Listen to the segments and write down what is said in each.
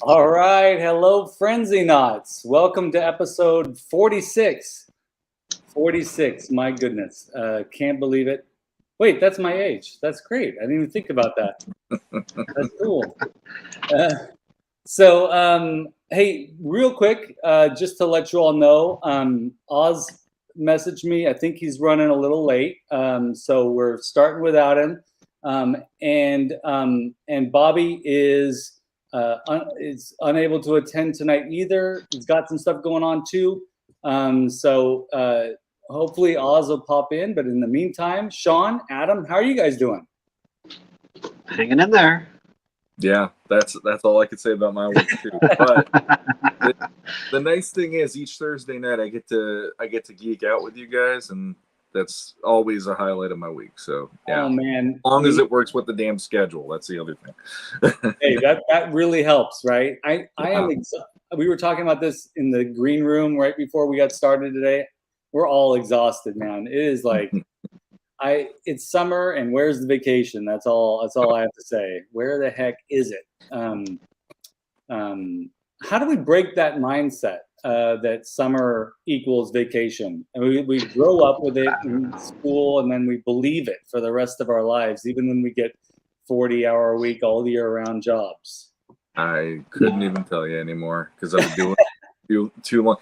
All right, hello, Frenzy Knots. Welcome to episode 46. 46, my goodness. Can't believe it. Wait, that's my age. That's great. I didn't even think about that. That's cool. Hey, real quick, just to let you all know, Oz messaged me. I think he's running a little late, so we're starting without him. And Bobby is unable to attend tonight either. He's got some stuff going on too. Hopefully Oz will pop in. But in the meantime, Shawn, Adam, how are you guys doing? Hanging in there. Yeah, that's all I could say about my week too. But the nice thing is, each Thursday night I get to geek out with you guys, and that's always a highlight of my week. So yeah, oh man, as long as it works with the damn schedule, that's the other thing. Hey, that really helps, right? We were talking about this in the green room right before we got started today. We're all exhausted, man. It is like it's summer, and where's the vacation? That's all I have to say. Where the heck is it? How do we break that mindset that summer equals vacation? And we grow up with it in school, and then we believe it for the rest of our lives, even when we get 40-hour-a-week, all year-round jobs. I couldn't even tell you anymore because I've been doing too long.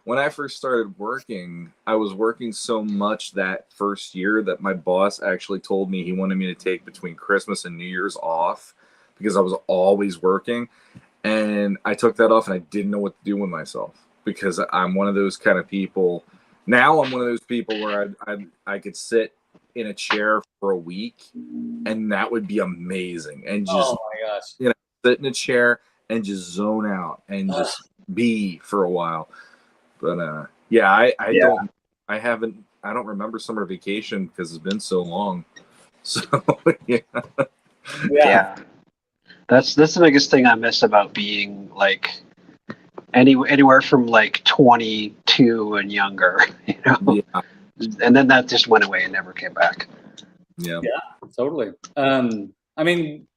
When I first started working, I was working so much that first year that my boss actually told me he wanted me to take between Christmas and New Year's off because I was always working. And I took that off and I didn't know what to do with myself because I'm one of those kind of people. Now I'm one of those people where I could sit in a chair for a week and that would be amazing. And just, oh my gosh, sit in a chair and just zone out and just be for a while. But I don't remember summer vacation because it's been so long. So Yeah. That's the biggest thing I miss about being like anywhere from like 22 and younger, Yeah. And then that just went away and never came back. Yeah, totally. I mean,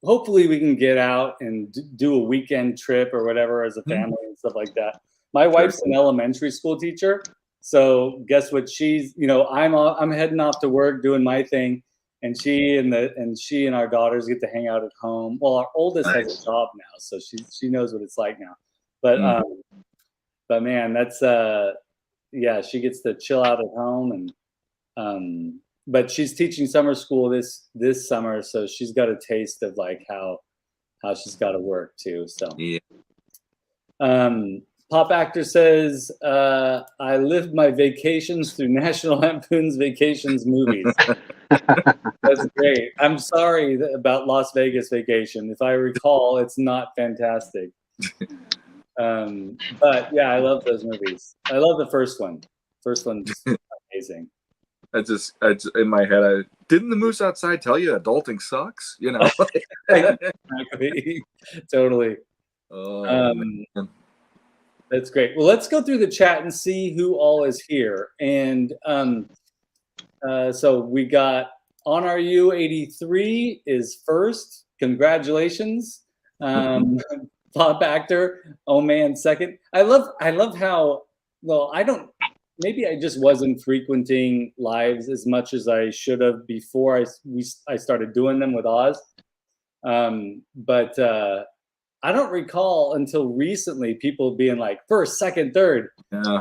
hopefully we can get out and do a weekend trip or whatever as a family and stuff like that. My wife's an elementary school teacher, so guess what? She's, I'm heading off to work doing my thing, and she and our daughters get to hang out at home. Well, our oldest has a job now, so she knows what it's like now. But man, that's she gets to chill out at home, and but she's teaching summer school this summer, so she's got a taste of like how she's got to work too. So yeah. Pop Actor says, I lived my vacations through National Lampoon's Vacations movies. That's great. I'm sorry about Las Vegas Vacation. If I recall, it's not fantastic. But yeah, I love those movies. I love the first one. First one's amazing. I just in my head, didn't the moose outside tell you adulting sucks? Exactly. Totally. That's great. Well, let's go through the chat and see who all is here. And so we got On Our You 83 is first. Congratulations. Pop Actor, oh man, second. I love how, well, maybe I just wasn't frequenting lives as much as I should have before I started doing them with Oz. But I don't recall until recently people being like first, second, third. Yeah.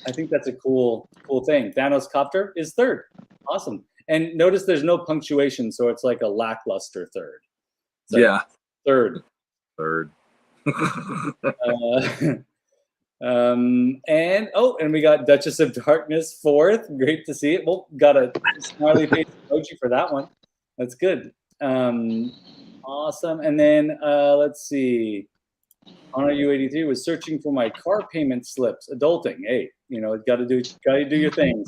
I think that's a cool thing. Thanos Copter is third. Awesome. And notice there's no punctuation, so it's like a lackluster third. So yeah. Third. And we got Duchess of Darkness fourth. Great to see it. Well, got a smiley face emoji for that one. That's good. Awesome. And then let's see. Honor U83 was searching for my car payment slips. Adulting. Hey, gotta do your things.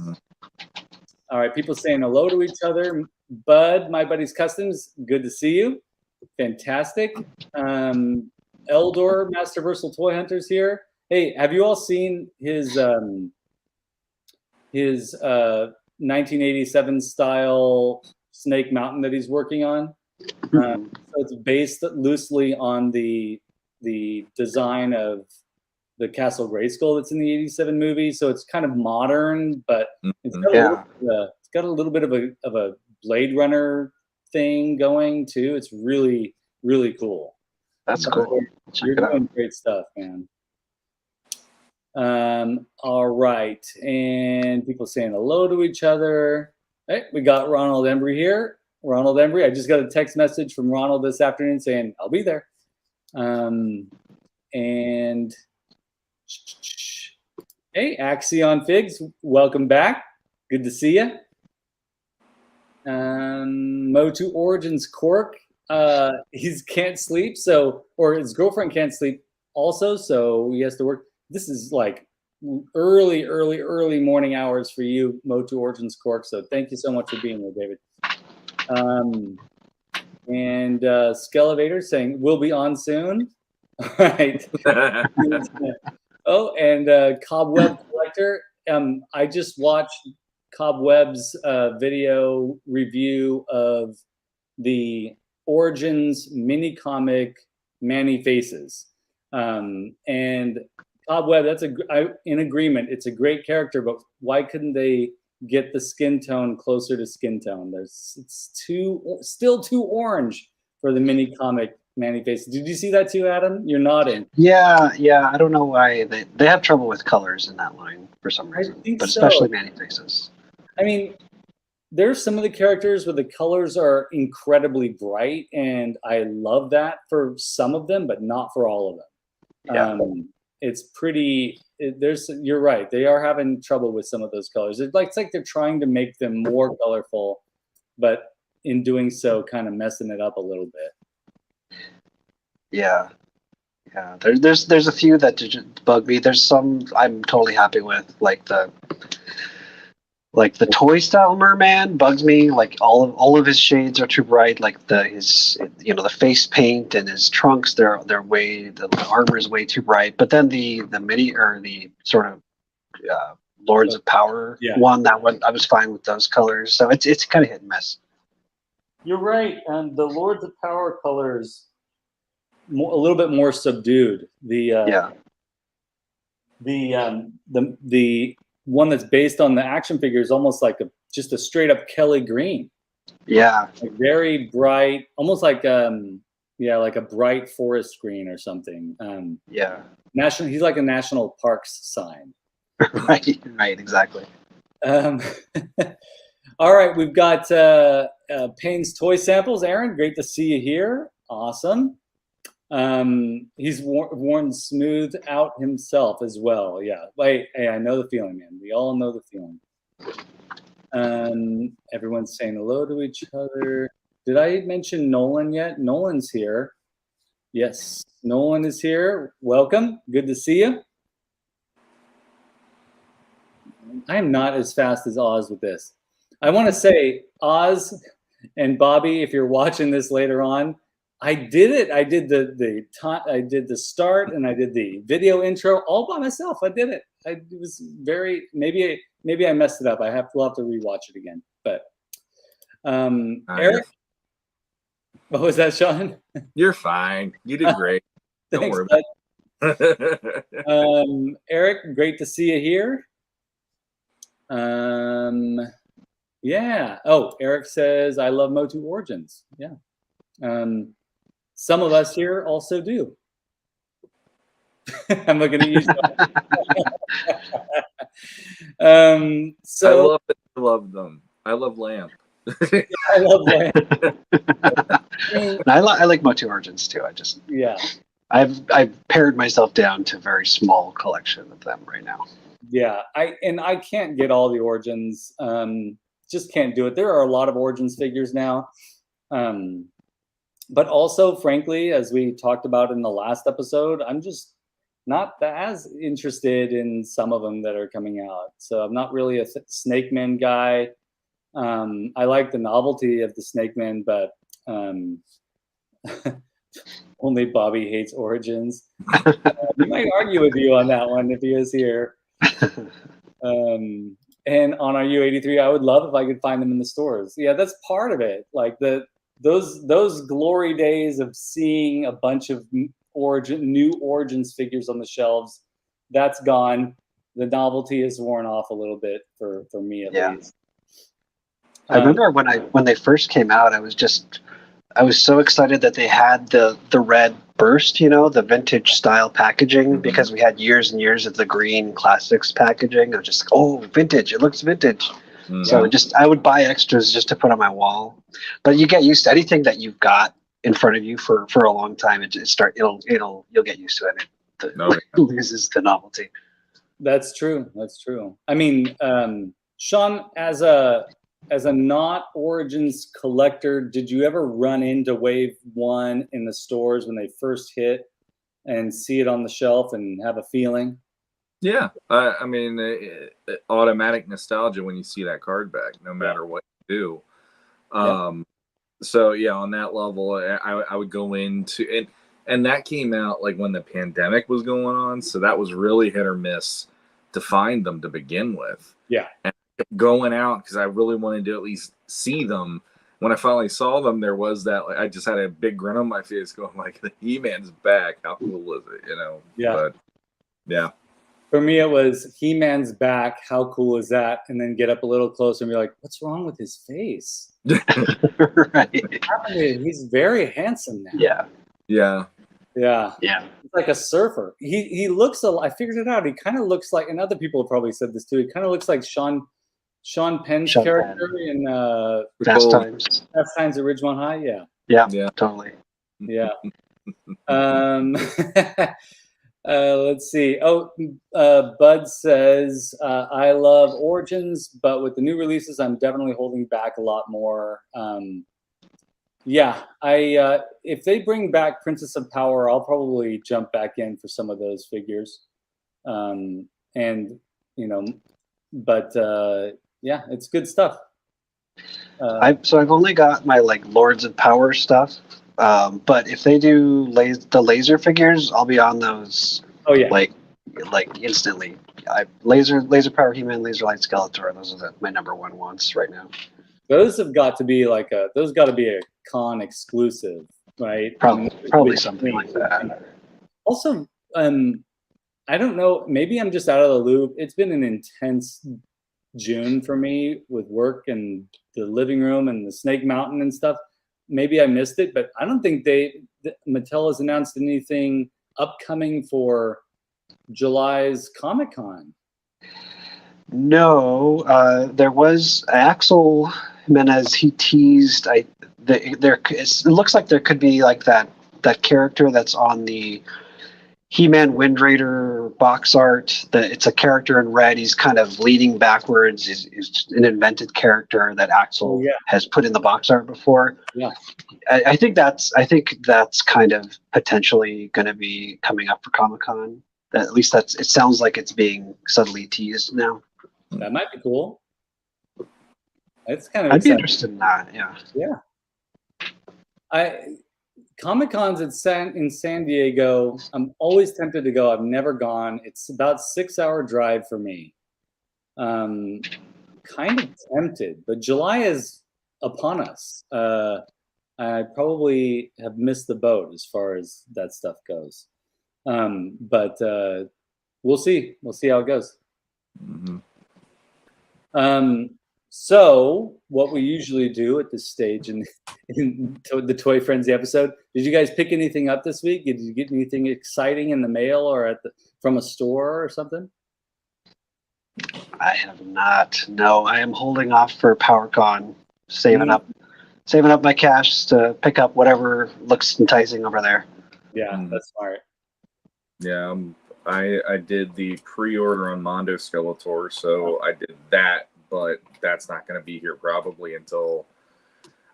All right, people saying hello to each other. Bud, my buddy's Customs, good to see you. Fantastic. Eldor, Master Versal Toy Hunters here. Hey, have you all seen his 1987 style Snake Mountain that he's working on? So it's based loosely on the design of the Castle Grayskull that's in the '87 movie. So it's kind of modern, but it's got a little bit of a Blade Runner thing going too. It's really, really cool. That's cool. You're doing great stuff, man. All right, and people saying hello to each other. Hey, we got Ronald Embry here. Ronald Embry, I just got a text message from Ronald this afternoon saying I'll be there. And hey, Axion Figs, welcome back. Good to see you. MOTU Origins Cork, he can't sleep, or his girlfriend can't sleep also, so he has to work. This is like early morning hours for you, MOTU Origins Cork, so thank you so much for being here, David. And Skelevator saying, we'll be on soon. All right. Oh, and Cobweb Collector. I just watched Cobweb's video review of the Origins mini comic Manny Faces. And Cobweb, that's in agreement. It's a great character, but why couldn't they get the skin tone closer to skin tone? It's still too orange for the mini comic Manny Faces. Did you see that too, Adam? You're nodding. Yeah. I don't know why they have trouble with colors in that line for some reason, but especially Manny Faces. I mean, there's some of the characters where the colors are incredibly bright, and I love that for some of them, but not for all of them. Yeah. It's pretty. You're right. They are having trouble with some of those colors. It's like they're trying to make them more colorful, but in doing so, kind of messing it up a little bit. Yeah. There's a few that just bug me. There's some I'm totally happy with, like the toy style merman bugs me. Like all of his shades are too bright. Like his the face paint and his trunks, the armor is way too bright. But then the mini or the sort of Lords of Power one I was fine with those colors. So it's kind of hit and miss. You're right. The Lords of Power colors a little bit more subdued. The one that's based on the action figure is almost like just a straight up Kelly green. Yeah. Like very bright, almost like like a bright forest green or something. He's like a national parks sign. right, exactly. All right, we've got Payne's Toy Samples. Aaron, great to see you here. Awesome. He's worn smooth out himself as well. Yeah. Hey, I know the feeling, man. We all know the feeling. Everyone's saying hello to each other. Did I mention Nolan yet? Nolan's here. Yes, Nolan is here. Welcome. Good to see you. I am not as fast as Oz with this. I want to say, Oz and Bobby, if you're watching this later on, I did it. I did the start and I did the video intro all by myself. I did it. It was maybe I messed it up. We'll have to rewatch it again. But Eric, what was that, Shawn? You're fine. You did great. Don't worry about it. Eric, great to see you here. Yeah. Oh, Eric says I love MOTU Origins. Yeah. Some of us here also do. I'm looking at you. So I love them. I love Lamp. Yeah, I love Lamp. I like MOTU Origins too. I've pared myself down to a very small collection of them right now. Yeah, I can't get all the Origins. Just can't do it. There are a lot of Origins figures now. But also, frankly, as we talked about in the last episode, I'm just not as interested in some of them that are coming out. So I'm not really a Snake Man guy. I like the novelty of the Snake Man, but only Bobby hates Origins. We might argue with you on that one if he is here. And on our U83, I would love if I could find them in the stores. Yeah, that's part of it. Like those glory days of seeing a bunch of new Origins figures on the shelves, that's gone. The novelty has worn off a little bit for me at least. I remember when they first came out, I was so excited that they had the red burst, the vintage style packaging, because we had years and years of the green classics packaging. I was just like, oh, vintage! It looks vintage. So I would buy extras just to put on my wall. But you get used to anything that you've got in front of you for a long time. You'll get used to it. It loses the novelty. That's true. That's true. I mean, Shawn, as a not Origins collector, did you ever run into Wave 1 in the stores when they first hit and see it on the shelf and have a feeling? Yeah. I mean, automatic nostalgia when you see that card back, no matter what you do. So, yeah, on that level, I would go into and that came out like when the pandemic was going on. So that was really hit or miss to find them to begin with. Yeah. And going out because I really wanted to at least see them. When I finally saw them, there was that I just had a big grin on my face, going like, "The He-Man's back! How cool is it?" Yeah. But yeah. For me, it was He-Man's back. How cool is that? And then get up a little closer and be like, "What's wrong with his face?" Right. He's very handsome now. Yeah. Yeah. Yeah. Yeah. He's like a surfer. He looks I figured it out. He kind of looks like, and other people have probably said this too. He kind of looks like Sean Penn's character in Fast Times. Fast Times at Ridgemont High. Yeah. Yeah. Totally. Yeah. Let's see. Bud says, I love Origins, but with the new releases, I'm definitely holding back a lot more. If they bring back Princess of Power, I'll probably jump back in for some of those figures. It's good stuff. I've only got my Lords of Power stuff. But if they do the laser figures, I'll be on those. Oh yeah, like instantly. Laser Power He-Man, Laser Light Skeletor. Those are my number one ones right now. Those have got to be a con exclusive, right? Probably something like that. Also, I don't know. Maybe I'm just out of the loop. It's been an intense June for me with work and the living room and the Snake Mountain and stuff. Maybe I missed it, but I don't think Mattel has announced anything upcoming for July's Comic-Con. No, there was Axel Menez. He teased. It looks like there could be that character that's on the He-Man Wind Raider box art. It's a character in red. He's kind of leaning backwards. Is an invented character that Axel has put in the box art before. Yeah, I think that's kind of potentially going to be coming up for Comic-Con. At least it sounds like it's being subtly teased now. That might be cool. It's kind of. I'd be interested in that. Yeah. Yeah. Comic-Con's in San Diego. I'm always tempted to go. I've never gone. It's about 6-hour drive for me. Kind of tempted, but July is upon us. I probably have missed the boat as far as that stuff goes. But we'll see. We'll see how it goes. Mm-hmm. So what we usually do at this stage in the Toy Frenzy episode, did you guys pick anything up this week? Did you get anything exciting in the mail or from a store or something? I have not. No, I am holding off for PowerCon, saving up my cash to pick up whatever looks enticing over there. Yeah, that's smart. Yeah, I did the pre-order on Mondo Skeletor, so I did that, but that's not going to be here probably until,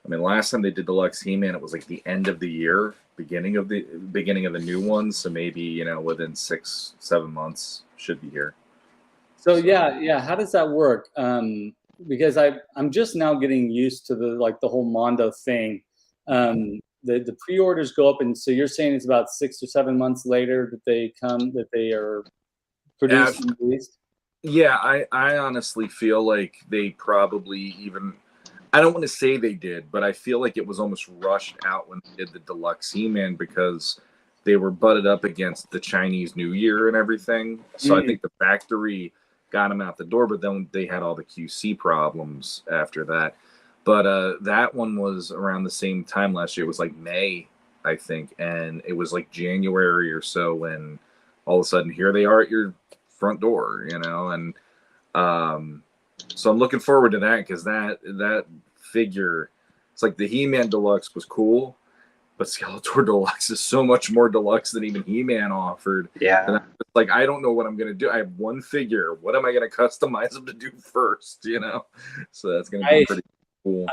last time they did Deluxe He-Man, it was like the end of the year, beginning of the new one, so maybe, within 6-7 months should be here. So yeah, how does that work? Because I'm just now getting used to the whole Mondo thing. The pre-orders go up, and so you're saying it's about 6 or 7 months later that they are produced and released? Yeah, I honestly feel like they probably even I don't want to say they did, but I feel like it was almost rushed out when they did the deluxe He-Man because they were butted up against the Chinese New Year and everything. So I think the factory got them out the door, but then they had all the QC problems after that. But that one was around the same time last year. It was like May, I think, and it was like January or so when all of a sudden here they are at your front door, you know, and so I'm looking forward to that because that figure, it's like the He-Man Deluxe was cool, but Skeletor Deluxe is so much more deluxe than even He-Man offered. Yeah. And like, I don't know what I'm gonna do. I have one figure. What am I gonna customize him to do first? You know, so that's gonna be pretty cool.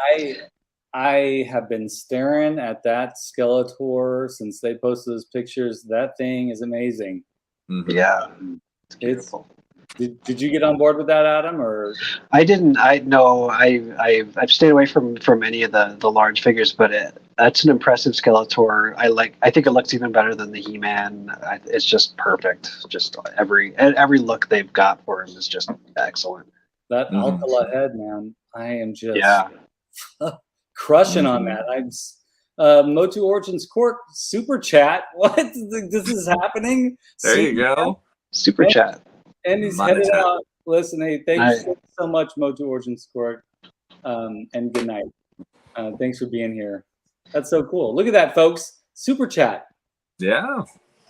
I have been staring at that Skeletor since they posted those pictures. That thing is amazing. Mm-hmm. Yeah, it's beautiful. Did you get on board with that, Adam? Or I didn't. I've stayed away from any of the large figures, but that's an impressive Skeletor. I think it looks even better than the He-Man. It's just perfect. Just every look they've got for him is just excellent. That Alcala head, man. I am just crushing on that. I'm MOTU Origins Court super chat. What? This is happening? There you go. Super chat. And he's headed out. Listen, hey, thanks so much, MOTU Origins Court, and good night. Thanks for being here. That's so cool. Look at that, folks. Super chat. Yeah.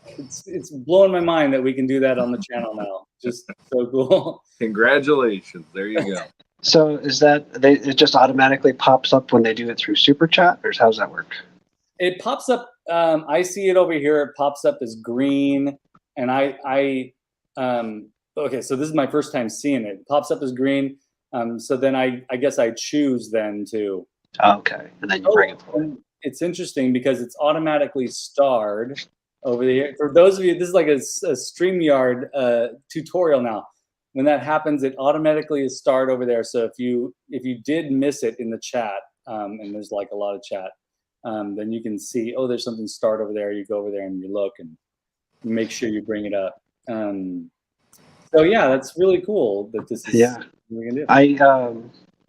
It's blowing my mind that we can do that on the channel now. Just so cool. Congratulations. There you go. So is that it just automatically pops up when they do it through Super Chat, or how does that work? It pops up. I see it over here. It pops up as green, and okay, so this is my first time seeing it. It pops up as green. So then I guess I choose then to. Okay, and then you bring it forward. It's interesting because it's automatically starred over there. For those of you, this is like a StreamYard tutorial now. When that happens, it automatically is starred over there. So if you did miss it in the chat, and there's like a lot of chat, then you can see, oh, there's something starred over there. You go over there and you look and you make sure you bring it up. So yeah, that's really cool that this is we can do.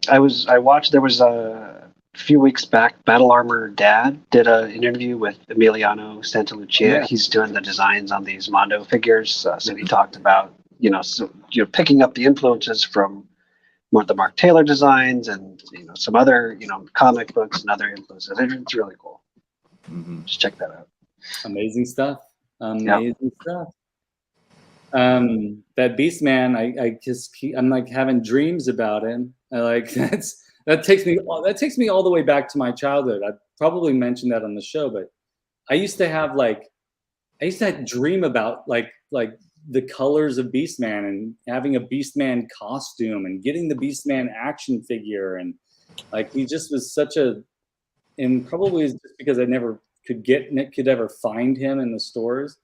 I watched, there was a few weeks back, Battle Armor Dad did an interview with Emiliano Santalucia. Yeah. He's doing the designs on these Mondo figures. So he talked about, picking up the influences from the Mark Taylor designs and, some other, comic books and other influences. It's really cool. Mm-hmm. Just check that out. Amazing stuff. Amazing stuff. That Beast Man, I'm like having dreams about him. That takes me all the way back to my childhood. I probably mentioned that on the show, but I used to dream about like the colors of Beast Man and having a Beast Man costume and getting the Beast Man action figure, and like he just was and probably just because I never could ever find him in the stores.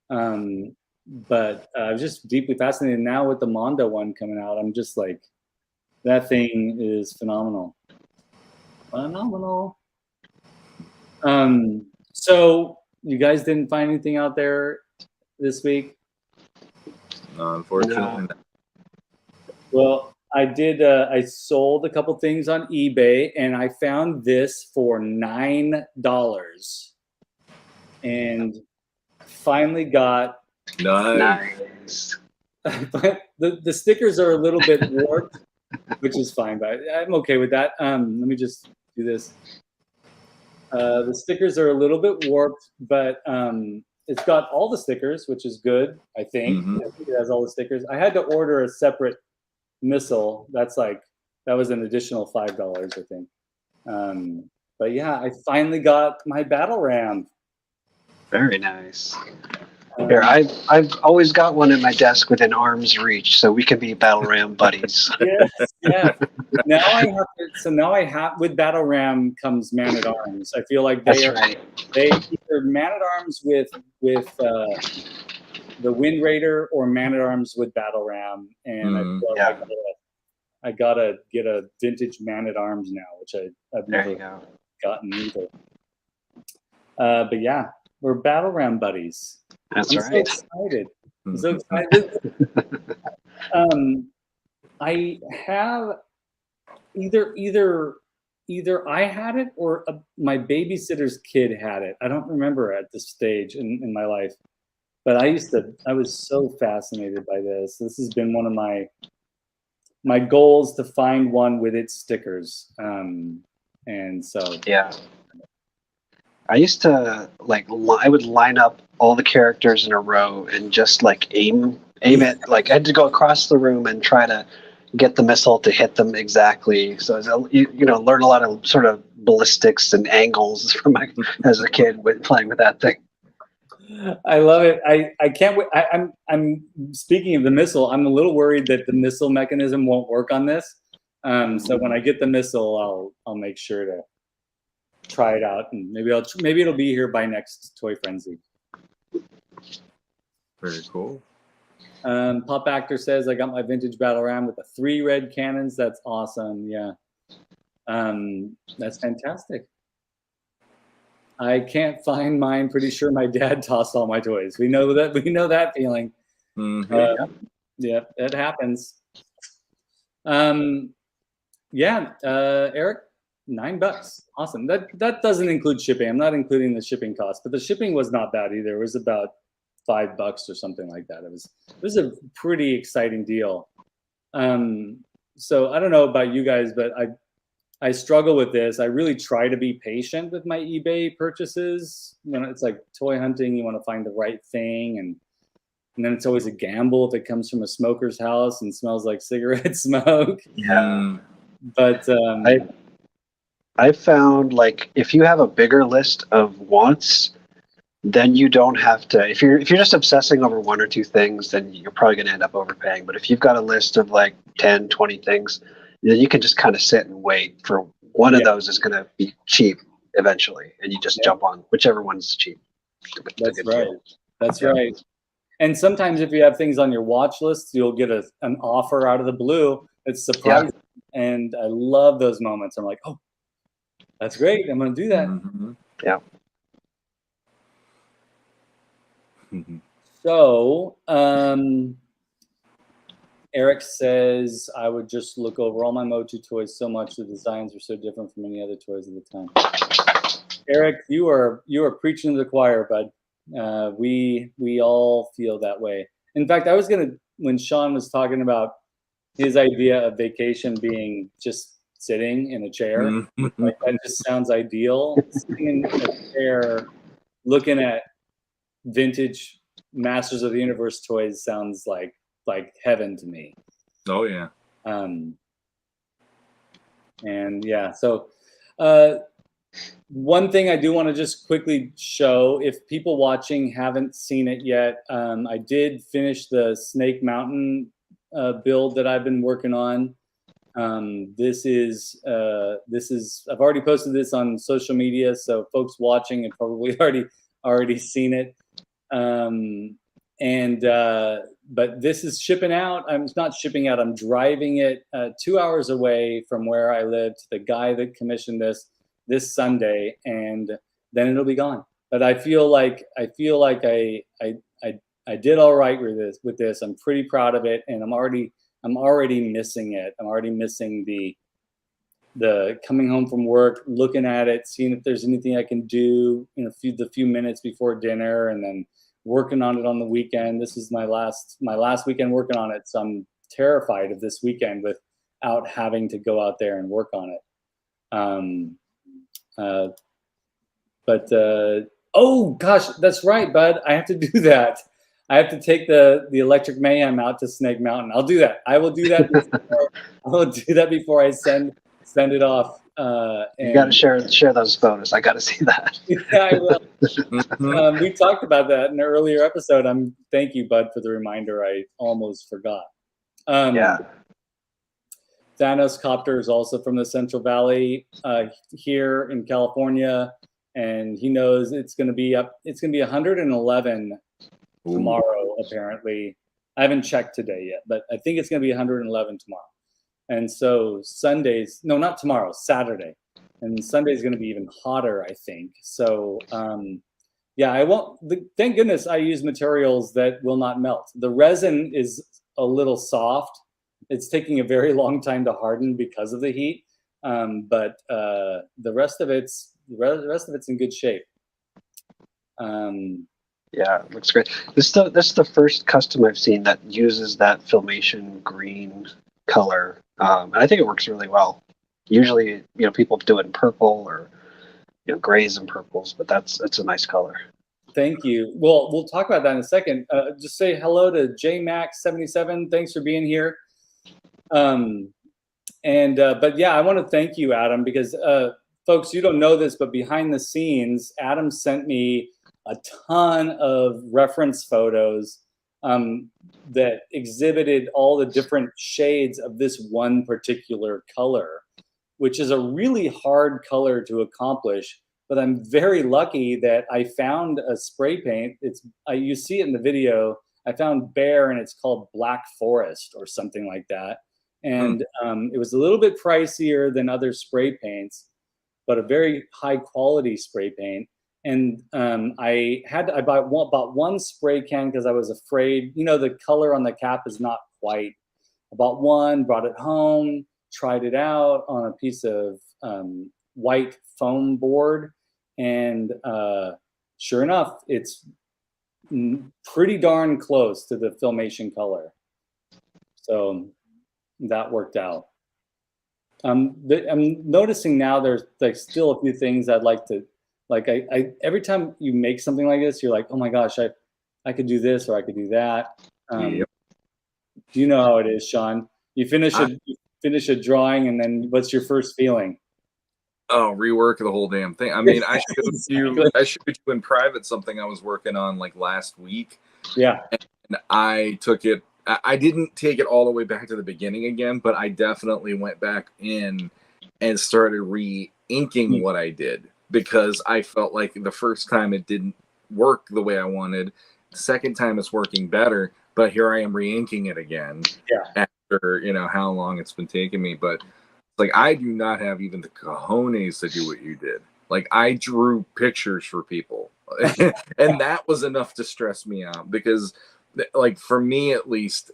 But I was just deeply fascinated. Now with the Mondo one coming out, I'm just like, that thing is phenomenal. Phenomenal. So you guys didn't find anything out there this week? Unfortunately. No. Well, I did. I sold a couple things on eBay, and I found this for $9, and finally got. Nice. But the stickers are a little bit warped, which is fine, but I'm okay with that. Let me just do this. The stickers are a little bit warped, but it's got all the stickers, which is good, I think. Mm-hmm. I think it has all the stickers. I had to order a separate missile. That was an additional $5, I think. But yeah, I finally got my battle ram. Very nice. Here, I've always got one in my desk within arm's reach, so we can be battle ram buddies. Yes, yeah. Now I have with battle ram comes man at arms. I feel like they either man at arms with the Wind Raider or man at arms with battle ram, and I feel like I gotta get a vintage man at arms now, which I've never gotten either. But yeah, we're battle ram buddies. That's I'm right. So excited. I'm so excited. I have either either I had it or my babysitter's kid had it. I don't remember at this stage in my life, but I was so fascinated by this. This has been one of my goals to find one with its stickers. And so Yeah. I used to like I would line up all the characters in a row and just like aim it. Like I had to go across the room and try to get the missile to hit them exactly. So you know, learn a lot of sort of ballistics and angles from as a kid with playing with that thing. I love it. I can't wait. I'm speaking of the missile. I'm a little worried that the missile mechanism won't work on this. So when I get the missile, I'll make sure to try it out, and maybe it'll be here by next Toy Frenzy. Very cool. Pop Actor says, I got my vintage battle ram with the 3 red cannons. That's awesome. Yeah. That's fantastic. I can't find mine. Pretty sure my dad tossed all my toys. We know that feeling. Mm-hmm. Yeah, it happens. Yeah, Eric, $9. Awesome. That doesn't include shipping. I'm not including the shipping cost, but the shipping was not bad either. It was about $5 or something like that. It was a pretty exciting deal. So I don't know about you guys, but I struggle with this. I really try to be patient with my eBay purchases. When it's like toy hunting, you want to find the right thing, and then it's always a gamble if it comes from a smoker's house and smells like cigarette smoke. Yeah. But I found like if you have a bigger list of wants, then you don't have to. If you're just obsessing over 1 or 2 things, then you're probably going to end up overpaying. But if you've got a list of like 10, 20 things, then you can just kind of sit and wait for one of those is going to be cheap eventually, and you just jump on whichever one's cheap. That's right. That's right. And sometimes if you have things on your watch list, you'll get an offer out of the blue. It's surprising, and I love those moments. I'm like, oh, that's great. I'm going to do that. Mm-hmm. Yeah. So, Eric says, I would just look over all my MOTU toys so much. The designs are so different from any other toys at the time. Eric, you are preaching to the choir, bud. We all feel that way. In fact, I was when Shawn was talking about his idea of vacation being just sitting in a chair, like that just sounds ideal. Sitting in a chair, looking at vintage Masters of the Universe toys sounds like heaven to me. Oh yeah. And yeah, so one thing I do want to just quickly show, if people watching haven't seen it yet, I did finish the Snake Mountain build that I've been working on. This is I've already posted this on social media, so folks watching have probably already seen it. But this is shipping out. I'm not shipping out. I'm driving it 2 hours away from where I live to the guy that commissioned this Sunday, and then it'll be gone. But I feel like I did all right with this. I'm pretty proud of it, and I'm already missing it. I'm already missing the coming home from work, looking at it, seeing if there's anything I can do in the few minutes before dinner, and then working on it on the weekend. This is my last weekend working on it, so I'm terrified of this weekend without having to go out there and work on it. Oh gosh, that's right, bud. I have to do that. I have to take the Electric Mayhem out to Snake Mountain. I'll do that. I will do that. Before I send it off. You got to share those photos. I got to see that. Yeah, I will. We talked about that in an earlier episode. Thank you, bud, for the reminder. I almost forgot. Yeah. Thanos Copter is also from the Central Valley here in California, and he knows it's going to be 111 tomorrow. Apparently, I haven't checked today yet, but I think it's going to be 111 tomorrow. And so Sundays, no, not tomorrow, Saturday. And Sunday is going to be even hotter, I think. So, yeah, I won't. Thank goodness I use materials that will not melt. The resin is a little soft. It's taking a very long time to harden because of the heat. But the rest of it's in good shape. Yeah, it looks great. This is the first custom I've seen that uses that Filmation green color, and I think it works really well. Usually, people do it in purple or grays and purples, but it's a nice color. Thank you. Well, we'll talk about that in a second. Just say hello to JMax77. Thanks for being here. But yeah, I want to thank you, Adam, because folks, you don't know this, but behind the scenes, Adam sent me a ton of reference photos that exhibited all the different shades of this one particular color, which is a really hard color to accomplish. But I'm very lucky that I found a spray paint. You see it in the video. I found Bear, and it's called Black Forest or something like that. And it was a little bit pricier than other spray paints, but a very high quality spray paint. And I bought one spray can because I was afraid, the color on the cap is not white. I bought one, brought it home, tried it out on a piece of white foam board, and sure enough, it's pretty darn close to the Filmation color. So that worked out. I'm noticing now there's still a few things I'd like to, I every time you make something like this, you're like, oh my gosh, I could do this or I could do that. Yep. Do you know how it is, Shawn? You finish a drawing, and then what's your first feeling? Oh, rework the whole damn thing. I mean, I showed you in private something I was working on last week. Yeah. And I took it. I didn't take it all the way back to the beginning again, but I definitely went back in and started re-inking what I did, because I felt like the first time it didn't work the way I wanted. The second time it's working better, but here I am re-inking it again. Yeah. After how long it's been taking me, but I do not have even the cojones to do what you did. I drew pictures for people, and that was enough to stress me out, because for me at least,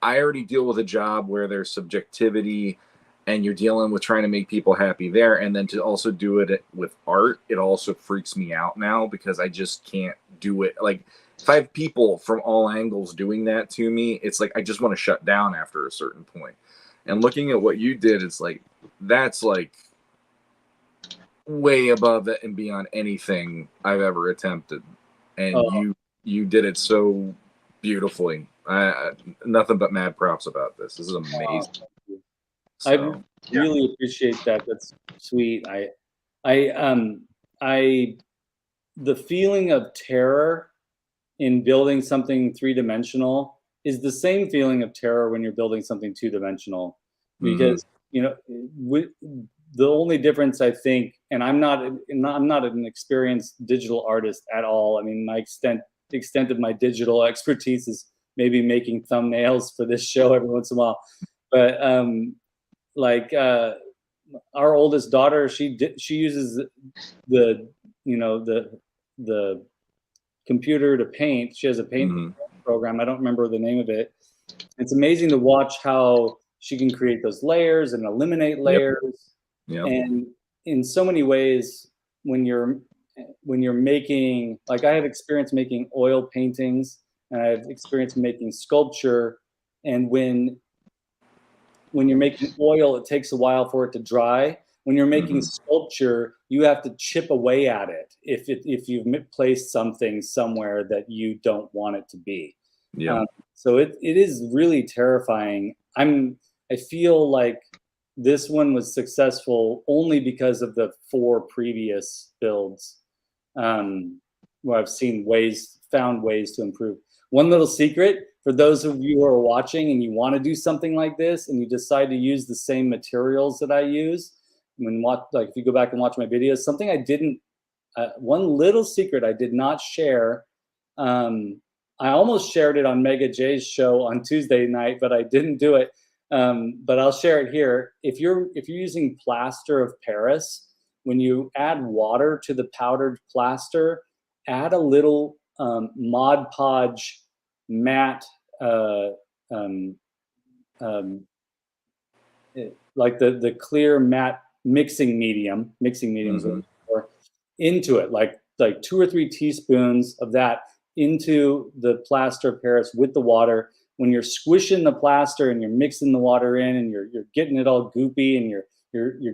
I already deal with a job where there's subjectivity and you're dealing with trying to make people happy there, and then to also do it with art, it also freaks me out now, because I just can't do it. If I have people from all angles doing that to me, it's I just want to shut down after a certain point. And looking at what you did, it's that's way above it and beyond anything I've ever attempted. And you did it so beautifully. Nothing but mad props about this. This is amazing. I really appreciate that. That's sweet. The feeling of terror in building something three-dimensional is the same feeling of terror when you're building something two-dimensional, because the only difference, I think, and I'm not an experienced digital artist at all. I mean, the extent of my digital expertise is maybe making thumbnails for this show every once in a while, but our oldest daughter, she uses the computer to paint. She has a paint program. I don't remember the name of it. It's amazing to watch how she can create those layers and eliminate layers. Yep. And in so many ways, when you're making, I have experience making oil paintings, and I have experience making sculpture. And when you're making oil, it takes a while for it to dry. When you're making sculpture, you have to chip away at it if you've placed something somewhere that you don't want it to be. Yeah. So it is really terrifying. I feel like this one was successful only because of the 4 previous builds, where I've found ways to improve. One little secret for those of you who are watching and you want to do something like this and you decide to use the same materials that I use, if you go back and watch my videos, something I didn't, one little secret I did not share. I almost shared it on Mega J's show on Tuesday night, but I didn't do it. But I'll share it here. If you're using plaster of Paris, when you add water to the powdered plaster, add a little Mod Podge matte like the clear matte mixing medium is what I'm for, into it, like 2 or 3 teaspoons of that into the plaster of Paris with the water. When you're squishing the plaster and you're mixing the water in and you're getting it all goopy and you're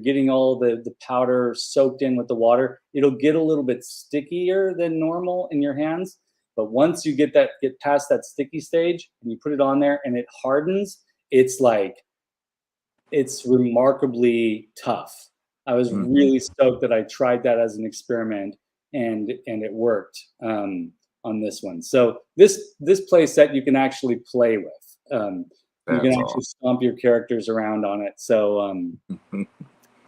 getting all the powder soaked in with the water, it'll get a little bit stickier than normal in your hands. But once you get past that sticky stage and you put it on there and it hardens, it's remarkably tough. I was really stoked that I tried that as an experiment and it worked on this one. So this play set you can actually play with. You can actually stomp your characters around on it. So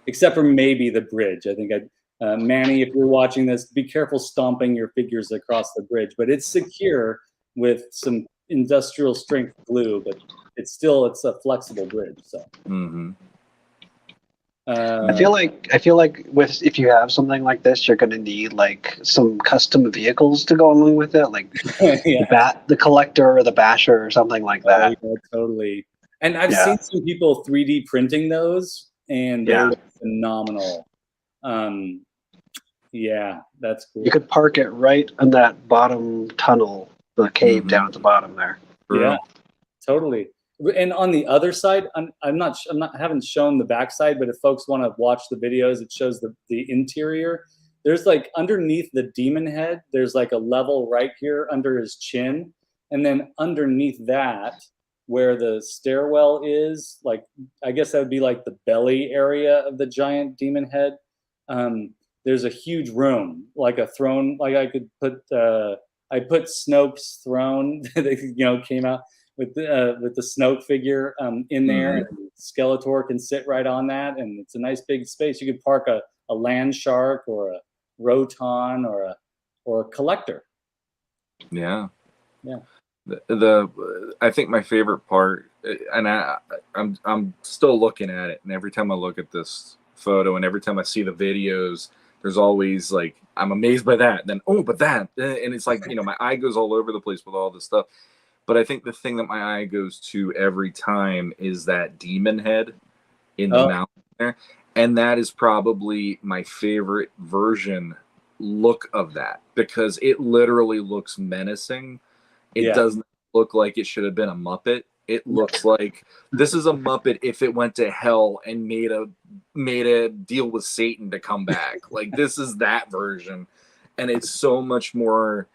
except for maybe the bridge. I think Manny, if you're watching this, be careful stomping your figures across the bridge. But it's secure with some industrial strength glue, but it's a flexible bridge. So I feel like if you have something like this, you're going to need like some custom vehicles to go along with it, like the collector or the basher or something like that. Yeah, totally. And I've seen some people 3D printing those, and they're phenomenal. Yeah, that's cool. You could park it right in that bottom tunnel, the cave down at the bottom there. Yeah, totally. And on the other side, I haven't shown the backside, but if folks want to watch the videos, it shows the interior. There's like underneath the demon head, there's like a level right here under his chin. And then underneath that, where the stairwell is, like, I guess that would be like the belly area of the giant demon head. There's a huge room, like a throne, like I could put, I put Snoke's throne that, came out with the Snoke figure in there, and Skeletor can sit right on that, and it's a nice big space. You could park a land shark or a Roton or a collector. Yeah. Yeah. I think my favorite part, and I'm still looking at it, and every time I look at this photo and every time I see the videos, there's always like, I'm amazed by that, then but that, and it's like, my eye goes all over the place with all this stuff. But I think the thing that my eye goes to every time is that demon head in the mountain there. And that is probably my favorite look of that, because it literally looks menacing. It doesn't look like it should have been a Muppet. It looks like this is a Muppet if it went to hell and made a deal with Satan to come back. Like, this is that version. And it's so much more,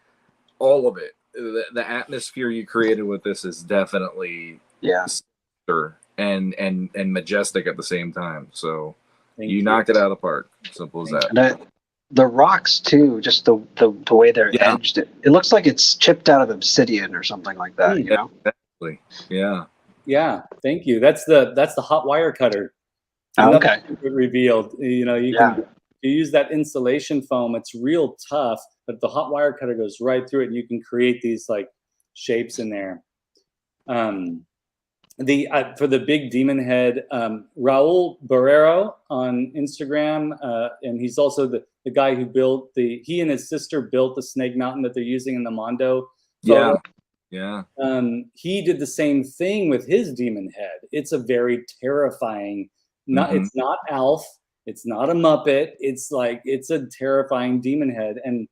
all of it. The atmosphere you created with this is definitely sinister and majestic at the same time. So you knocked it out of the park. Simple as that. And the rocks too, just the way they're edged. It looks like it's chipped out of obsidian or something like that. Exactly. Yeah. Yeah. Thank you. That's the hot wire cutter. Okay. Revealed. You use that insulation foam. It's real tough, but the hot wire cutter goes right through it, and you can create these like shapes in there. For the big demon head, Raul Barrero on Instagram, and he's also the guy who built he and his sister built the Snake Mountain that they're using in the Mondo photo. Yeah. He did the same thing with his demon head. It's a very terrifying. It's not Alf. It's not a Muppet. It's a terrifying demon head. And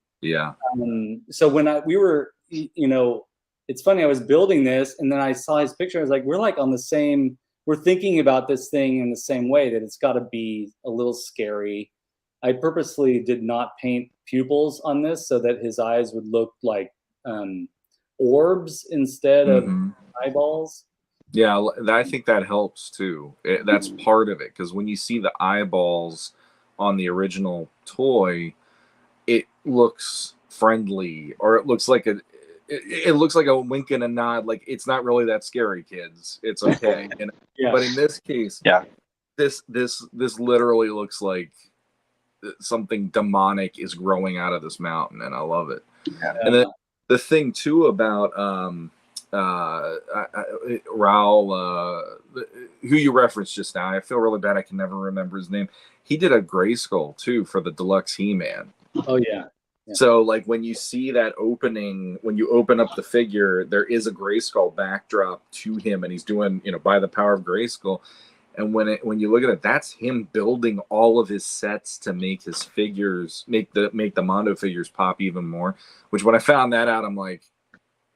so when we were, it's funny, I was building this and then I saw his picture. I was like, we're thinking about this thing in the same way, that it's got to be a little scary. I purposely did not paint pupils on this so that his eyes would look like orbs instead of eyeballs. Yeah, I think that helps too. That's part of it, because when you see the eyeballs on the original toy, it looks friendly, or it looks like a wink and a nod. Like, it's not really that scary, kids. It's okay. But in this case, this literally looks like something demonic is growing out of this mountain, and I love it. Yeah. And then the thing too about Raul, who you referenced just now, I feel really bad I can never remember his name. He did a Grayskull too for the deluxe He-Man. Oh yeah. So like when you see that opening, when you open up the figure, there is a Grayskull backdrop to him, and he's doing, by the power of Grayskull. And when you look at it, that's him building all of his sets to make his figures, make the Mondo figures pop even more. Which when I found that out, I'm like,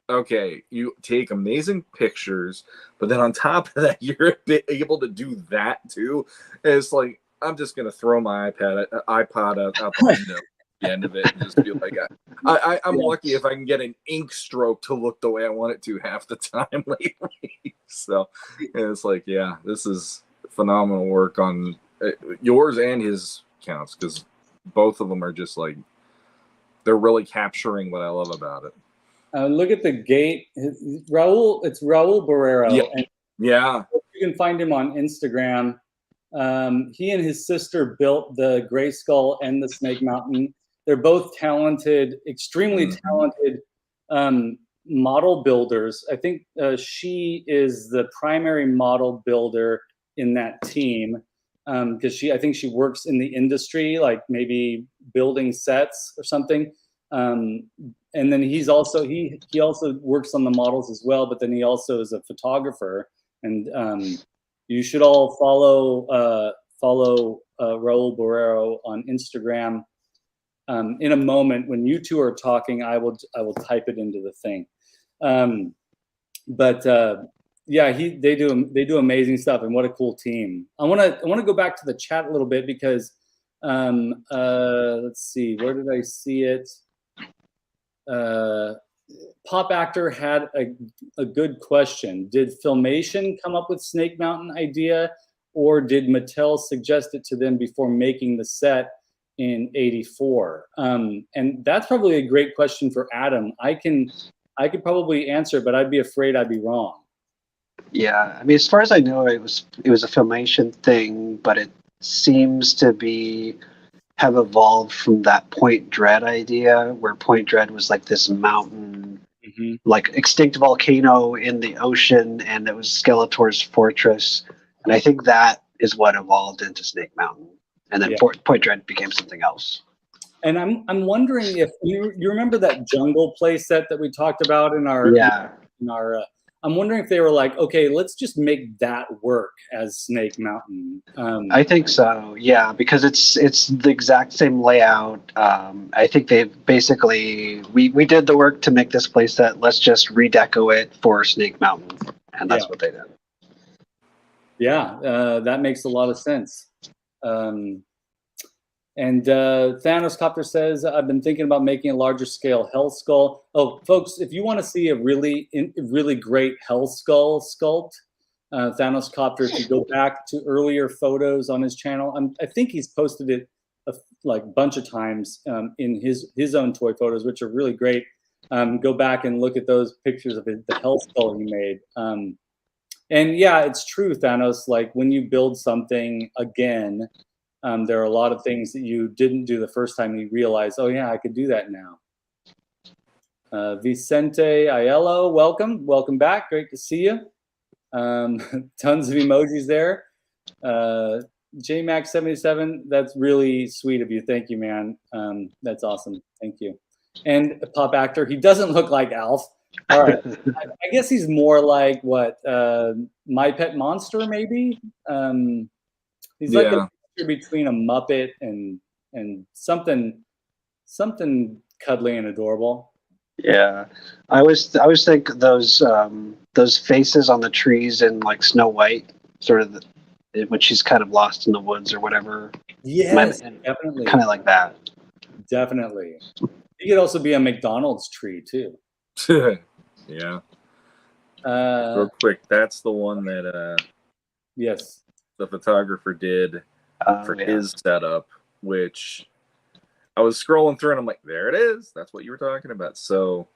okay, you take amazing pictures, but then on top of that, you're able to do that too. And it's like, I'm just gonna throw my iPod out the window at the end of it and just be like, I'm lucky if I can get an ink stroke to look the way I want it to half the time lately. So it's like, yeah, this is phenomenal work on yours and his counts, because both of them are just like, they're really capturing what I love about it. Look at the gate. Raul, it's Raul Barrero. Yeah. And yeah. You can find him on Instagram. He and his sister built the Grayskull and the Snake Mountain. They're both talented, extremely talented model builders. I think she is the primary model builder in that team, because I think she works in the industry, like maybe building sets or something. And then he also works on the models as well, but then he also is a photographer. And you should all follow Raul Barrero on Instagram. In a moment, when you two are talking, I will type it into the thing. Yeah, they do amazing stuff, and what a cool team. I want to go back to the chat a little bit, because let's see, where did I see it? Pop Actor had a good question. Did Filmation come up with Snake Mountain idea, or did Mattel suggest it to them before making the set in '84? And that's probably a great question for Adam. I could probably answer, but I'd be afraid I'd be wrong. Yeah, I mean, as far as I know, it was a Filmation thing, but it seems to have evolved from that Point Dread idea, where Point Dread was like this mountain, like extinct volcano in the ocean, and it was Skeletor's fortress. And I think that is what evolved into Snake Mountain, and then Point Dread became something else. And I'm wondering if you remember that jungle play set that we talked about in our I'm wondering if they were like, okay, let's just make that work as Snake Mountain. I think so, yeah, because it's the exact same layout. I think they basically, we did the work to make this playset. Let's just redeco it for Snake Mountain, and that's what they did. Yeah, that makes a lot of sense. And Thanos Copter says, I've been thinking about making a larger scale Hell Skull. Oh, folks, if you want to see a really great Hell Skull sculpt, Thanos Copter, if you go back to earlier photos on his channel, I think he's posted it a bunch of times in his own toy photos, which are really great. Go back and look at those pictures of the Hell Skull he made. And yeah, it's true, Thanos, like when you build something again, there are a lot of things that you didn't do the first time you realize, oh yeah, I could do that now. Vicente Aiello, welcome back, great to see you. Tons of emojis there. JMax77, that's really sweet of you, thank you, man. That's awesome, thank you. And Pop Actor, he doesn't look like Alf. All right, I guess he's more like what, My Pet Monster maybe. He's like a between a Muppet and something cuddly and adorable. Yeah, I always think those faces on the trees in like Snow White, sort of when she's kind of lost in the woods or whatever. Yes, definitely. Kind of like that. Definitely. It could also be a McDonald's tree too. Yeah. Real quick, that's the one that yes, the photographer did for his setup, which I was scrolling through and I'm like, there it is. That's what you were talking about. So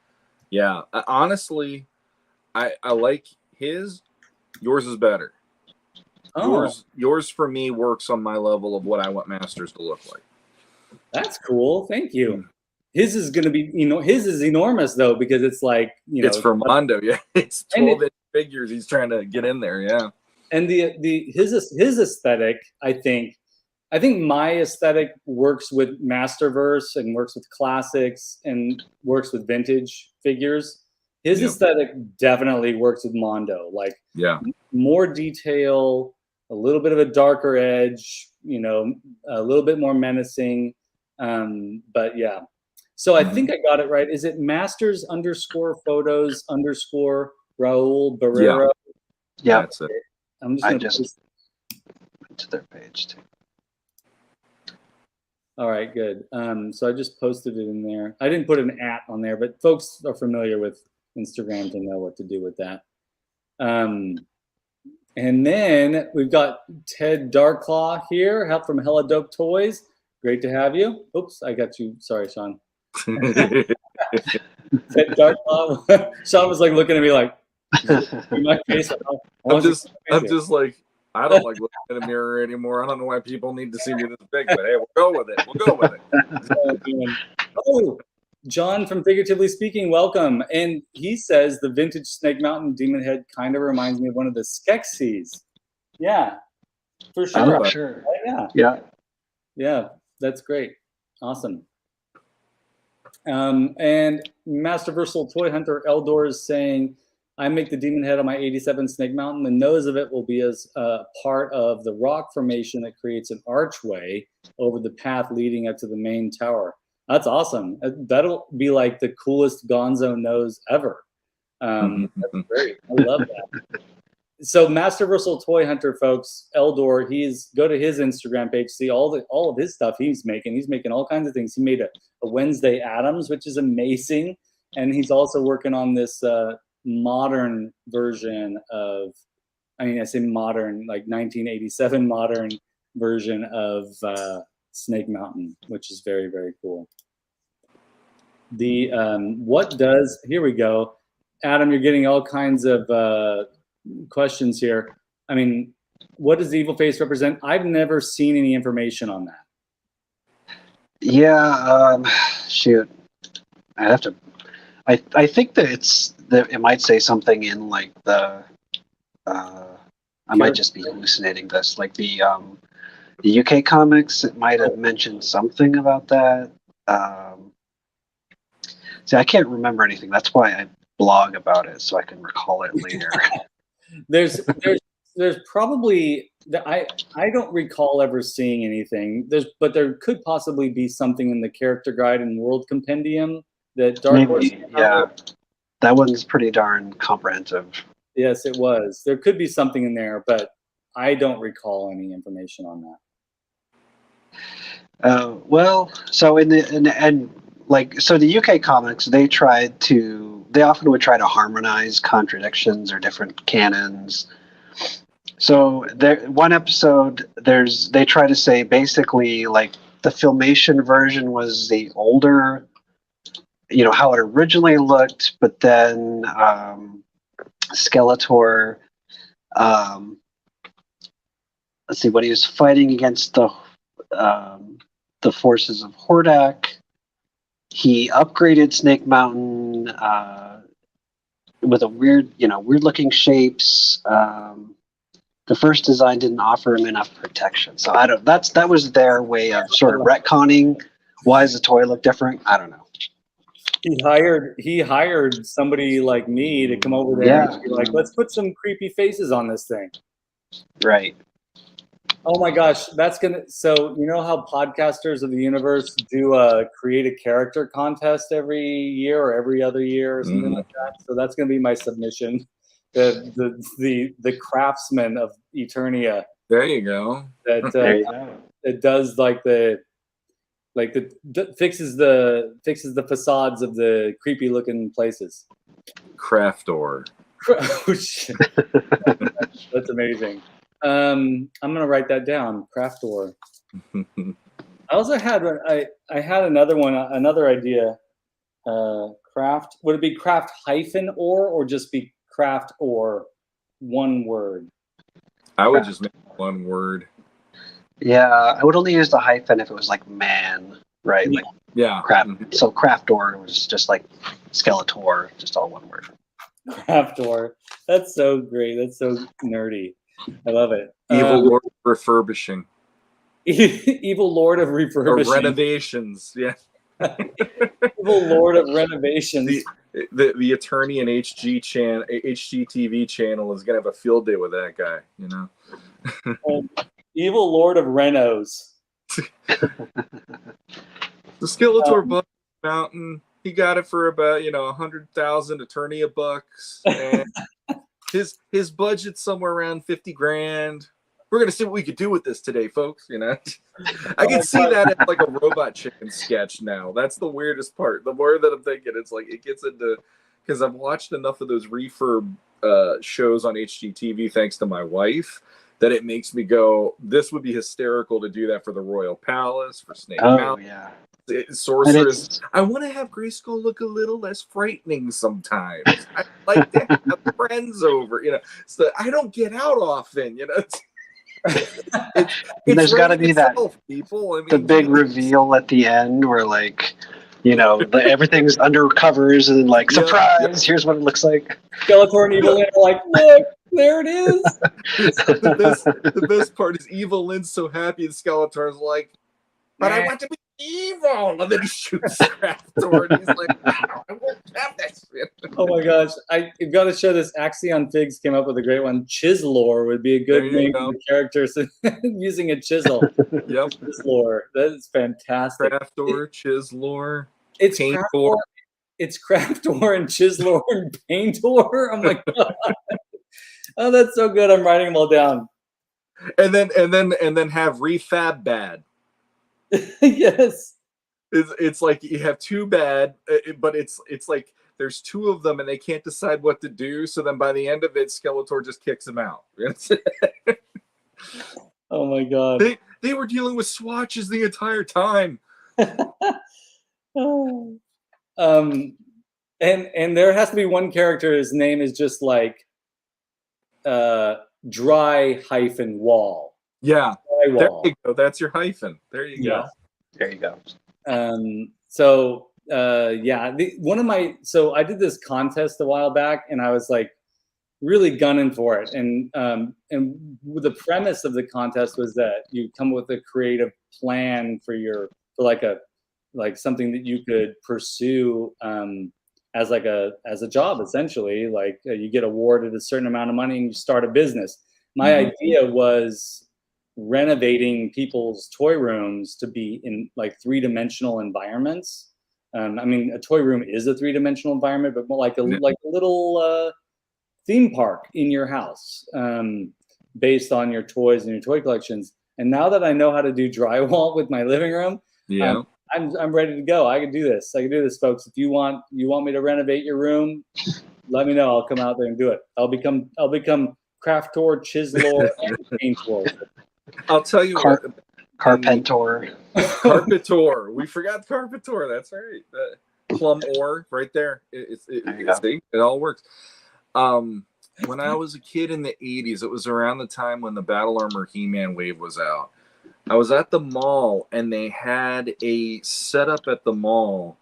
yeah, honestly, I like his. Yours is better. Yours for me works on my level of what I want Masters to look like. That's cool. Thank you. His is going to be, his is enormous though, because it's like, it's for Mondo. Yeah. It's 12-inch figures. He's trying to get in there. Yeah. And his aesthetic, I think my aesthetic works with Masterverse and works with classics and works with vintage figures. His aesthetic definitely works with Mondo. Like more detail, a little bit of a darker edge, you know, a little bit more menacing. But yeah. So I think I got it right. Is it masters_photos_Raul Barrera? Yeah. That's it. I'm just I gonna just went to their page too. All right, good. So I just posted it in there. I didn't put an @ on there, but folks are familiar with Instagram to know what to do with that. And then we've got Ted Darklaw here, help from Hella Dope Toys. Great to have you. Oops, I got you. Sorry, Shawn. Ted Darklaw. Shawn was like looking at me like, in my face. I'm just like, I don't like looking in a mirror anymore. I don't know why people need to see me this big, but hey, we'll go with it. We'll go with it. Oh, John from Figuratively Speaking, welcome. And he says the vintage Snake Mountain Demon Head kind of reminds me of one of the Skeksis. Yeah, for sure. Oh, sure. Yeah. Yeah, that's great. Awesome. And Masterversal Toy Hunter Eldor is saying, I make the demon head on my 87 Snake Mountain. The nose of it will be as part of the rock formation that creates an archway over the path leading up to the main tower. That's awesome. That'll be like the coolest Gonzo nose ever. That's great. I love that. So Masterversal Toy Hunter, folks, Eldor, go to his Instagram page, see all of his stuff he's making. He's making all kinds of things. He made a Wednesday Addams, which is amazing. And he's also working on this modern version of, I say modern, like 1987 modern version of Snake Mountain, which is very, very cool. The here we go. Adam, you're getting all kinds of questions here. I mean, what does the evil face represent? I've never seen any information on that. Yeah, shoot. I'd have to. I think that it might say something in like the. I might just be hallucinating this. Like the UK comics, it might have mentioned something about that. See, I can't remember anything. That's why I blog about it so I can recall it later. There's probably I don't recall ever seeing anything. But there could possibly be something in the character guide and world compendium that Dark Horse. Yeah, that one's pretty darn comprehensive. Yes, it was. There could be something in there, but I don't recall any information on that. Well, so so the UK comics, they often would try to harmonize contradictions or different canons. So one episode, they try to say basically like the Filmation version was the older, how it originally looked, but then Skeletor, let's see, when he was fighting against the forces of Hordak, he upgraded Snake Mountain with a weird looking shapes. The first design didn't offer him enough protection. So that was their way of sort of retconning why does the toy look different? I don't know. He hired somebody like me to come over there and be like, let's put some creepy faces on this thing. Right. Oh my gosh, so you know how Podcasters of the Universe do create a character contest every year or every other year or something like that? So that's gonna be my submission. The craftsman of Eternia. There you go. It does fixes the facades of the creepy looking places. Craftor. Oh, shit. That's amazing. I'm gonna write that down. Craftor. I also had I had another idea. Craft. Would it be craft -or or just be craft or one word? I would just make one word. Yeah, I would only use the hyphen if it was like man, right? Like craft. So Craftor was just like Skeletor, just all one word. Craftor. That's so great. That's so nerdy. I love it. Evil Lord of Refurbishing. Evil Lord of Refurbishing. Or renovations, yeah. Evil Lord of Renovations. The attorney and HGTV channel is gonna have a field day with that guy, Evil Lord of Renos. The Skeletor book mountain. He got it for about 100,000 Eternia bucks, and his budget's somewhere around 50 grand. We're gonna see what we could do with this today, folks. I can see that as like a Robot Chicken sketch now. That's the weirdest part. The more that I'm thinking, it's like it gets into, because I've watched enough of those refurb shows on HGTV, thanks to my wife, that it makes me go, this would be hysterical to do that for the Royal Palace, for Snake Mountain. Yeah. Sorceress. I want to have Grayskull look a little less frightening sometimes. I like to have friends over, so I don't get out often, There's got to be that people. I mean, the big reveal at the end where everything's under covers and like surprise. Here's what it looks like. Skeletor and Evil Lyn are like, look, there it is. The best part is Evil Lyn's so happy, and Skeletor's like, but I want to be evil, and then he shoots Raptor, and he's like, wow, I won't have that shit. Oh my gosh, I've got to show this. Axion Figs came up with a great one. Chislor would be a good name for the characters using a chisel. Yep. Chislor, that is fantastic. Raptor, Chislor, it's Paintor. It's Craftor and Chislor and Paintor. Oh my god. Oh, that's so good. I'm writing them all down. And then have Refab Bad. Yes. It's like you have two bad, but it's like there's two of them and they can't decide what to do. So then by the end of it, Skeletor just kicks them out. Oh my god. They were dealing with swatches the entire time. And there has to be one character, his name is just like dry-wall. Yeah. Drywall. There you go. That's your hyphen. There you go. There you go. So I did this contest a while back, and I was like really gunning for it. And the premise of the contest was that you come with a creative plan for something that you could pursue as a job, essentially. Like you get awarded a certain amount of money and you start a business. My idea was renovating people's toy rooms to be in like 3-dimensional environments. I mean, a toy room is a 3-dimensional environment, but more like a little theme park in your house, based on your toys and your toy collections. And now that I know how to do drywall with my living room, I'm ready to go. I can do this. Folks. If you want me to renovate your room, let me know. I'll come out there and do it. I'll become Craftor, Chislor, and Paintor. I'll tell you what. Carpentor. Carpentor. We forgot Carpentor. That's right. Plum ore right there. It all works. When I was a kid in the 80s, it was around the time when the Battle Armor He-Man wave was out. I was at the mall and they had a setup at the mall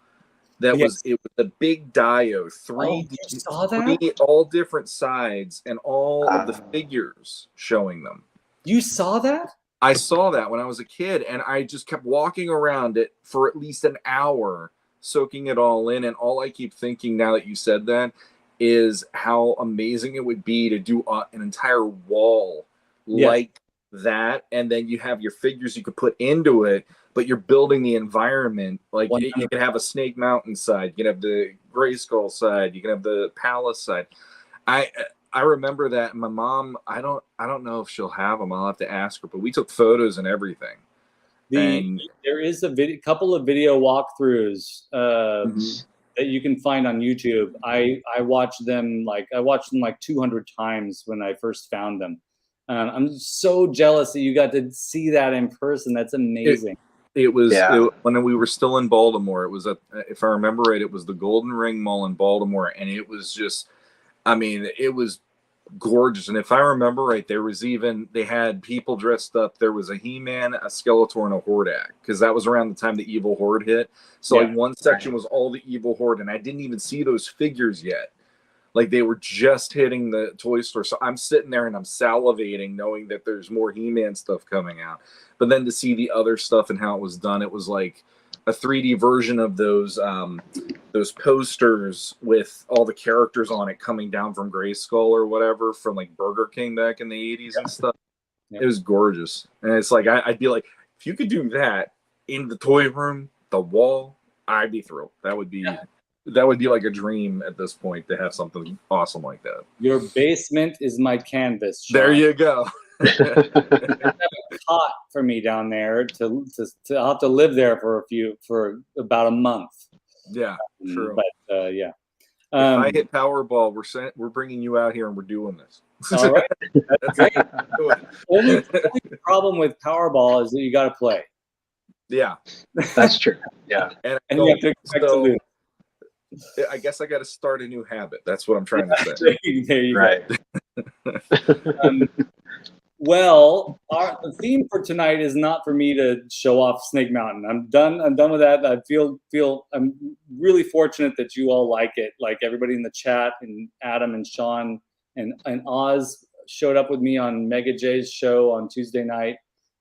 that was a big dio, 3D, you saw that? all different sides and all of the figures showing them. You saw that? I saw that when I was a kid, and I just kept walking around it for at least an hour, soaking it all in. And all I keep thinking now that you said that is how amazing it would be to do an entire wall like that, and then you have your figures you could put into it, but you're building the environment. Like you could have a Snake Mountain side, you can have the Grayskull side, you can have the Palace side. I remember that. My mom, I don't know if she'll have them. I'll have to ask her, but we took photos and everything. There is a couple of video walkthroughs that you can find on YouTube. I watched them like 200 times when I first found them. I'm so jealous that you got to see that in person. That's amazing. It was when we were still in Baltimore. It was if I remember right, it was the Golden Ring Mall in Baltimore, and it was just, I mean, it was gorgeous. And if I remember right, they had people dressed up. There was a He-Man, a Skeletor, and a Hordak, because that was around the time the Evil Horde hit. So like one section was all the Evil Horde, and I didn't even see those figures yet. Like they were just hitting the toy store. So I'm sitting there and I'm salivating knowing that there's more He-Man stuff coming out. But then to see the other stuff and how it was done, it was like a 3D version of those posters with all the characters on it coming down from Grayskull or whatever from like Burger King back in the 80s and stuff. Yep. It was gorgeous. And it's like, I'd be like, if you could do that in the toy room, the wall, I'd be thrilled. That would be like a dream at this point to have something awesome like that. Your basement is my canvas, Shawn. There you go. Have a cot for me down there to I'll have to live there for about a month. Yeah, true. But yeah. If I hit Powerball, we're bringing you out here and we're doing this. All right, that's great. Only problem with Powerball is that you got to play. Yeah, that's true. Yeah, and you have to expect to lose. I guess I got to start a new habit. That's what I'm trying to say. There you right. go. Well, the theme for tonight is not for me to show off Snake Mountain. I'm done with that. I feel I'm really fortunate that you all like it. Like everybody in the chat, and Adam and Shawn and Oz showed up with me on Mega J's show on Tuesday night,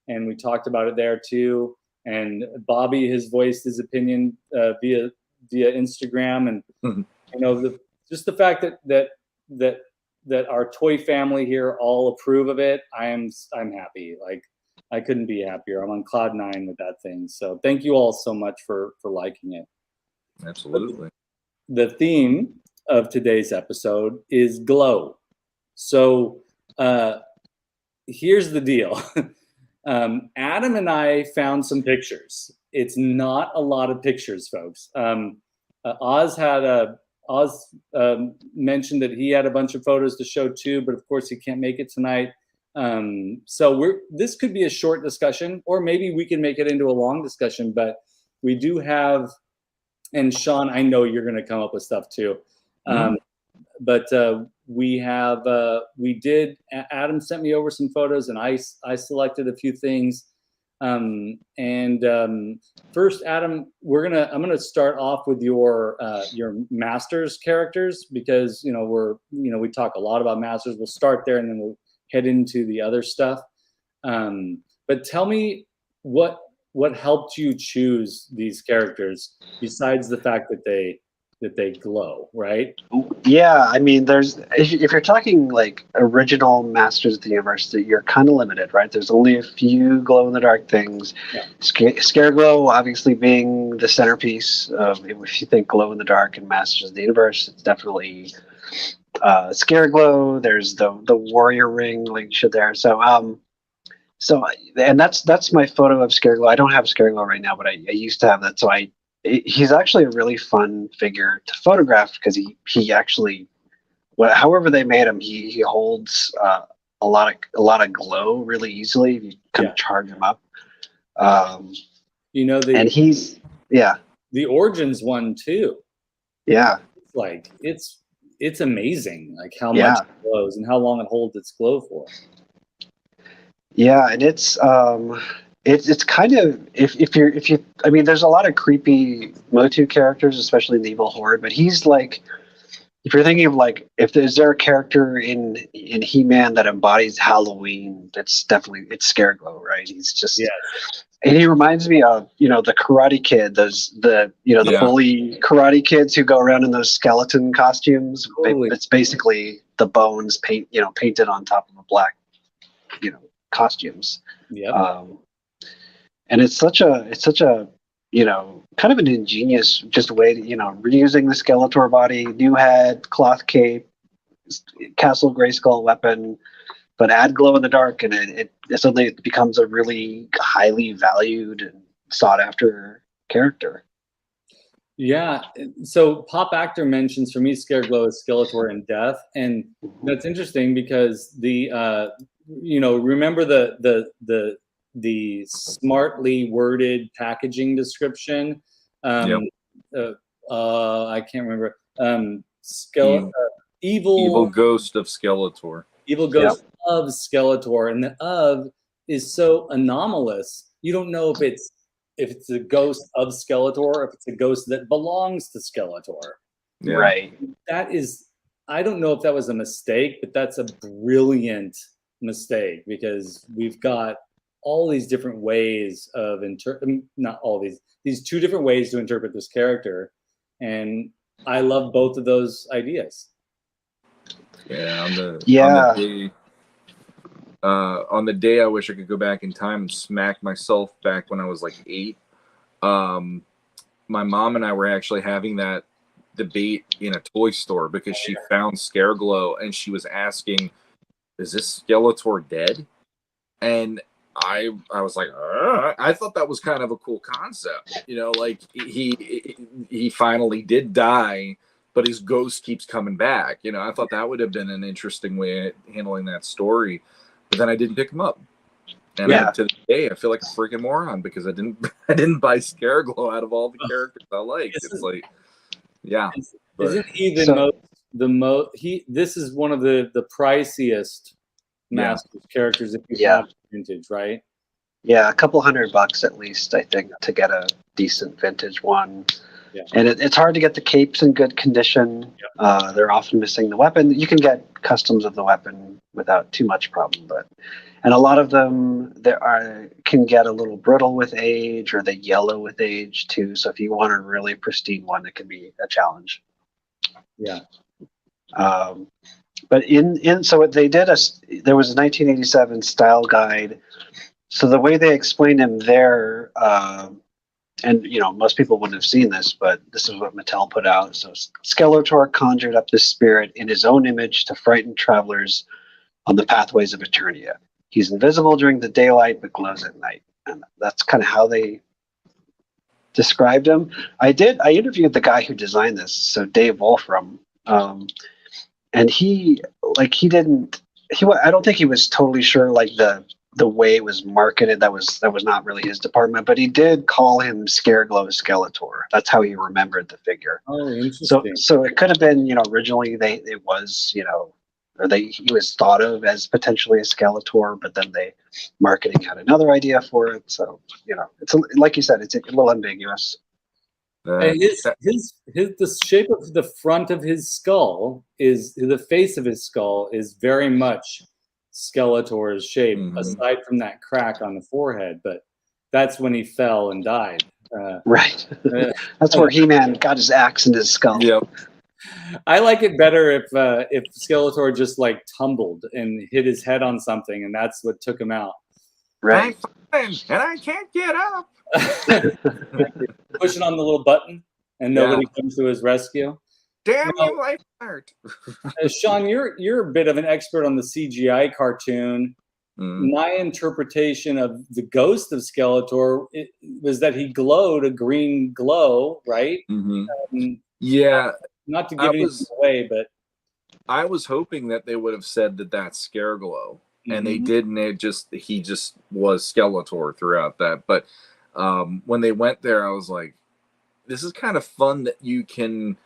and we talked about it there too. And Bobby has voiced his opinion via Instagram, and you know, just the fact that our toy family here all approve of it, I'm happy. Like, I couldn't be happier. I'm on cloud 9 with that thing. So thank you all so much for liking it. Absolutely. The theme of today's episode is glow. So here's the deal. Adam and I found some pictures. It's not a lot of pictures, folks. Oz mentioned that he had a bunch of photos to show too, but of course he can't make it tonight. So this could be a short discussion, or maybe we can make it into a long discussion, but we do have, and Shawn, I know you're going to come up with stuff too. But Adam sent me over some photos, and I selected a few things. First, Adam, I'm gonna start off with your Masters characters, because we talk a lot about Masters. We'll start there, and then we'll head into the other stuff. But tell me what helped you choose these characters, besides the fact that they glow, right? Yeah, I mean, if you're talking like original Masters of the Universe, you're kind of limited, right? There's only a few glow-in-the-dark things. Yeah. Scareglow, obviously, being the centerpiece. If you think glow-in-the-dark and Masters of the Universe, it's definitely Scareglow. There's the Warrior Ring linked there. So and that's my photo of Scareglow. I don't have Scareglow right now, but I used to have that. So he's actually a really fun figure to photograph, because he actually, however they made him, he holds a lot of glow really easily if you kind of charge him up. And he's the Origins one too. Yeah, it's amazing, like how much it glows and how long it holds its glow for. Yeah, and it's kind of if you I mean, there's a lot of creepy MOTU characters, especially in the Evil Horde, but he's like, if you're thinking of like, is there a character in He-Man that embodies Halloween, it's Scareglow, right? He's just and he reminds me of the Karate Kid, the bully Karate kids who go around in those skeleton costumes. Totally. It's basically the bones painted on top of a black costumes. Yeah. And it's such a kind of an ingenious just way to reusing the Skeletor body, new head, cloth cape, Castle Grayskull weapon, but add glow in the dark, and it suddenly becomes a really highly valued and sought after character. Yeah. So Pop Actor mentions, for me, Scareglow is Skeletor in death, and that's interesting because remember the smartly worded packaging description. I can't remember. Evil ghost of Skeletor. Evil ghost of Skeletor, and the of is so anomalous. You don't know if it's a ghost of Skeletor, or if it's a ghost that belongs to Skeletor. Yeah. Right. That is, I don't know if that was a mistake, but that's a brilliant mistake, because we've got all these different ways of these two different ways to interpret this character, and I love both of those ideas. Yeah, On the day I wish I could go back in time and smack myself back when I was like 8. My mom and I were actually having that debate in a toy store because she found Scareglow and she was asking, is this Skeletor dead? And I was like, I thought that was kind of a cool concept, you know, like he finally did die, but his ghost keeps coming back. You know, I thought that would have been an interesting way of handling that story, but then I didn't pick him up. And to this day, I feel like a freaking moron because I didn't buy Scareglow out of all the characters I like. It's like, yeah. Isn't he the most? This is one of the priciest Masters characters if you have vintage, right? Yeah, a couple $100 at least, I think, to get a decent vintage one. Yeah. And it's hard to get the capes in good condition. Yep. They're often missing the weapon. You can get customs of the weapon without too much problem, and a lot of them can get a little brittle with age, or they yellow with age too. So if you want a really pristine one, it can be a challenge. Yeah. But so what they did, there was a 1987 style guide. So the way they explained him there, and you know, most people wouldn't have seen this, but this is what Mattel put out. So Skeletor conjured up this spirit in his own image to frighten travelers on the pathways of Eternia. He's invisible during the daylight, but glows at night. And that's kind of how they described him. I interviewed the guy who designed this, so Dave Wolfram, and I don't think he was totally sure, like the way it was marketed. That was not really his department, but he did call him Scareglow Skeletor. That's how he remembered the figure. Oh, interesting. So it could have been, you know, originally it was, you know, he was thought of as potentially a Skeletor, but then marketing had another idea for it. So, you know, it's like you said, it's a little ambiguous. The shape of the front of his skull the face of his skull is very much Skeletor's shape, aside from that crack on the forehead. But that's when he fell and died. Right. That's where He-Man got his axe in his skull. Yep. I like it better if Skeletor just like tumbled and hit his head on something, and that's what took him out. Right. I'm fine, and I can't get up. Pushing on the little button, and nobody comes to his rescue. Damn you, life art. Shawn, you're a bit of an expert on the CGI cartoon. My interpretation of the ghost of Skeletor was that he glowed a green glow, right? Yeah. Not to give anything away, but I was hoping that they would have said that that's Scareglow, and they didn't. He just was Skeletor throughout that. But when they went there, I was like, this is kind of fun that you can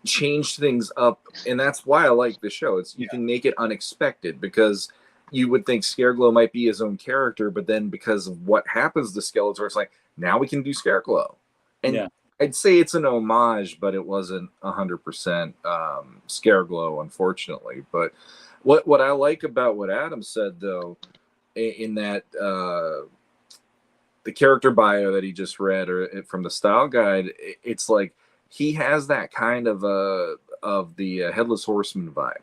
change things up, and that's why I like the show. You can make it unexpected, because you would think Scareglow might be his own character, but then because of what happens to Skeletor, it's like, now we can do Scareglow. And I'd say it's an homage, but it wasn't 100% Scareglow, unfortunately. But what I like about what Adam said, though, in that the character bio that he just read, or from the style guide, it's like he has that kind of the Headless Horseman vibe.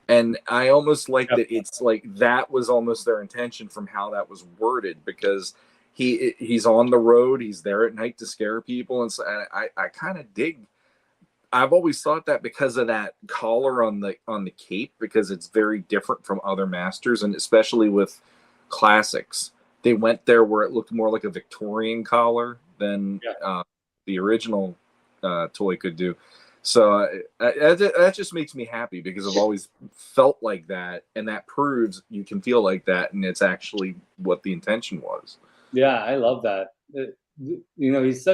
And I almost like that it's like that was almost their intention from how that was worded, because he's on the road, he's there at night to scare people, and so I kind of dig. I've always thought that because of that collar on the cape, because it's very different from other Masters, and especially with classics, they went there where it looked more like a Victorian collar than the original toy could do. So that just makes me happy, because I've always felt like that, and that proves you can feel like that, and it's actually what the intention was. Yeah, I love that. You know, it's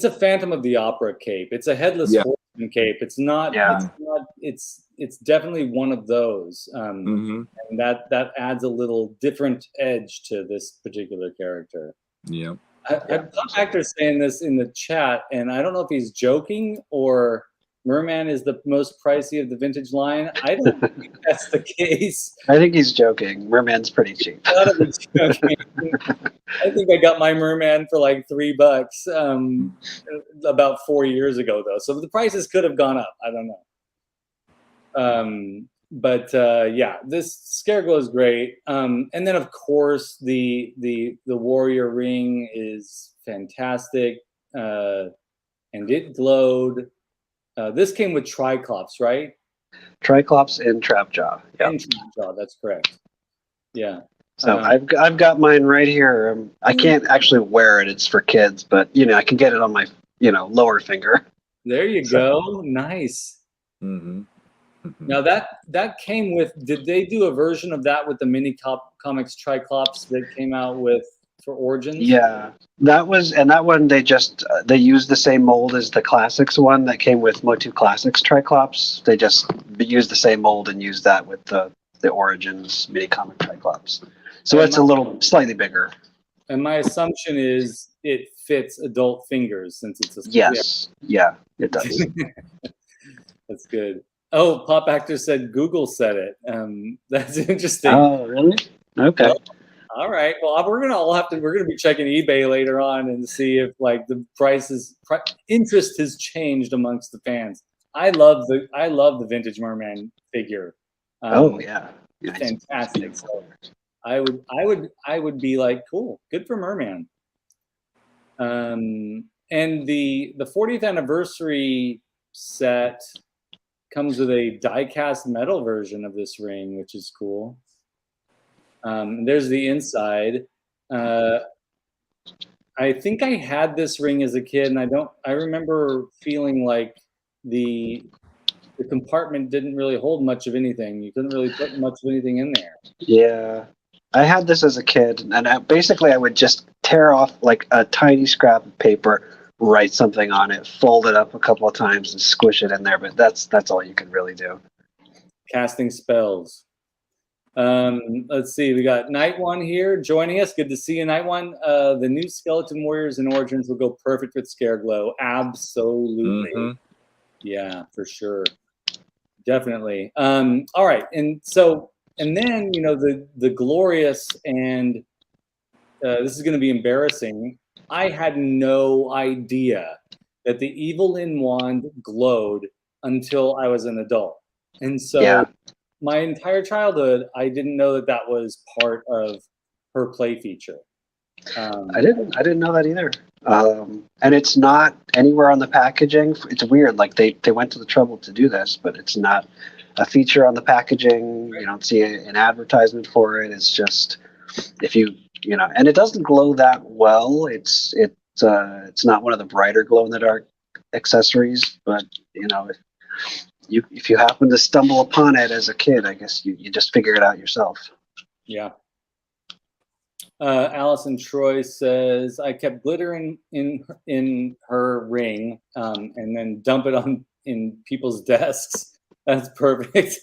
a Phantom of the Opera cape. It's a Headless Horseman cape. It's not. It's definitely one of those, and that adds a little different edge to this particular character. Yeah. Pop Actor's saying this in the chat, and I don't know if he's joking or Merman is the most pricey of the vintage line. I don't think that's the case. I think he's joking. Merman's pretty cheap. I think I got my Merman for like $3 about 4 years ago, though. So the prices could have gone up. I don't know. Yeah, this Scare Glow is great. And then of course the Warrior ring is fantastic, and it glowed. This came with Triclops, right? Triclops and Trapjaw. Yeah. And Trapjaw, that's correct. Yeah. So I've got mine right here. I can't actually wear it; it's for kids. But I can get it on my lower finger. There you go. Nice. Mm-hmm. Now that came with. Did they do a version of that with the mini comics Triclops that came out with for Origins? Yeah, that one they used the same mold as the Classics one that came with MOTU Classics Triclops. They just used the same mold and used that with the Origins mini comic Triclops. So it's a little slightly bigger. And my assumption is it fits adult fingers since it's a yes, yeah, it does. That's good. Oh, Pop Actor said Google said it. That's interesting. Oh, really? Okay. Well, all right. Well, we're gonna be checking eBay later on and see if like the interest has changed amongst the fans. I love the vintage Merman figure. Oh yeah, fantastic. So I would be like, cool, good for Merman. And the 40th anniversary set comes with a die-cast metal version of this ring, which is cool. There's the inside. I think I had this ring as a kid, and I remember feeling like the compartment didn't really hold much of anything. You couldn't really put much of anything in there. Yeah. I had this as a kid, and I would just tear off like a tiny scrap of paper, write something on it, fold it up a couple of times, and squish it in there. But that's all you could really do. Casting spells. Let's see. We got Night One here joining us. Good to see you, Night One. The new Skeleton Warriors and Origins will go perfect with Scare Glow. Absolutely. Mm-hmm. Yeah, for sure. Definitely. All right, and then the glorious, and this is going to be embarrassing. I had no idea that the Evelyn wand glowed until I was an adult, and so my entire childhood I didn't know that was part of her play feature. I didn't know that either. And it's not anywhere on the packaging. It's weird. Like they went to the trouble to do this, but it's not a feature on the packaging. You don't see an advertisement for it. It's just and it doesn't glow that well. It's not one of the brighter glow in the dark accessories, but if you happen to stumble upon it as a kid, I guess you just figure it out yourself. Yeah. Allison Troy says, I kept glitter in her ring and then dump it in people's desks. That's perfect.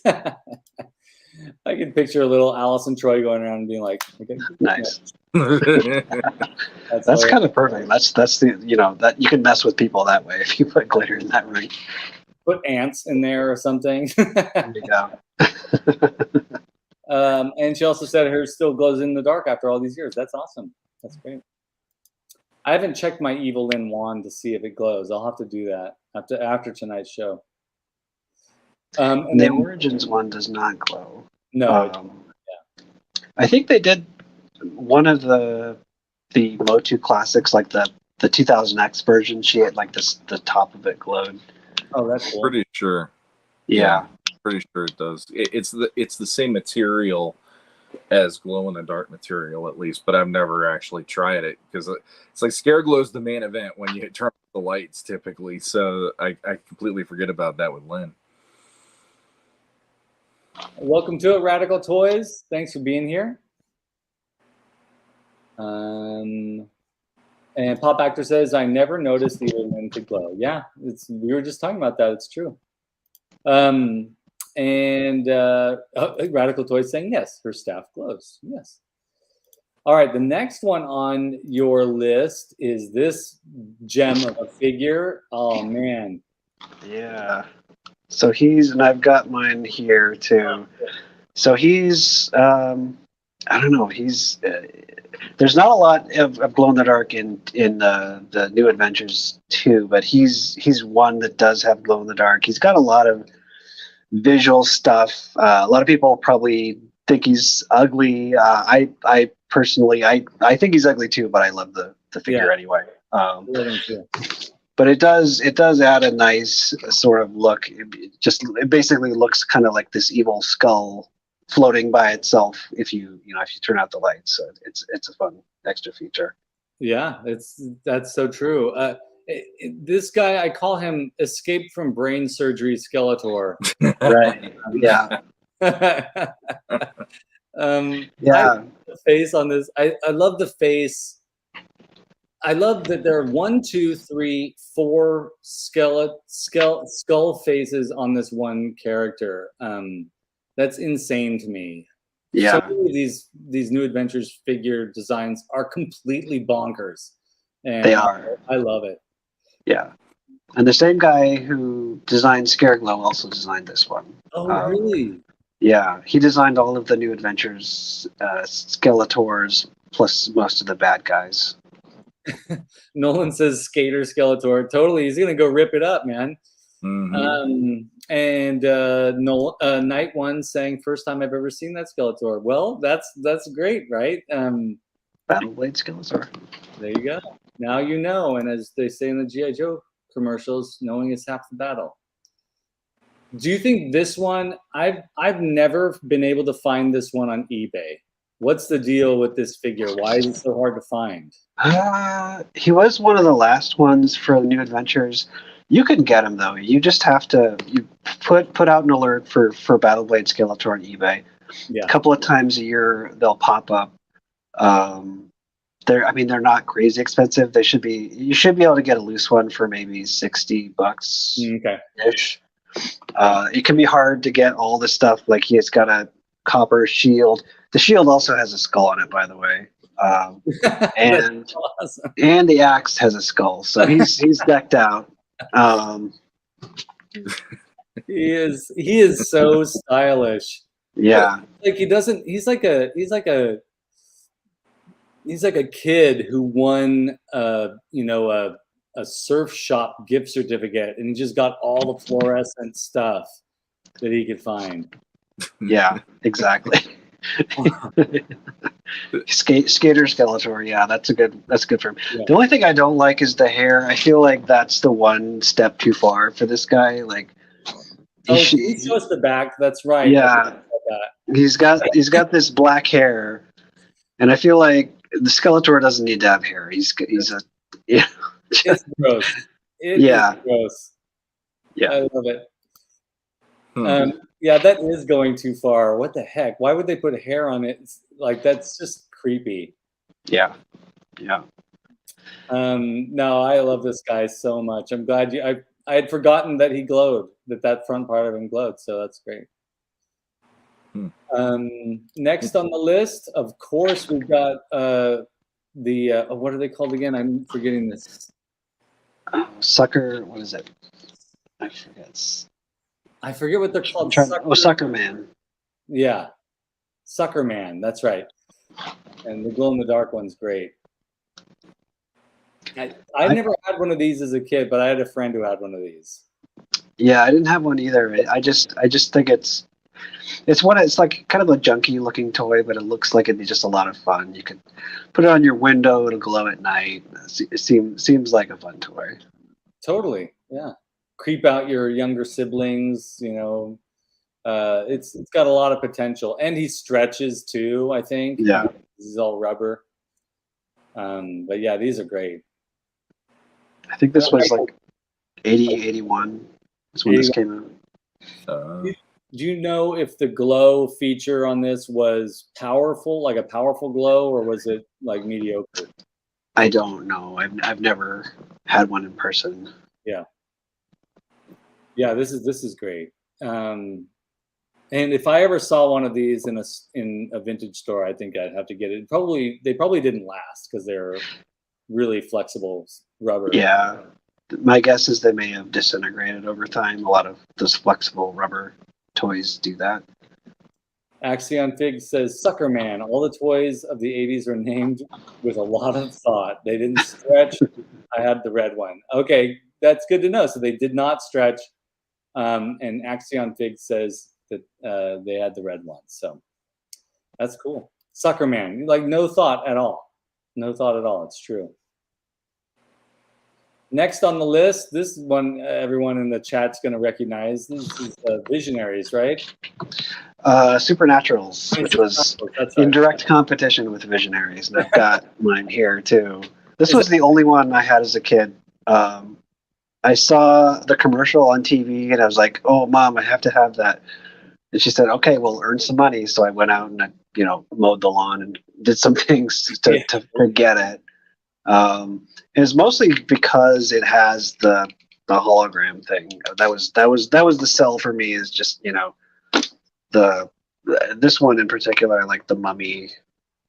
I can picture a little Allison Troy going around and being like, okay, nice. That's kind of perfect. That's the that you can mess with people that way if you put glitter in that ring. Put ants in there or something. There you go. And she also said hers still glows in the dark after all these years. That's awesome. That's great. I haven't checked my Evelyn wand to see if it glows. I'll have to do that after tonight's show. And the Origins one does not glow. No. I think they did one of the MOTU classics, like the 2000X version. She had like the top of it glowed. Oh, that's cool. Pretty sure. Yeah. Pretty sure it does. It's the same material as glow in the dark material, at least, but I've never actually tried it because it's like Scare Glow's the main event when you turn off the lights typically. So I completely forget about that with Lynn. Welcome to it, Radical Toys. Thanks for being here. And Pop Actor says, I never noticed the Lynn to glow. Yeah, we were just talking about that. It's true. Radical Toys saying, yes, her staff glows. Yes. All right, the next one on your list is this gem of a figure. Oh, man. Yeah. So and I've got mine here too. So he's, I don't know, there's not a lot of glow in the dark in the New Adventures 2, but he's one that does have glow in the dark. He's got a lot of visual stuff. A lot of people probably think he's ugly. I personally, I think he's ugly too, but I love the figure anyway. But it does add a nice sort of look. It basically looks kind of like this evil skull floating by itself if you turn out the lights. So it's a fun extra feature. Yeah, that's so true. This guy, I call him Escape from Brain Surgery Skeletor. Right. Yeah. Yeah. The face on this, I love the face. I love that there are 1, 2, 3, 4 skull faces on this one character. That's insane to me. Yeah. So many of these New Adventures figure designs are completely bonkers. And they are. I love it. Yeah. And the same guy who designed Scareglow also designed this one. Oh, really? Yeah. He designed all of the New Adventures Skeletors plus most of the bad guys. Nolan says Skater Skeletor. Totally. He's going to go rip it up, man. Mm-hmm. Night One saying, first time I've ever seen that Skeletor. Well, that's great, right? Battleblade Skeletor. There you go. Now you know. And as they say in the G.I. Joe commercials, knowing is half the battle. Do you think this one, I've never been able to find this one on eBay. What's the deal with this figure? Why is it so hard to find? He was one of the last ones for New Adventures. You can get him though. You just have to put out an alert for Battleblade Skeletor on eBay. Yeah. A couple of times a year they'll pop up. They're not crazy expensive. You should be able to get a loose one for maybe $60 ish. It can be hard to get all the stuff. Like he's got a copper shield. The shield also has a skull on it, by the way. And awesome. And the axe has a skull, so he's decked out. He is so stylish. Yeah. Like he's like a kid who won a surf shop gift certificate, and he just got all the fluorescent stuff that he could find. Yeah, exactly. Skater Skeletor, yeah, that's good for him. Yeah. The only thing I don't like is the hair. I feel like that's the one step too far for this guy. Like, he shows the back. That's right. Yeah, he's got this black hair, and I feel like the Skeletor doesn't need to have hair. It's gross. It's gross. Yeah, I love it. Yeah, that is going too far. What the heck? Why would they put hair on it? Like, that's just creepy. Yeah. No, I love this guy so much. I'm glad I had forgotten that he glowed, that front part of him glowed. So that's great. Next on the list, of course, we've got what are they called again? I'm forgetting this. Sucker. What is it? I forget what they're called. Sucker Man. Yeah, Sucker Man. That's right. And the glow in the dark one's great. I never had one of these as a kid, but I had a friend who had one of these. Yeah, I didn't have one either. I just think it's like kind of a junky looking toy, but it looks like it'd be just a lot of fun. You could put it on your window; it'll glow at night. It seems like a fun toy. Totally. Yeah. Creep out your younger siblings, it's got a lot of potential, and he stretches too, I think. Yeah, he's all rubber. But yeah, these are great. I think this was like 81 is when this came out. Do you know if the glow feature on this was powerful, like a powerful glow, or was it like mediocre? I don't know. I've never had one in person. Yeah, this is great. And if I ever saw one of these in a vintage store, I think I'd have to get it. They probably didn't last because they're really flexible rubber. Yeah, my guess is they may have disintegrated over time. A lot of those flexible rubber toys do that. Axion Fig says, Sucker Man. All the toys of the 80s are named with a lot of thought. They didn't stretch. I had the red one. Okay, that's good to know. So they did not stretch. And Axion Fig says that they had the red ones. So that's cool. Sucker Man, like no thought at all. No thought at all. It's true. Next on the list, this one everyone in the chat's going to recognize. This is Visionaries, right? Supernaturals, which was in direct competition with Visionaries, and I've got mine here too. This was the only one I had as a kid. I saw the commercial on TV, and I was like, "Oh, Mom, I have to have that." And she said, "Okay, we'll earn some money." So I went out and I, mowed the lawn and did some things to get it. It was mostly because it has the hologram thing. That was the sell for me. Is just this one in particular, I like the mummy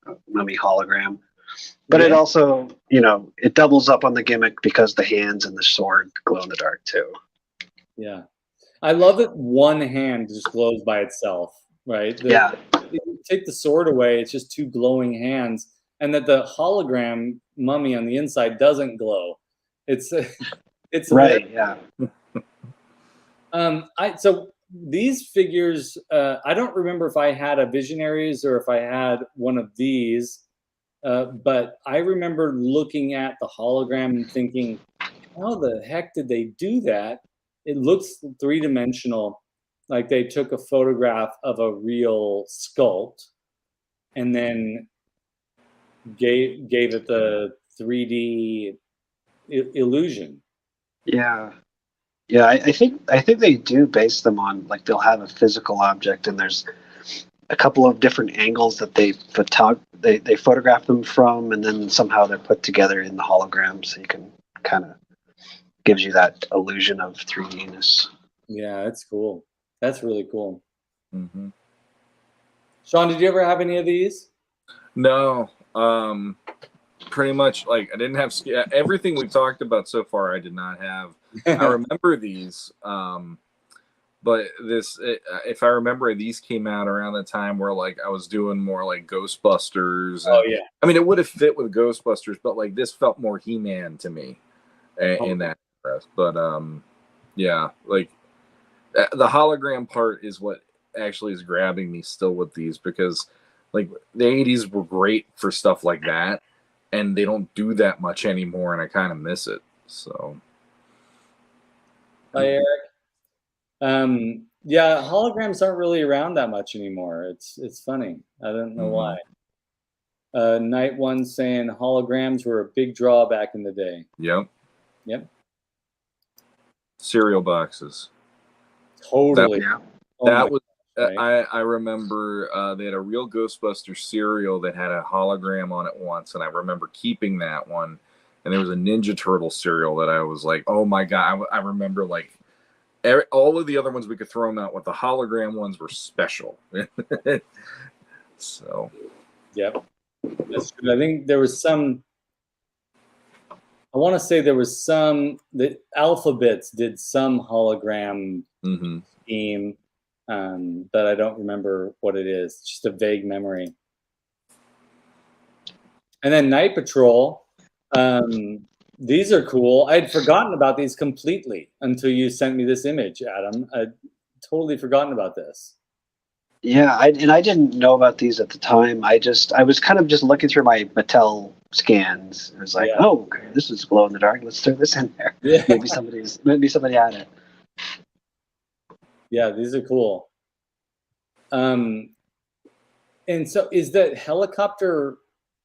hologram. But it also, it doubles up on the gimmick because the hands and the sword glow in the dark too. Yeah, I love that one hand just glows by itself, right? If you take the sword away, it's just two glowing hands, and that the hologram mummy on the inside doesn't glow. It's right. Yeah. So these figures, I don't remember if I had a Visionaries or if I had one of these. But I remember looking at the hologram and thinking, how the heck did they do that? It looks three-dimensional, like they took a photograph of a real sculpt and then gave it the 3D illusion. Yeah. Yeah, I think they do base them on, like, they'll have a physical object and there's a couple of different angles that they photograph them from, and then somehow they're put together in the hologram, so you can kind of gives you that illusion of 3D-ness. Yeah, that's cool. That's really cool. Mm-hmm. Shawn, did you ever have any of these? No. Pretty much, like, I didn't have everything we've talked about so far. I did not have. I remember these. But if I remember, these came out around the time where, like, I was doing more like Ghostbusters. Oh yeah. I mean, it would have fit with Ghostbusters, but like this felt more He-Man to me in that press. But yeah, like the hologram part is what actually is grabbing me still with these, because like the 80s were great for stuff like that, and they don't do that much anymore, and I kind of miss it. So. Hi, Eric. Yeah, holograms aren't really around that much anymore. It's funny. I don't know why. Night One saying holograms were a big draw back in the day. Yep. Cereal boxes. Totally. That was. Right? I remember they had a real Ghostbuster cereal that had a hologram on it once, and I remember keeping that one. And there was a Ninja Turtle cereal that I was like, oh my God. I remember like. All of the other ones we could throw them out with. The hologram ones were special. So. Yep. That's true. I think there was some. I want to say there was some. The Alphabets did some hologram scheme, but I don't remember what it is. It's just a vague memory. And then Night Patrol. These are cool. I'd forgotten about these completely until you sent me this image, Adam. I'd totally forgotten about this. Yeah, I didn't know about these at the time. I was kind of just looking through my Mattel scans. I was like, oh, okay, this is glow in the dark. Let's throw this in there. Yeah. Maybe somebody had it. Yeah, these are cool. And so is that helicopter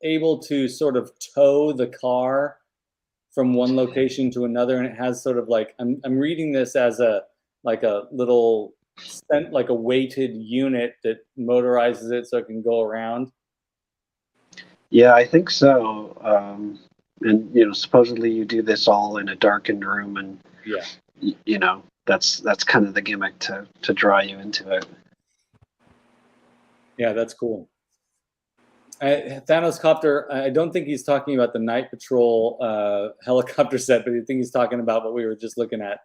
able to sort of tow the car from one location to another, and it has sort of like I'm reading this as a little like a weighted unit that motorizes it so it can go around? Yeah, I think so. And supposedly you do this all in a darkened room, and that's kind of the gimmick to draw you into it. Yeah, that's cool. Thanos Copter, I don't think he's talking about the Night Patrol helicopter set, but I think he's talking about what we were just looking at.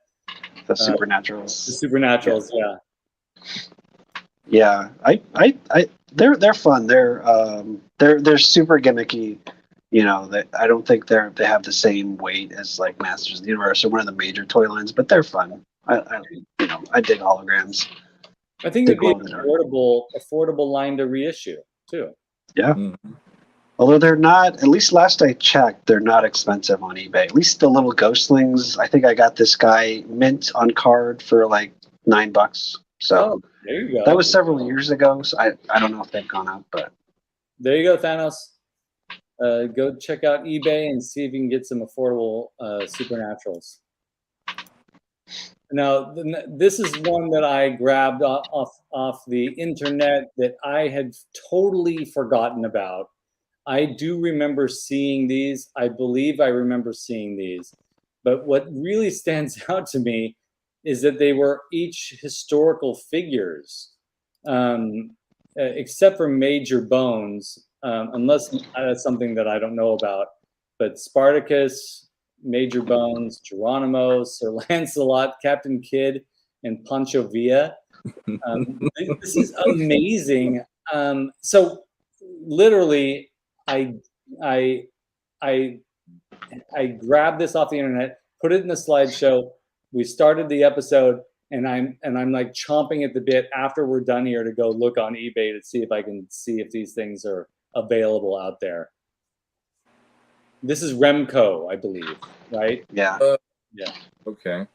The Supernaturals. The Supernaturals, yeah. Yeah, they're fun. They're super gimmicky. I don't think they have the same weight as like Masters of the Universe or one of the major toy lines, but they're fun. I dig holograms. I think Dig it'd be glow in an the dark. affordable line to reissue too. Yeah. Mm-hmm. Although they're not, at least last I checked, they're not expensive on eBay. At least the little ghostlings. I think I got this guy mint on card for like $9. So Oh, there you go. that was several years ago. So I don't know if they've gone up, but There you go, Thanos. Go check out eBay and see if you can get some affordable supernaturals. Now, this is one that I grabbed off the internet that I had totally forgotten about. I do remember seeing these. I believe I remember seeing these. But what really stands out to me is that they were each historical figures, except for Major Bones, unless that's something that I don't know about. But Spartacus, Major Bones, Geronimo, Sir Lancelot, Captain Kidd, and Pancho Villa. This is amazing. So literally, I grabbed this off the internet, put it in the slideshow. We started the episode, and I'm like chomping at the bit after we're done here to go look on eBay to see if I can see if these things are available out there. This is Remco, I believe, right? yeah. Yeah. Okay.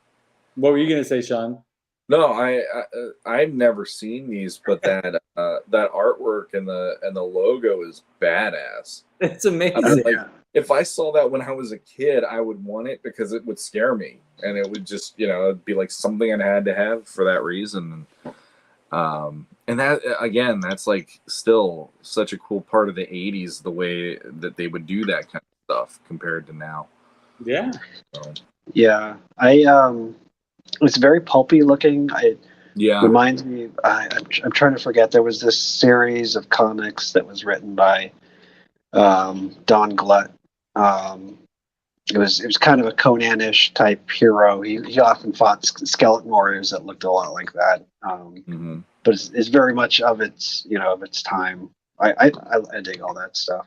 What were you gonna say, Shawn? No, I've never seen these, but that that artwork and the logo is badass. It's amazing. Like, if I saw that when I was a kid, I would want it because it would scare me, and it would just, it'd be like something I had to have for that reason. And that, again, that's like still such a cool part of the '80s, the way that they would do that kind of stuff compared to now. Yeah. So, Yeah. It's very pulpy looking. It yeah. reminds me. I'm trying to forget. There was this series of comics that was written by Don Glut. It was kind of a Conan-ish type hero. He often fought skeleton warriors that looked a lot like that. But it's very much of its time. I dig all that stuff.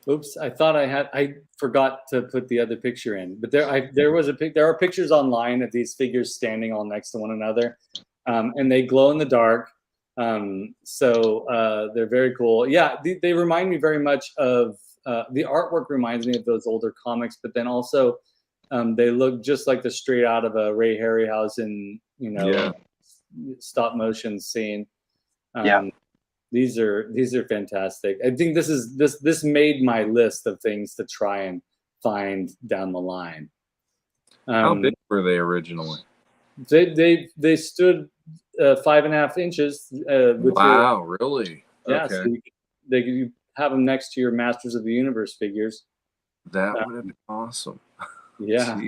Oops, I thought I forgot to put the other picture in, but there are pictures online of these figures standing all next to one another, and they glow in the dark. So they're very cool. Yeah, they remind me very much of the artwork reminds me of those older comics, but then also they look just like the straight out of a Ray Harryhausen, stop motion scene. These are fantastic. I think this made my list of things to try and find down the line. How big were they originally? They stood 5.5 inches. Wow, really? Yeah, okay. so you have them next to your Masters of the Universe figures. That would have been awesome. Yeah.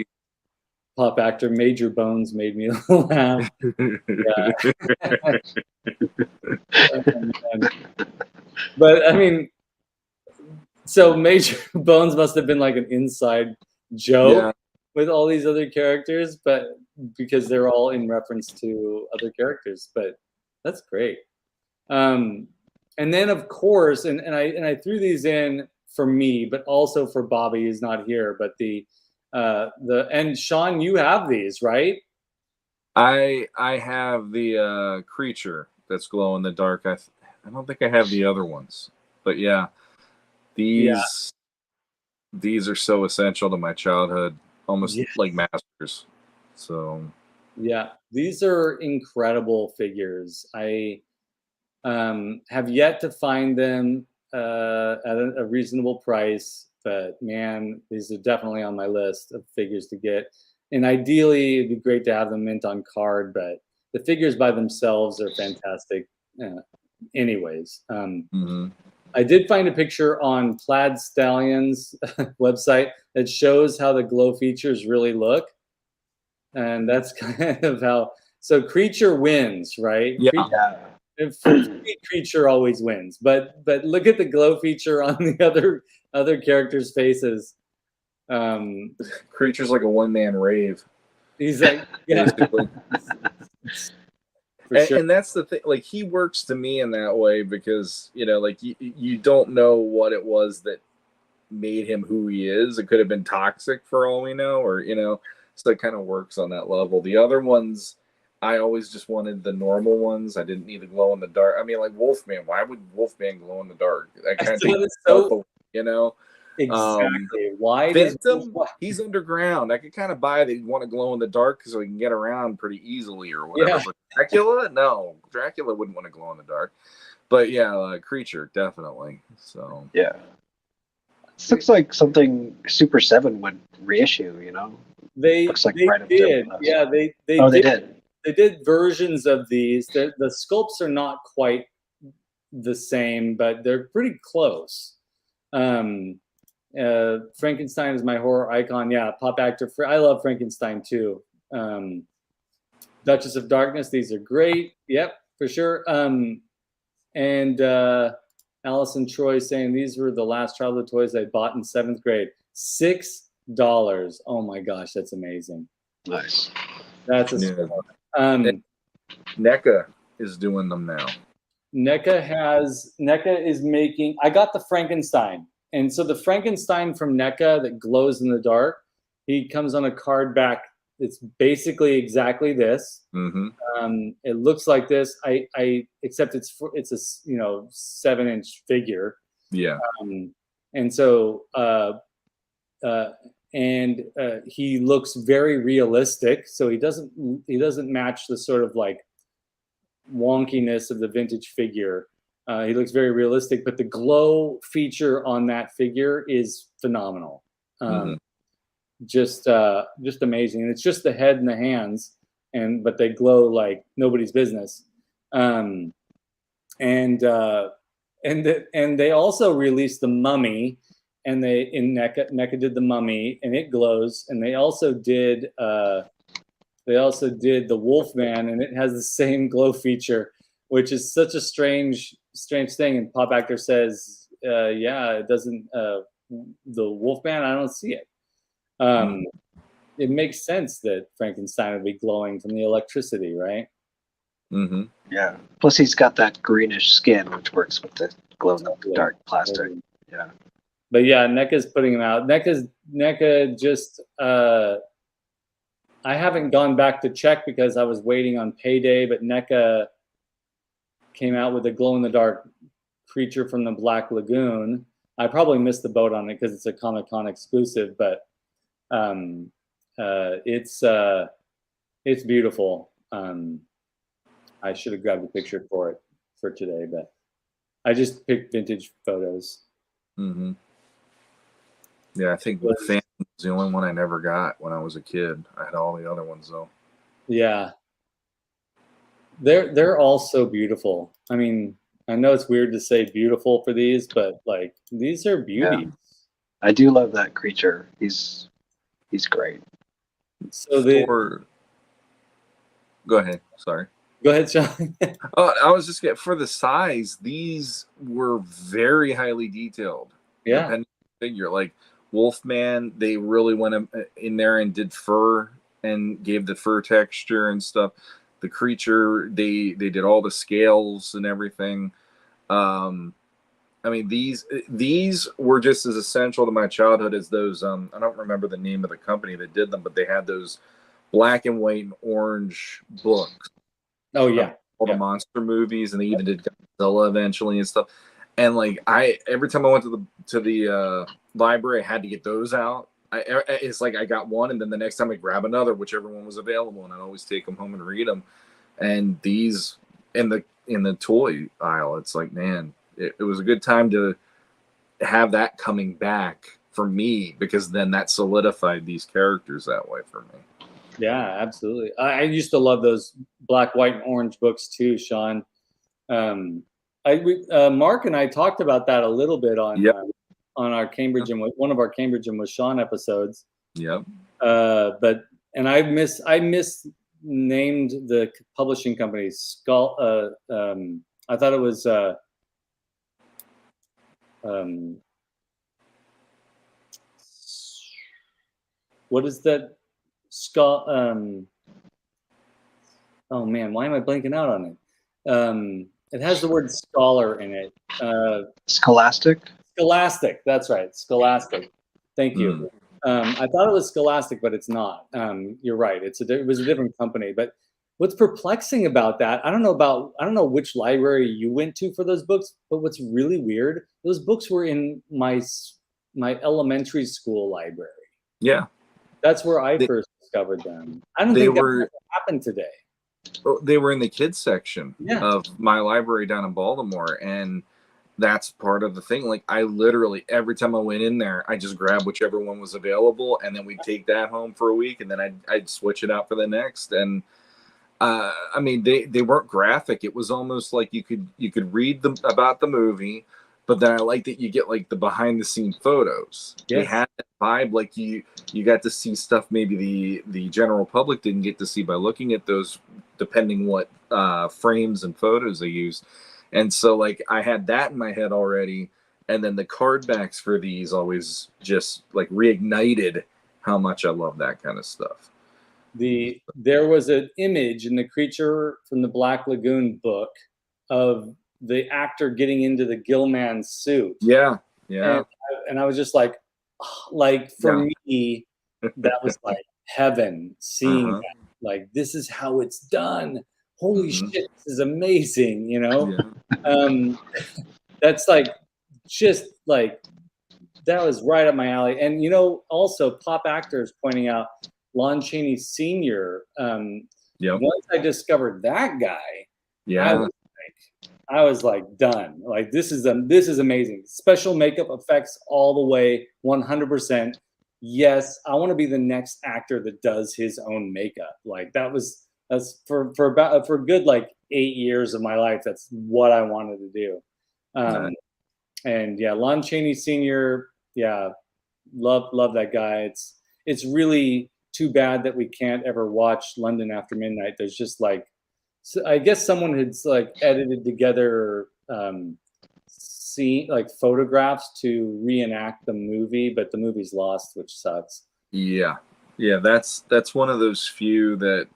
Pop actor Major Bones made me laugh. But I mean, so Major Bones must have been like an inside joke with all these other characters, but because they're all in reference to other characters. But that's great. And then of course, and I threw these in for me, but also for Bobby, who's not here. But and Shawn, you have these, right? I have the creature that's glow in the dark. I don't think I have the other ones, but yeah, these are so essential to my childhood, almost like masters. So yeah, these are incredible figures. I have yet to find them at a reasonable price, but man, these are definitely on my list of figures to get. And ideally, it'd be great to have them mint on card, but the figures by themselves are fantastic. Anyways, I did find a picture on Plaid Stallion's website that shows how the glow features really look, and that's kind of how. So creature wins, right? Yeah. Creature always wins, but look at the glow feature on the other characters' faces. Creature's like a one-man rave. He's like, basically. For sure. And that's the thing. Like, he works to me in that way because like you don't know what it was that made him who he is. It could have been toxic for all we know, or so it kind of works on that level. The other ones, I always just wanted the normal ones. I didn't need the glow in the dark. I mean, like Wolfman. Why would Wolfman glow in the dark? That kind of takes So you know. exactly. Why does Phantom? He's underground. I could kind of buy that you want to glow in the dark so he can get around pretty easily or whatever. Yeah. But Dracula, no, Dracula wouldn't want to glow in the dark. But yeah, Creature definitely. So Yeah. This looks like something Super 7 would reissue, you know? They Looks like they right up there did. with us. Yeah, they Oh, they did. did. They did versions of these. The sculpts are not quite the same, but they're pretty close. Frankenstein is my horror icon. Yeah, pop actor. I love Frankenstein too. Duchess of Darkness. These are great. Yep, for sure. And Allison Troy saying these were the last childhood toys I bought in 7th grade. $6. Oh my gosh, that's amazing. Nice. That's a score. NECA is doing them now. NECA is making. I got the Frankenstein, and so the Frankenstein from NECA that glows in the dark, he comes on a card back. It's basically exactly this. Mm-hmm. It looks like this. Except it's a 7-inch figure. Yeah. And so he looks very realistic. So he doesn't match the sort of like wonkiness of the vintage figure. He looks very realistic, but the glow feature on that figure is phenomenal. Just amazing. And it's just the head and the hands, but they glow like nobody's business. And they also released the Mummy, and NECA did the Mummy, and it glows. And they also did the Wolfman, and it has the same glow feature, which is such a strange thing. And Pop Actor says, yeah, it doesn't. The Wolfman, I don't see it. It makes sense that Frankenstein would be glowing from the electricity, right? Mm-hmm. Yeah. Plus, he's got that greenish skin, which works with the glow in the dark plastic. Yeah. But yeah, NECA's putting them out. NECA just. I haven't gone back to check because I was waiting on payday, but NECA came out with a glow-in-the-dark creature from the Black Lagoon. I probably missed the boat on it because it's a Comic-Con exclusive, but it's beautiful. I should have grabbed a picture for today, but I just picked vintage photos. Mm-hmm. Yeah, I think Phantom was the only one I never got when I was a kid. I had all the other ones though. Yeah, they're all so beautiful. I mean, I know it's weird to say beautiful for these, but like these are beauties. Yeah. I do love that creature. He's great. So go ahead. Sorry. Go ahead, Shawn. Oh, I was just getting for the size. These were very highly detailed. Yeah. Depending on the figure, like Wolfman, they really went in there and did fur and gave the fur texture and stuff. The creature, they did all the scales and everything. I mean, these were just as essential to my childhood as those. I don't remember the name of the company that did them, but they had those black and white and orange books. Oh yeah, all the monster movies, and they even did Godzilla eventually and stuff. And like every time I went to the library, I had to get those out. It's like I got one, and then the next time I grab another, whichever one was available, and I'd always take them home and read them. And these in the toy aisle, it's like, man, it was a good time to have that coming back for me, because then that solidified these characters that way for me. Yeah, absolutely. I used to love those black, white, and orange books too, Shawn. Mark and I talked about that a little bit on our Cambridge and one of our Cambridge and with Shawn episodes. Yep. And I misnamed the publishing company Skull. I thought it was what is that? Skull. Oh man, why am I blanking out on it? It has the word scholar in it. Scholastic. Scholastic. That's right. Scholastic. Thank you. I thought it was Scholastic, but it's not. You're right. It was a different company, but what's perplexing about that, I don't know which library you went to for those books, but what's really weird, those books were in my elementary school library. Yeah. That's where I first discovered them. I don't They think that were would happen today. they were in the kids section Yeah. of my library down in Baltimore, and that's part of the thing. Like, I literally, every time I went in there, I just grabbed whichever one was available, and then we'd take that home for a week, and then I'd switch it out for the next. And I mean, they weren't graphic. It was almost like you could read about the movie, but then I like that you get like the behind the scene photos. They Yes. had that vibe, like you got to see stuff maybe the general public didn't get to see by looking at those, depending what frames and photos they used. And so, like, I had that in my head already, and then the card backs for these always just like reignited how much I love that kind of stuff. There was an image in the Creature from the Black Lagoon book of the actor getting into the Gillman suit. Yeah, yeah. And I was just like for me, that was like heaven, seeing that. Like, this is how it's done. Holy shit, this is amazing, you know? Yeah. That's like, just like, that was right up my alley. And, you know, also pop actors pointing out Lon Chaney Sr. Once I discovered that guy, I was like done. Like, this is amazing. Special makeup effects all the way, 100%. Yes, I want to be the next actor that does his own makeup. Like, that's for a good like 8 years of my life. That's what I wanted to do. And yeah, Lon Chaney Sr. Yeah, love that guy. It's really too bad that we can't ever watch London After Midnight. There's just like, so I guess someone had like edited together photographs to reenact the movie, but the movie's lost, which sucks. Yeah, that's one of those few that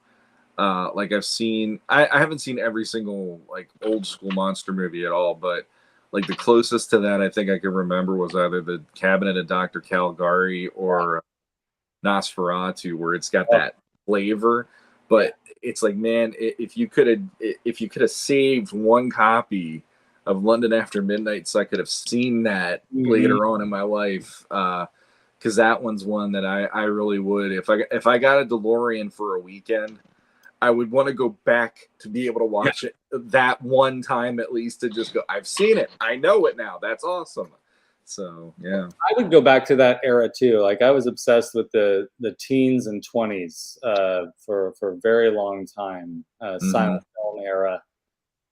like I've seen. I haven't seen every single like old school monster movie at all, but like the closest to that I think I can remember was either the Cabinet of Dr. Caligari or Nosferatu, where it's got that flavor. But it's like, man, if you could have saved one copy of London After Midnight, so I could have seen that later on in my life, because that one's one that I really would, if I got a DeLorean for a weekend, I would want to go back to be able to watch it that one time at least, to just go, I've seen it, I know it now. That's awesome. So yeah, I would go back to that era too. Like, I was obsessed with the teens and 20s for a very long time. Silent film era.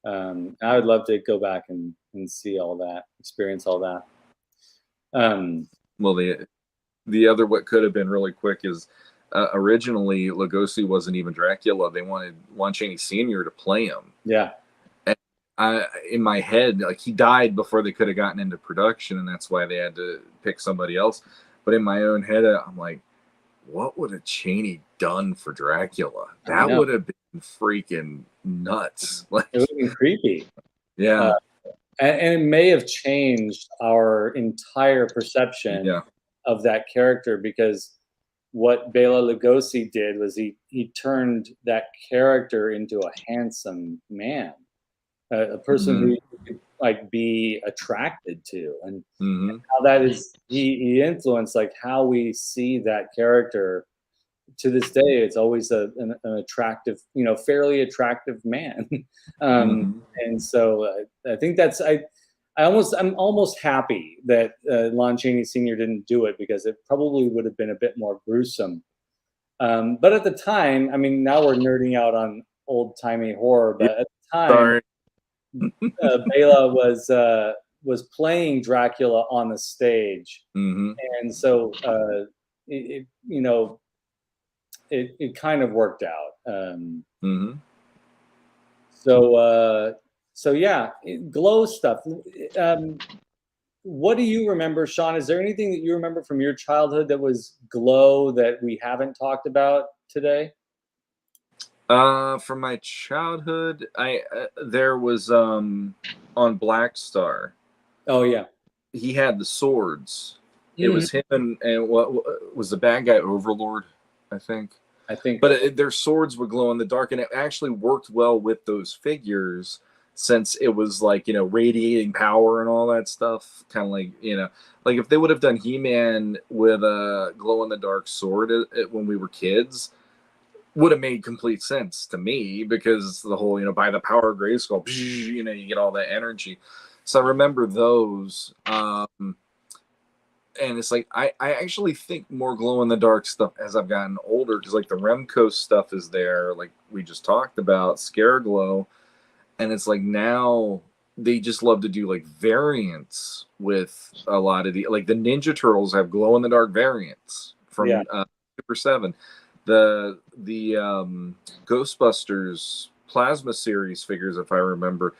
I would love to go back and see all that, experience all that. Well, the other what could have been really quick is originally Lugosi wasn't even Dracula. They wanted Lon Chaney Sr. to play him. Yeah. In my head, like, he died before they could have gotten into production, and that's why they had to pick somebody else. But in my own head, I'm like, what would have Chaney done for Dracula? That would have been freaking nuts. Like, it would have been creepy. Yeah. And it may have changed our entire perception of that character, because what Bela Lugosi did was he turned that character into a handsome man. A person who you could like be attracted to, and how that is he influenced like how we see that character to this day. It's always an attractive, you know, fairly attractive man. And so I think that's I'm almost happy that Lon Chaney Sr. didn't do it, because it probably would have been a bit more gruesome. But at the time, I mean, now we're nerding out on old timey horror, but at the time, Bela was playing Dracula on the stage, and so it kind of worked out. So yeah, glow stuff. What do you remember, Shawn? Is there anything that you remember from your childhood that was glow that we haven't talked about today? From my childhood, there was on Black Star. Oh yeah, he had the swords. It was him and what was the bad guy, Overlord, I think. I think. But their swords would glow in the dark, and it actually worked well with those figures since it was like, you know, radiating power and all that stuff. Kind of like, you know, like if they would have done He-Man with a glow in the dark sword when we were kids, would have made complete sense to me, because the whole, you know, by the power of Grayskull, you know, you get all that energy. So I remember those. And it's like, I actually think more glow in the dark stuff as I've gotten older, because like the Remco stuff is there, like we just talked about, Scare Glow. And it's like now they just love to do like variants with a lot of like the Ninja Turtles have glow in the dark variants from Super 7. The Ghostbusters Plasma series figures, if I remember,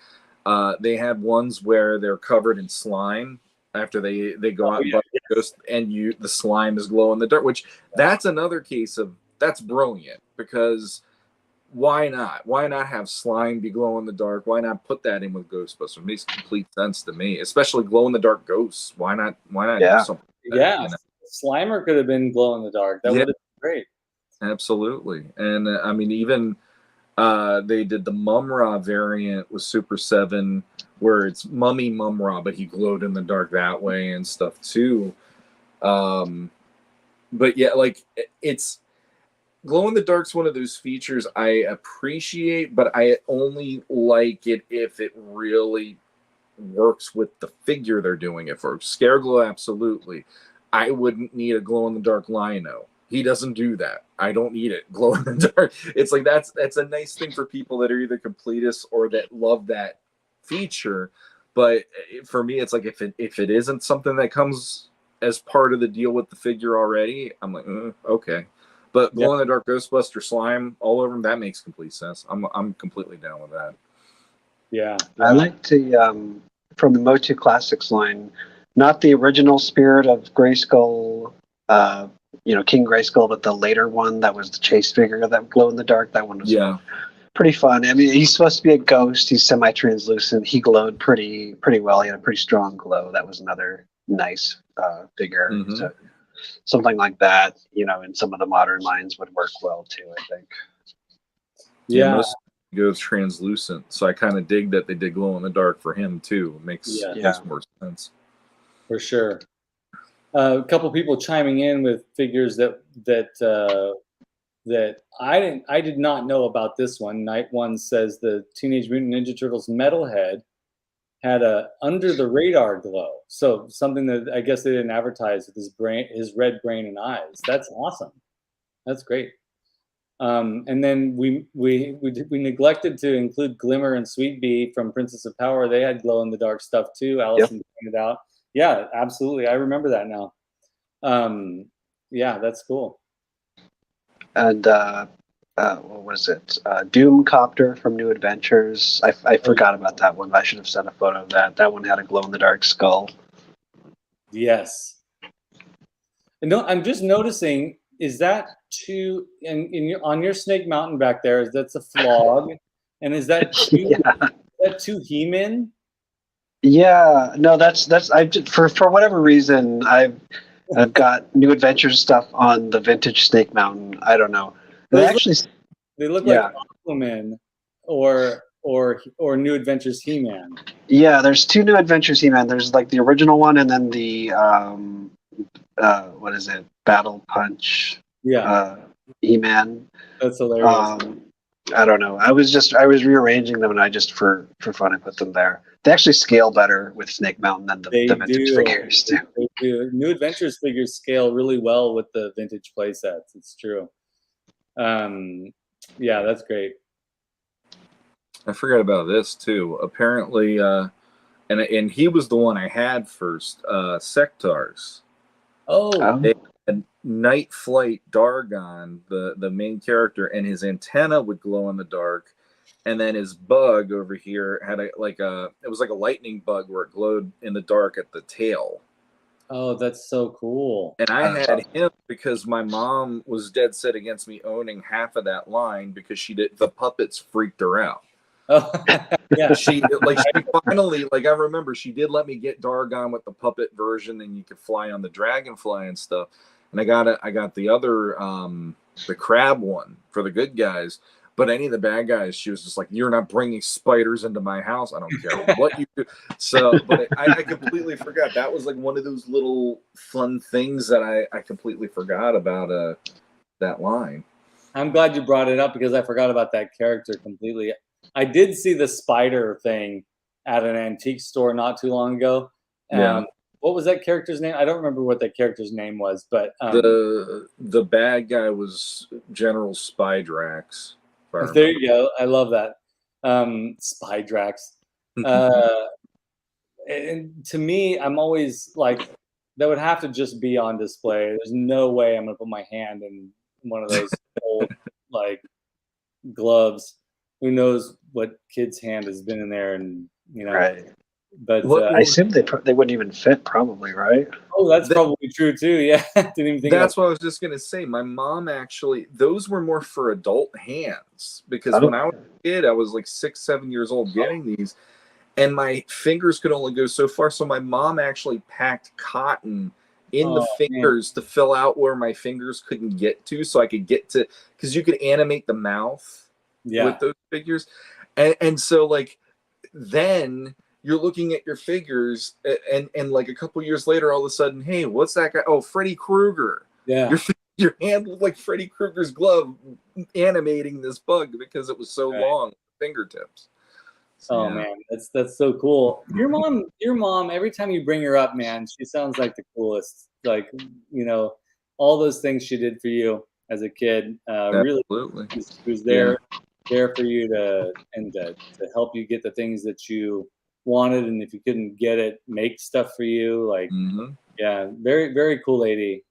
they had ones where they're covered in slime after they go out and buy the ghost, and the slime is glow in the dark, which that's another case of that's brilliant, because why not? Why not have slime be glow in the dark? Why not put that in with Ghostbusters? It makes complete sense to me, especially glow in the dark ghosts. Why not do something like that, you know? Slimer could have been glow in the dark. That would have been great. Absolutely. And I mean, even they did the Mum-Ra variant with Super 7, where it's Mummy Mum-Ra, but he glowed in the dark that way and stuff too. But yeah, like it's glow in the dark's one of those features I appreciate, but I only like it if it really works with the figure they're doing it for. Scare Glow, absolutely. I wouldn't need a glow in the dark Lino. He doesn't do that. I don't need it. Glow in the dark. It's like that's a nice thing for people that are either completists or that love that feature. But for me, it's like if it isn't something that comes as part of the deal with the figure already, I'm like, okay. But glow in the dark Ghostbuster slime all over him, that makes complete sense. I'm completely down with that. Yeah. I like to from the MOTU Classics line, not the original Spirit of Grayskull, you know, King Grayskull, but the later one that was the chase figure that glow in the dark. That one was pretty fun. I mean, he's supposed to be a ghost. He's semi-translucent. He glowed pretty well. He had a pretty strong glow. That was another nice figure. So something like that, you know, in some of the modern lines would work well too, I think. Yeah, most goes translucent, so I kind of dig that they did glow in the dark for him too. It makes more sense. For sure. A couple people chiming in with figures that I did not know about this one. Night One says the Teenage Mutant Ninja Turtles Metalhead had a under the radar glow. So something that I guess they didn't advertise with his red brain and eyes. That's awesome. That's great. And then we neglected to include Glimmer and Sweet Bee from Princess of Power. They had glow in the dark stuff too. Allison pointed out. Yeah, absolutely. I remember that now. Yeah, that's cool. And what was it? Doomcopter from New Adventures. I forgot about that one. I should have sent a photo of that. That one had a glow in the dark skull. Yes. And no, I'm just noticing. Is that on your Snake Mountain back there? That's a flog, and is that two He-Men? Yeah, no, that's for whatever reason I've got New Adventures stuff on the vintage Snake Mountain. I don't know. They look like Aquaman or New Adventures He-Man. Yeah, there's two New Adventures He-Man. There's like the original one, and then the what is it? Battle Punch. Yeah. He-Man. That's hilarious. I don't know. I was rearranging them, and I just for fun I put them there. They actually scale better with Snake Mountain than the vintage figures do. They do. New Adventures figures scale really well with the vintage play sets. It's true. Yeah, that's great. I forgot about this too. Apparently, and he was the one I had first. Sectars. They had Night Flight Dargon, the main character, and his antenna would glow in the dark, and then his bug over here had it was like a lightning bug where it glowed in the dark at the tail. Oh, that's so cool. And I had him because my mom was dead set against me owning half of that line because the puppets freaked her out. Oh, yeah. She finally, I remember she did let me get Dargon with the puppet version, and you could fly on the Dragonfly and stuff. And I got the other the crab one for the good guys. But any of the bad guys, she was just like, "You're not bringing spiders into my house. I don't care what you do." So, but I completely forgot. That was like one of those little fun things that I completely forgot about that line. I'm glad you brought it up because I forgot about that character completely. I did see the spider thing at an antique store not too long ago. Yeah. What was that character's name? I don't remember what that character's name was, but the bad guy was General Spydrax. there you go. I love that. Spydrax. And to me, I'm always like, that would have to just be on display. There's no way I'm gonna put my hand in one of those old like gloves. Who knows what kid's hand has been in there, and you know. Right. But I assume they wouldn't even fit, probably, right? Oh, that's probably true too. Yeah, didn't even think. That's what I was just gonna say. My mom actually, those were more for adult hands because when I was a kid, I was like 6, 7 years old getting these, and my fingers could only go so far. So my mom actually packed cotton in the fingers to fill out where my fingers couldn't get to, so I could get to, because you could animate the mouth with those figures, and so like then you're looking at your figures, and like a couple years later, all of a sudden, hey, what's that guy? Oh, Freddy Krueger. Yeah. Your hand looked like Freddy Krueger's glove animating this bug because it was so long, fingertips. So, man, that's so cool. Your mom, every time you bring her up, man, she sounds like the coolest. Like, you know, all those things she did for you as a kid, really was there for you to help you get the things that you wanted, and if you couldn't get it, make stuff for you. Like, very, very cool lady.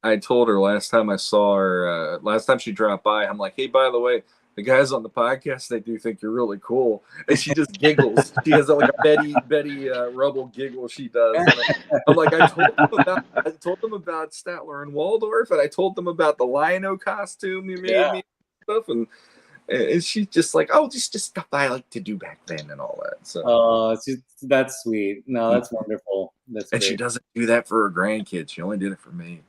I told her last time I saw her, last time she dropped by, I'm like, hey, by the way, the guys on the podcast, they do think you're really cool. And she just giggles. She has like a Betty Rubble giggle she does. And I'm like, I told them about Statler and Waldorf, and I told them about the Lion-O costume you made me and stuff. And she's just like, oh, just stuff I like to do back then and all that. So that's sweet. No, that's wonderful. That's and great. she doesn't do that for her grandkids. She only did it for me.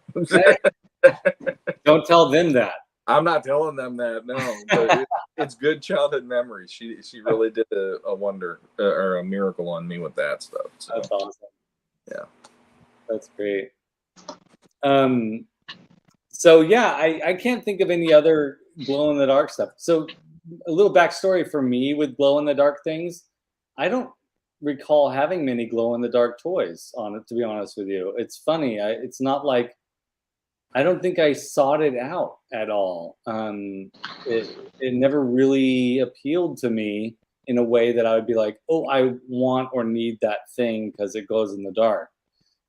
Don't tell them that. I'm not telling them that, no. But it's good childhood memories. She really did a wonder or a miracle on me with that stuff. So. That's awesome. Yeah, that's great. So yeah, I can't think of any other glow in the dark stuff. So a little backstory for me with glow in the dark things. I don't recall having many glow in the dark toys on it, to be honest with you. It's funny. It's not like, I don't think I sought it out at all. It never really appealed to me in a way that I would be like, oh, I want or need that thing because it glows in the dark.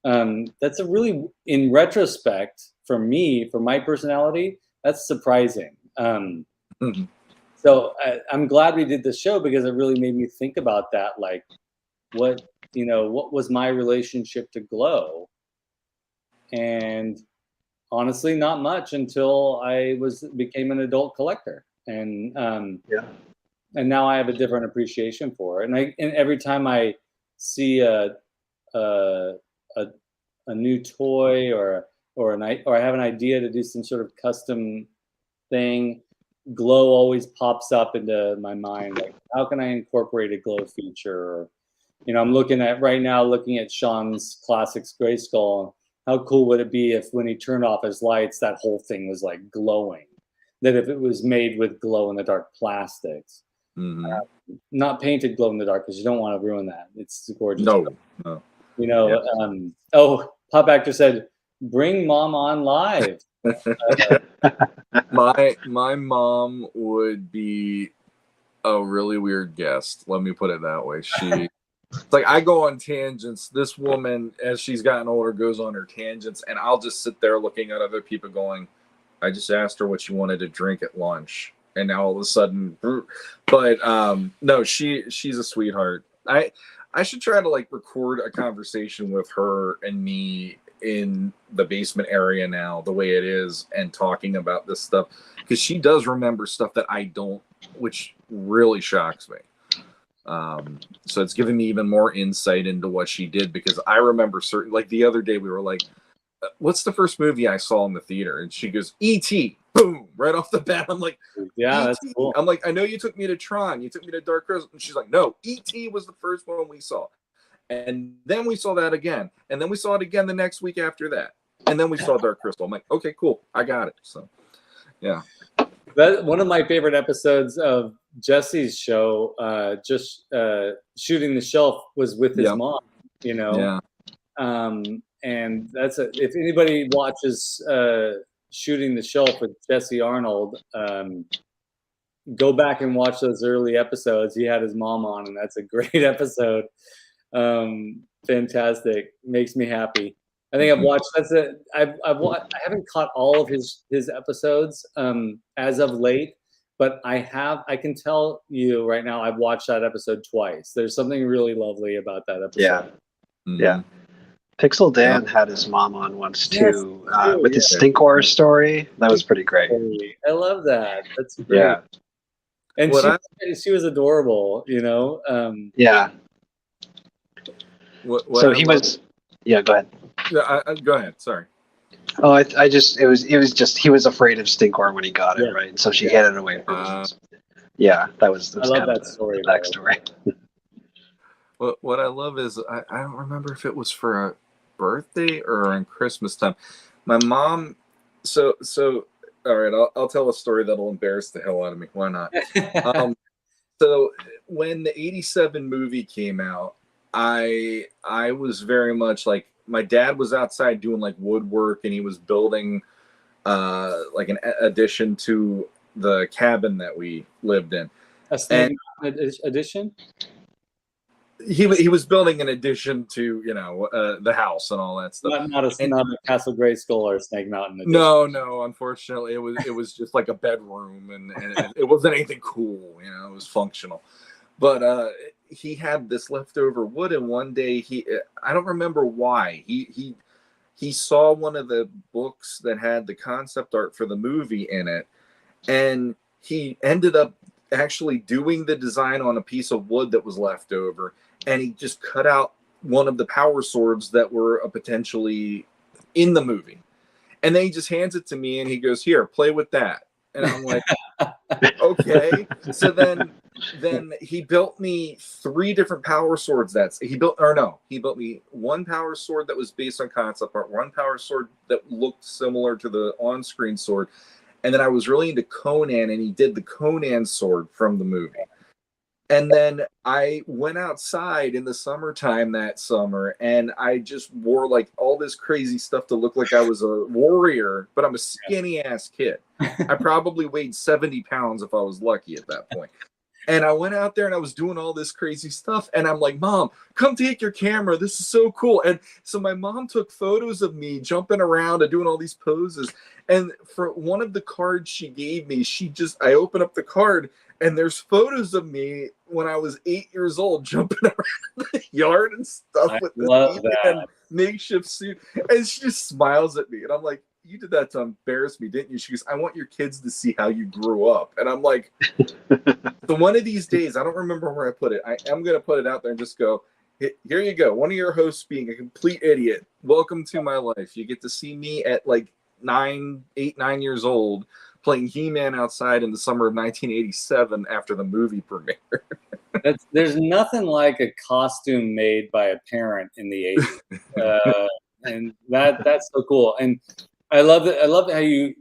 That's a really, in retrospect, for me, for my personality, that's surprising. So I'm glad we did this show because it really made me think about that. Like, what was my relationship to glow? And honestly, not much until I became an adult collector, and now I have a different appreciation for it. And every time I see a new toy or I have an idea to do some sort of custom thing, glow always pops up into my mind. Like, how can I incorporate a glow feature? Or, I'm looking at Shawn's Classics Grayskull. How cool would it be if when he turned off his lights, that whole thing was like glowing? That if it was made with glow in the dark plastics, not painted glow in the dark, because you don't want to ruin that. It's gorgeous. No. Pop Actor said, "Bring Mom on live." My mom would be a really weird guest. Let me put it that way. It's like I go on tangents. This woman, as she's gotten older, goes on her tangents, and I'll just sit there looking at other people going, I just asked her what she wanted to drink at lunch, and now all of a sudden, but no, she's a sweetheart. I should try to like record a conversation with her and me in the basement area now, the way it is, and talking about this stuff, because she does remember stuff that I don't, which really shocks me. So it's giving me even more insight into what she did, because I remember certain, like the other day we were like, what's the first movie I saw in the theater? And she goes, E.T. boom, right off the bat. I'm like, yeah, that's E.T. cool. I'm like, I know you took me to Tron, you took me to Dark Crystal, and she's like, no, E.T. was the first one we saw, and then we saw that again, and then we saw it again the next week after that, and then we saw Dark Crystal. I'm like, okay, cool, I got it. So, yeah. That one of my favorite episodes of Jesse's show, just shooting the shelf, was with his mom. You know, and that's if anybody watches Shooting the Shelf with Jesse Arnold, go back and watch those early episodes. He had his mom on, and that's a great episode. Fantastic, makes me happy. I think I've watched. That's it. I haven't caught all of his episodes as of late, but I have. I can tell you right now, I've watched that episode twice. There's something really lovely about that episode. Yeah, yeah. Pixel Dan had his mom on once too, with his Stinkor story. That was pretty great. I love that. That's great. Yeah, and she was adorable. You know. Yeah. So he was. Yeah, go ahead. Yeah, go ahead. Sorry. Oh, I just it was just he was afraid of Stinkor when he got it, right? So she hid it away from him. Yeah, that was I love that story. The backstory. What I love is I don't remember if it was for a birthday or on Christmas time. My mom. So all right, I'll tell a story that'll embarrass the hell out of me. Why not? So when the '87 movie came out, I was very much like, my dad was outside doing like woodwork, and he was building like an addition to the cabin that we lived in. A snake addition? He was building an addition to, you know, the house and all that stuff. Not a Castle Grayskull or a Snake Mountain edition. No. Unfortunately, it was just like a bedroom, and it wasn't anything cool. You know, it was functional. But he had this leftover wood, and one day I don't remember why he saw one of the books that had the concept art for the movie in it, and he ended up actually doing the design on a piece of wood that was left over, and he just cut out one of the power swords that were potentially in the movie, and then he just hands it to me, and he goes, "Here, play with that." And I'm like, okay. So then he built me 3 different power swords. He built me one power sword that was based on concept art, one power sword that looked similar to the on-screen sword, and then I was really into Conan, and he did the Conan sword from the movie. And then I went outside in the summertime that summer, and I just wore like all this crazy stuff to look like I was a warrior, but I'm a skinny ass kid. I probably weighed 70 pounds if I was lucky at that point. And I went out there and I was doing all this crazy stuff. And I'm like, Mom, come take your camera. This is so cool. And so my mom took photos of me jumping around and doing all these poses. And for one of the cards she gave me, I open up the card, and there's photos of me when I was 8 years old jumping around the yard and stuff with the makeshift suit. And she just smiles at me. And I'm like, you did that to embarrass me, didn't you? She goes, I want your kids to see how you grew up. And I'm like, so one of these days, I don't remember where I put it. I am going to put it out there and just go, here you go. One of your hosts being a complete idiot. Welcome to my life. You get to see me at like 9 years old playing He-Man outside in the summer of 1987 after the movie premiere. There's nothing like a costume made by a parent in the 80s. And that's so cool. And I love it. I love how you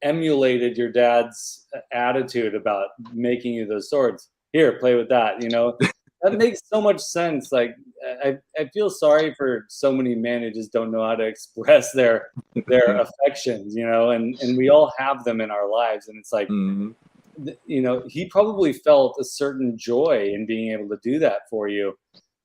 emulated your dad's attitude about making you those swords. Here, play with that. You know, that makes so much sense. Like, I feel sorry for so many men who just don't know how to express their affections. You know, and we all have them in our lives, and it's like, you know, he probably felt a certain joy in being able to do that for you.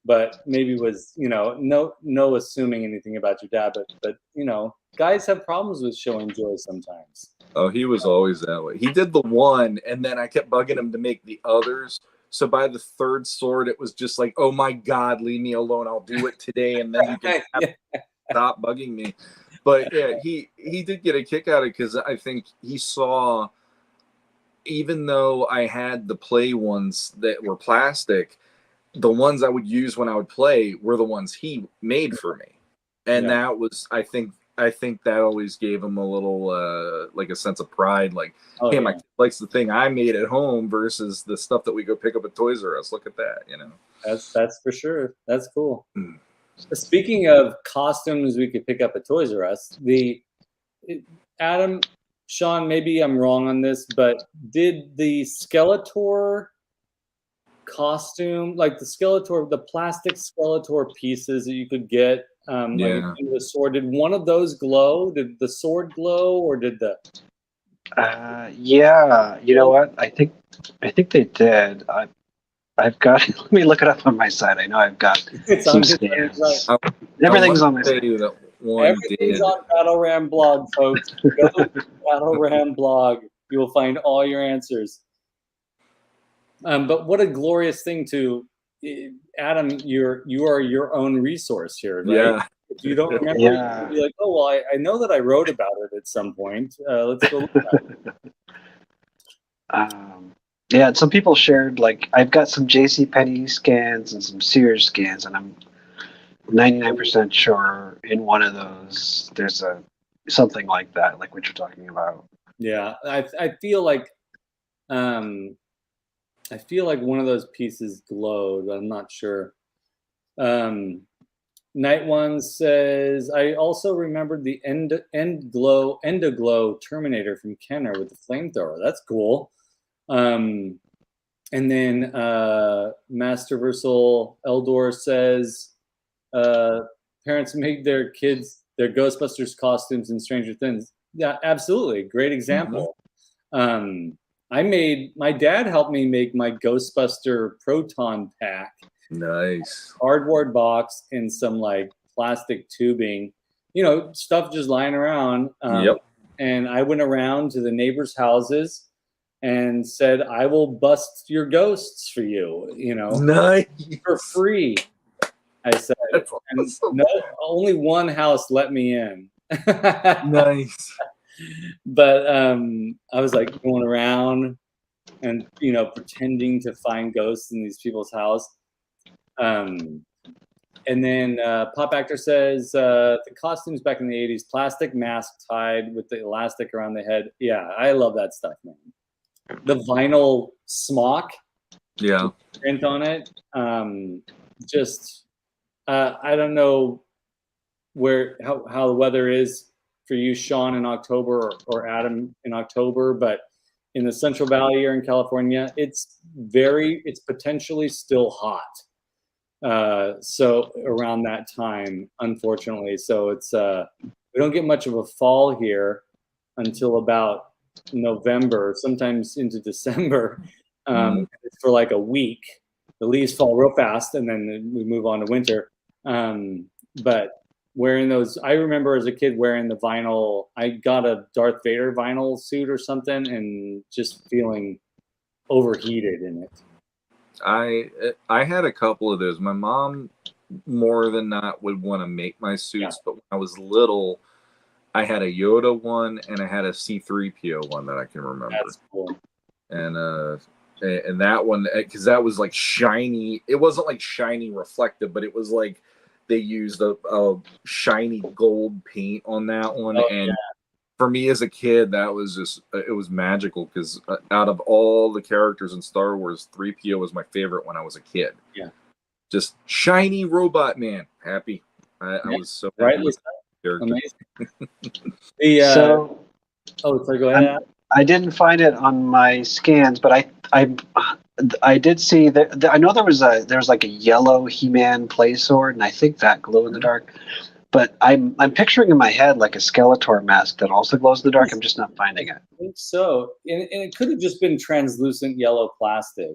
But maybe was, you know, no assuming anything about your dad, but you know, guys have problems with showing joy sometimes. Oh, he was always that way. He did the one, and then I kept bugging him to make the others. So by the 3rd sword, it was just like, oh my God, leave me alone. I'll do it today, and then you can stop bugging me. But yeah, he did get a kick out of it, because I think he saw, even though I had the play ones that were plastic, the ones I would use when I would play were the ones he made for me. And that was, I think, I think that always gave him a little like a sense of pride, like, Oh, hey, yeah. my kid likes the thing I made at home versus the stuff that we go pick up at Toys R Us. Look at that, you know. That's for sure. That's cool. Mm. Speaking of costumes we could pick up at Toys R Us, Adam, Shawn, maybe I'm wrong on this, but did the Skeletor costume, like the plastic Skeletor pieces that you could get, like the sword, did one of those glow? Did the sword glow, or did the? Yeah, you know what? I think they did. I've got. Let me look it up on my site. I know I've got some scans. Everything's on my site. Everything's on Battle Ram blog, folks. Go to Battle Ram blog. You will find all your answers. But what a glorious thing to, Adam, you are your own resource here, right? Yeah. If you don't remember, you can be like, oh, well, I know that I wrote about it at some point. Let's go look at it. Yeah, some people shared, like, I've got some JCPenney scans and some Sears scans, and I'm 99% sure in one of those there's something like that, like what you're talking about. Yeah, I feel like one of those pieces glowed, but I'm not sure. Night One says, I also remembered the Endoglow Terminator from Kenner with the flamethrower. That's cool. And then Masterversal Eldor says, parents make their kids their Ghostbusters costumes in Stranger Things. Yeah, absolutely. Great example. My dad helped me make my Ghostbuster proton pack. Nice. Cardboard box and some like plastic tubing, stuff just lying around. And I went around to the neighbors' houses and said, I will bust your ghosts for you, nice. For free. I said, and no, only one house let me in. Nice. But I was like going around and pretending to find ghosts in these people's house. And then Pop Actor says the costumes back in the 80s, plastic mask tied with the elastic around the head. Yeah, I love that stuff, man. The vinyl smock, print on it. I don't know how the weather is for you, Shawn, in October, or Adam in October, but in the Central Valley here in California, it's potentially still hot. So around that time, unfortunately, so it's we don't get much of a fall here until about November, sometimes into December. It's for like a week. The leaves fall real fast, and then we move on to winter. But wearing those, I remember as a kid wearing the vinyl. I got a Darth Vader vinyl suit or something, and just feeling overheated in it. I had a couple of those. My mom, more than not, would want to make my suits, but when I was little, I had a Yoda one and I had a C-3PO one that I can remember. That's cool. And that one, because that was like shiny. It wasn't like shiny reflective, but it was like they used a shiny gold paint on that one. For me as a kid, that was just, it was magical, because out of all the characters in Star Wars, 3PO was my favorite when I was a kid. Yeah. Just shiny robot man. Happy. I was so happy with that character. Sorry, go ahead. I didn't find it on my scans, but I did see that. I know there was like a yellow He-Man play sword, and I think that glow in the dark. But I'm picturing in my head like a Skeletor mask that also glows in the dark. I'm just not finding it. I think so, and it could have just been translucent yellow plastic.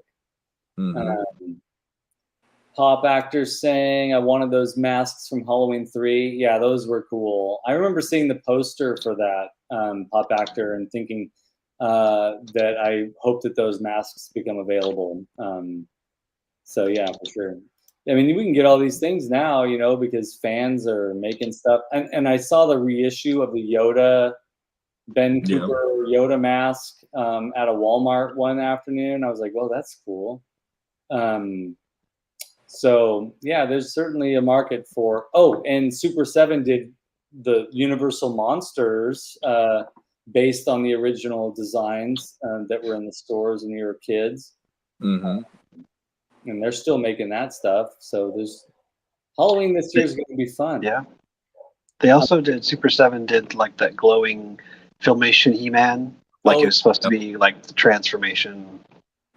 Pop Actor saying, I wanted those masks from Halloween 3. Yeah, those were cool. I remember seeing the poster for that, Pop Actor, and thinking that I hope that those masks become available. So yeah, for sure. I mean, we can get all these things now, because fans are making stuff. And I saw the reissue of the Yoda, Ben Cooper Yoda mask at a Walmart one afternoon. I was like, well, that's cool. So yeah, there's certainly a market for. Oh, and Super 7 did the Universal monsters based on the original designs that were in the stores when you were kids. Mm-hmm. And they're still making that stuff. So there's Halloween this year is going to be fun. Yeah. They also did Super 7 did like that glowing Filmation He-Man. Like it was supposed to be like the transformation.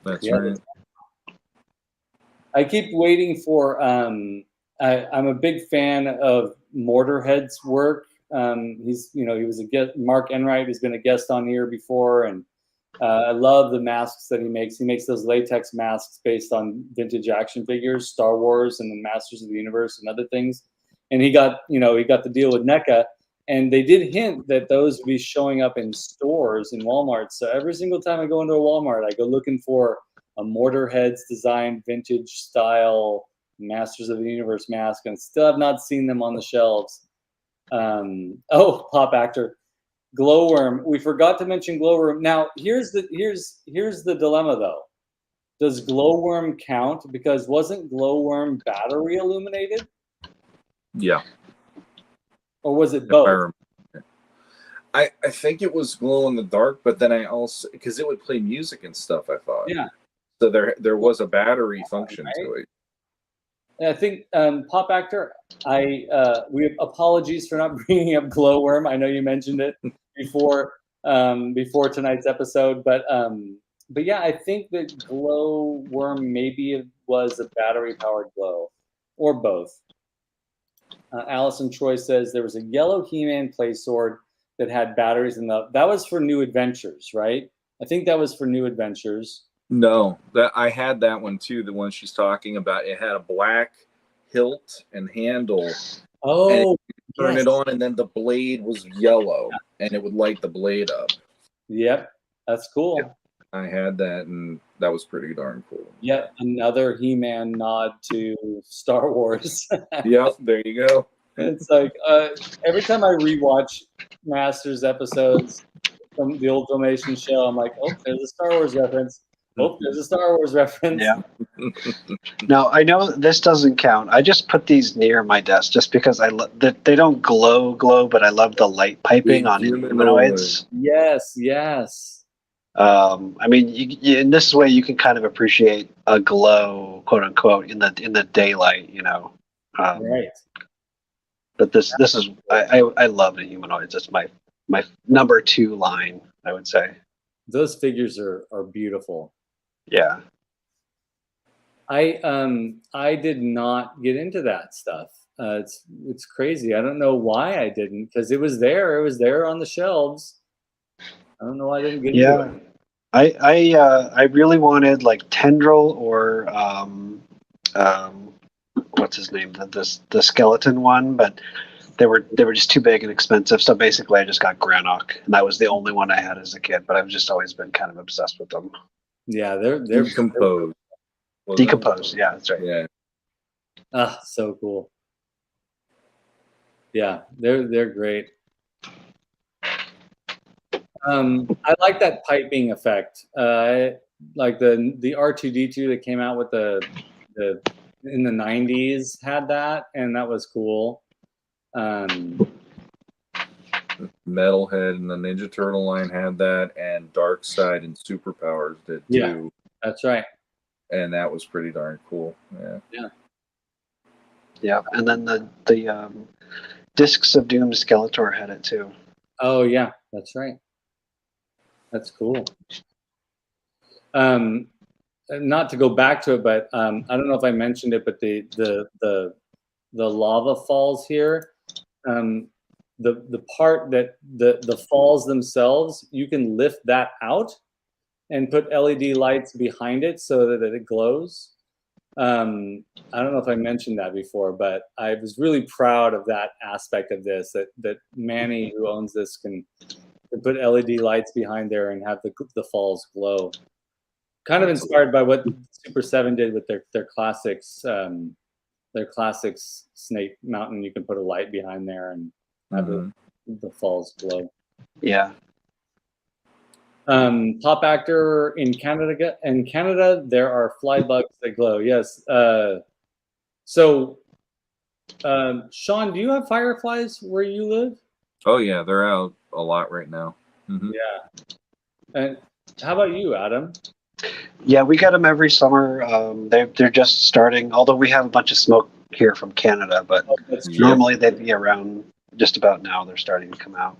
That's right. I keep waiting for. I'm a big fan of Mortarhead's work. He's he was a guest. Mark Enright has been a guest on here before, and I love the masks that he makes. He makes those latex masks based on vintage action figures, Star Wars, and the Masters of the Universe, and other things. And he got the deal with NECA, and they did hint that those would be showing up in stores in Walmart. So every single time I go into a Walmart, I go looking for a Mortarhead's designed vintage style Masters of the Universe mask, and still have not seen them on the shelves. Pop actor. Glowworm. We forgot to mention Glowworm. Now, here's the dilemma though. Does Glowworm count? Because wasn't Glowworm battery illuminated? Yeah. Or was it both? I think it was glow in the dark, but then I also, because it would play music and stuff, I thought. Yeah. So there was a battery function to it. I think Pop Actor, we have apologies for not bringing up Glowworm. I know you mentioned it before tonight's episode, but yeah, I think that Glowworm maybe was a battery powered glow, or both. Allison Troy says there was a yellow He-Man play sword that had batteries in that was for New Adventures, right? I think that was for New Adventures. No, that I had that one too. The one she's talking about. It had a black hilt and handle. Oh, and turn it on, and then the blade was yellow, and it would light the blade up. Yep, that's cool. Yep. I had that, and that was pretty darn cool. Yep, another He-Man nod to Star Wars. Yep, there you go. It's like every time I rewatch Masters episodes from the old Filmation show, I'm like, oh, there's a Star Wars reference. Oh, there's a Star Wars reference. Yeah. Now, I know this doesn't count. I just put these near my desk just because they don't glow, but I love the light piping on humanoids. Yes. I mean, in this way, you can kind of appreciate a glow, quote unquote, in the daylight. Right. But this is I love the humanoids. It's my number 2 line, I would say. Those figures are beautiful. Yeah. I did not get into that stuff. It's crazy. I don't know why I didn't, because it was there. It was there on the shelves. I don't know why I didn't get into it. I really wanted like Tendril or what's his name, the skeleton one, but they were just too big and expensive. So basically, I just got Granok, and that was the only one I had as a kid. But I've just always been kind of obsessed with them. Yeah, they're decomposed. Decomposed, yeah, that's right. Yeah. Ah, so cool. Yeah, they're great. I like that piping effect. Like the R2D2 that came out with the in the 90s had that, and that was cool. Metalhead and the Ninja Turtle line had that, and Darkseid and Superpowers did too. Yeah, that's right. And that was pretty darn cool. Yeah, and then the Discs of Doom Skeletor had it too. Oh yeah, that's right. That's cool. Not to go back to it, but I don't know if I mentioned it, but the lava falls here, the part that the falls themselves, you can lift that out and put LED lights behind it so that it glows. I don't know if I mentioned that before, but I was really proud of that aspect of this, that Manny, who owns this, can put LED lights behind there and have the falls glow. Kind of inspired by what Super 7 did with their classics, Snake Mountain. You can put a light behind there and have the falls glow. Yeah. Pop actor in Canada. In Canada, there are fly bugs that glow. Yes. So Shawn, do you have fireflies where you live? Oh yeah, they're out a lot right now. Yeah. And how about you, Adam? Yeah, we get them every summer. They're just starting. Although we have a bunch of smoke here from Canada, but That's true. normally they'd be around just about now. They're starting to come out.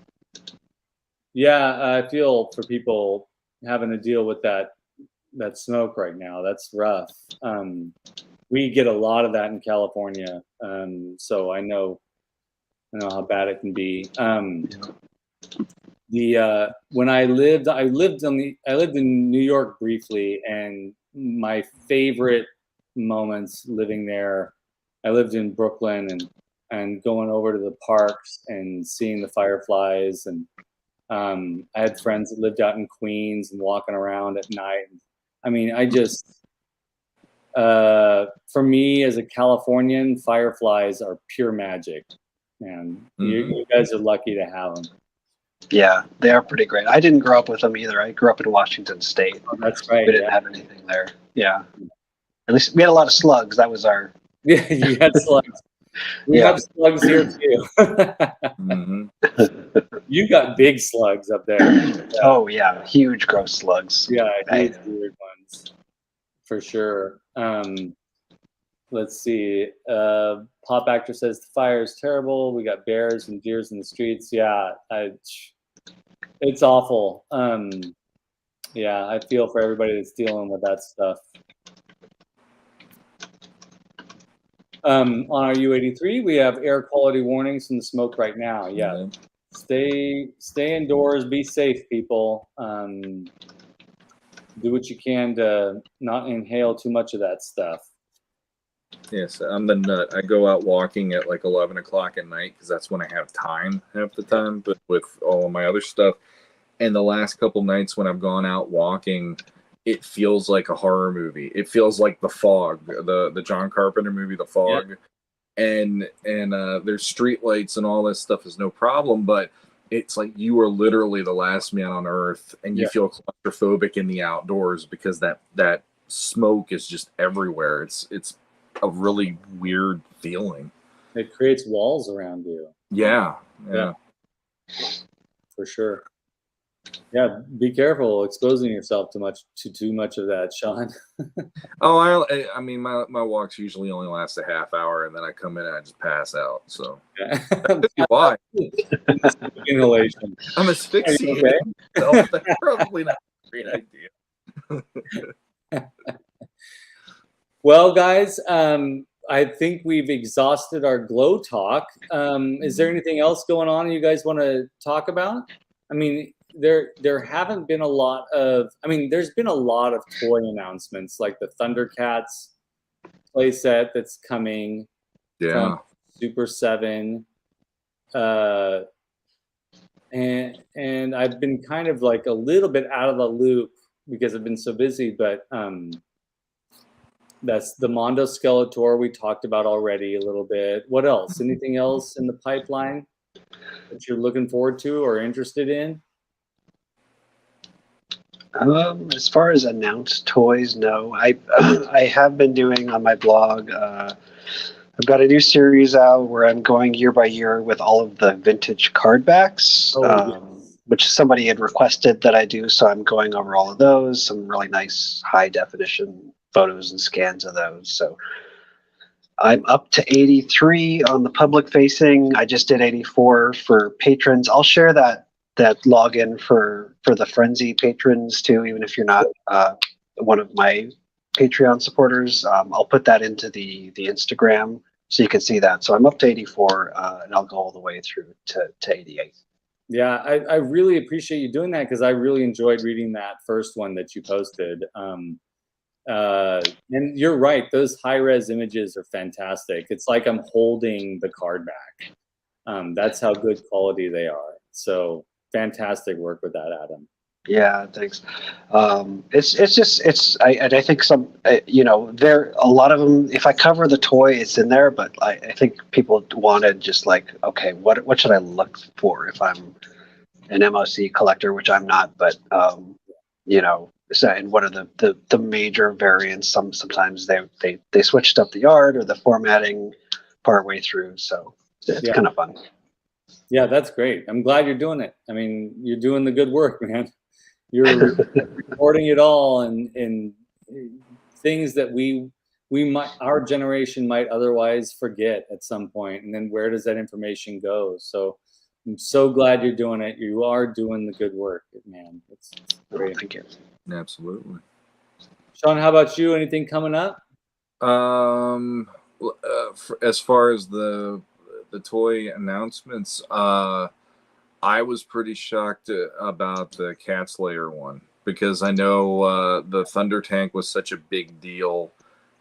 Yeah, I feel for people having to deal with that smoke right now. That's rough. We get a lot of that in California, so I know how bad it can be. When I lived in New York briefly, and my favorite moments living there, I lived in Brooklyn and going over to the parks and seeing the fireflies, and I had friends that lived out in Queens and walking around at night. I mean, for me as a Californian, fireflies are pure magic, man. You guys are lucky to have them. Yeah, they are pretty great. I didn't grow up with them either. I grew up in Washington State. Oh, that's right. We didn't have anything there. Yeah. At least we had a lot of slugs. That was our. Yeah, you had slugs. We have slugs here too. You got big slugs up there. Yeah. Oh yeah, huge gross slugs. Yeah, huge weird ones, for sure. Let's see. Pop Actor says the fire is terrible. We got bears and deers in the streets. Yeah, it's awful. Yeah, I feel for everybody that's dealing with that stuff. On our U83, we have air quality warnings from the smoke right now. Yeah, stay indoors. Be safe, people. Do what you can to not inhale too much of that stuff. Yes, I'm the nut. I go out walking at like 11 o'clock at night because that's when I have time half the time. But with all of my other stuff, and the last couple nights when I've gone out walking, it feels like a horror movie. It feels like The Fog, the John Carpenter movie, The Fog. Yeah. And there's street lights and all this stuff is no problem, but it's like you are literally the last man on earth, and you feel claustrophobic in the outdoors because that smoke is just everywhere. It's a really weird feeling. It creates walls around you. Yeah. For sure. Yeah, be careful exposing yourself to too much of that, Shawn. Oh, I mean, my walks usually only last a half hour, and then I come in and I just pass out. So why? Inhalation. I'm asphyxiated. Okay? So that's probably not a great idea. Well, guys, I think we've exhausted our glow talk. Is there anything else going on you guys want to talk about? I mean, there haven't been a lot of. I mean, there's been a lot of toy announcements, like the Thundercats playset that's coming. From Super 7. And I've been kind of like a little bit out of the loop because I've been so busy, but that's the Mondo Skeletor we talked about already a little bit. What else? Anything else in the pipeline that you're looking forward to or interested in? As far as announced toys, no. I have been doing on my blog. I've got a new series out where I'm going year by year with all of the vintage card backs, which somebody had requested that I do. So I'm going over all of those, some really nice high definition photos and scans of those. So I'm up to 83 on the public facing. I just did 84 for patrons. I'll share that login for the Frenzy patrons too, even if you're not one of my Patreon supporters. I'll put that into the Instagram so you can see that. So I'm up to 84 and I'll go all the way through to 88. Yeah, I really appreciate you doing that because I really enjoyed reading that first one that you posted. And you're right, those high-res images are fantastic. It's like I'm holding the card back. That's how good quality they are. So fantastic work with that, Adam. Yeah, thanks. I think some, there a lot of them. If I cover the toy, it's in there. But I think people wanted just like, okay, what should I look for if I'm an MOC collector, which I'm not. But so and what are the major variants? Sometimes they switched up the art or the formatting partway through, so it's Yeah. kind of fun. Yeah, that's great. I'm glad you're doing it. I mean, you're doing the good work, man. You're recording it all, and things that we might, our generation might otherwise forget at some point, and then where does that information go? So I'm so glad you're doing it. You are doing the good work, man. It's great. Thank you. Absolutely. Shawn, how about you? Anything coming up? As far as the toy announcements, I was pretty shocked about the Cat Slayer one, because I know the Thunder Tank was such a big deal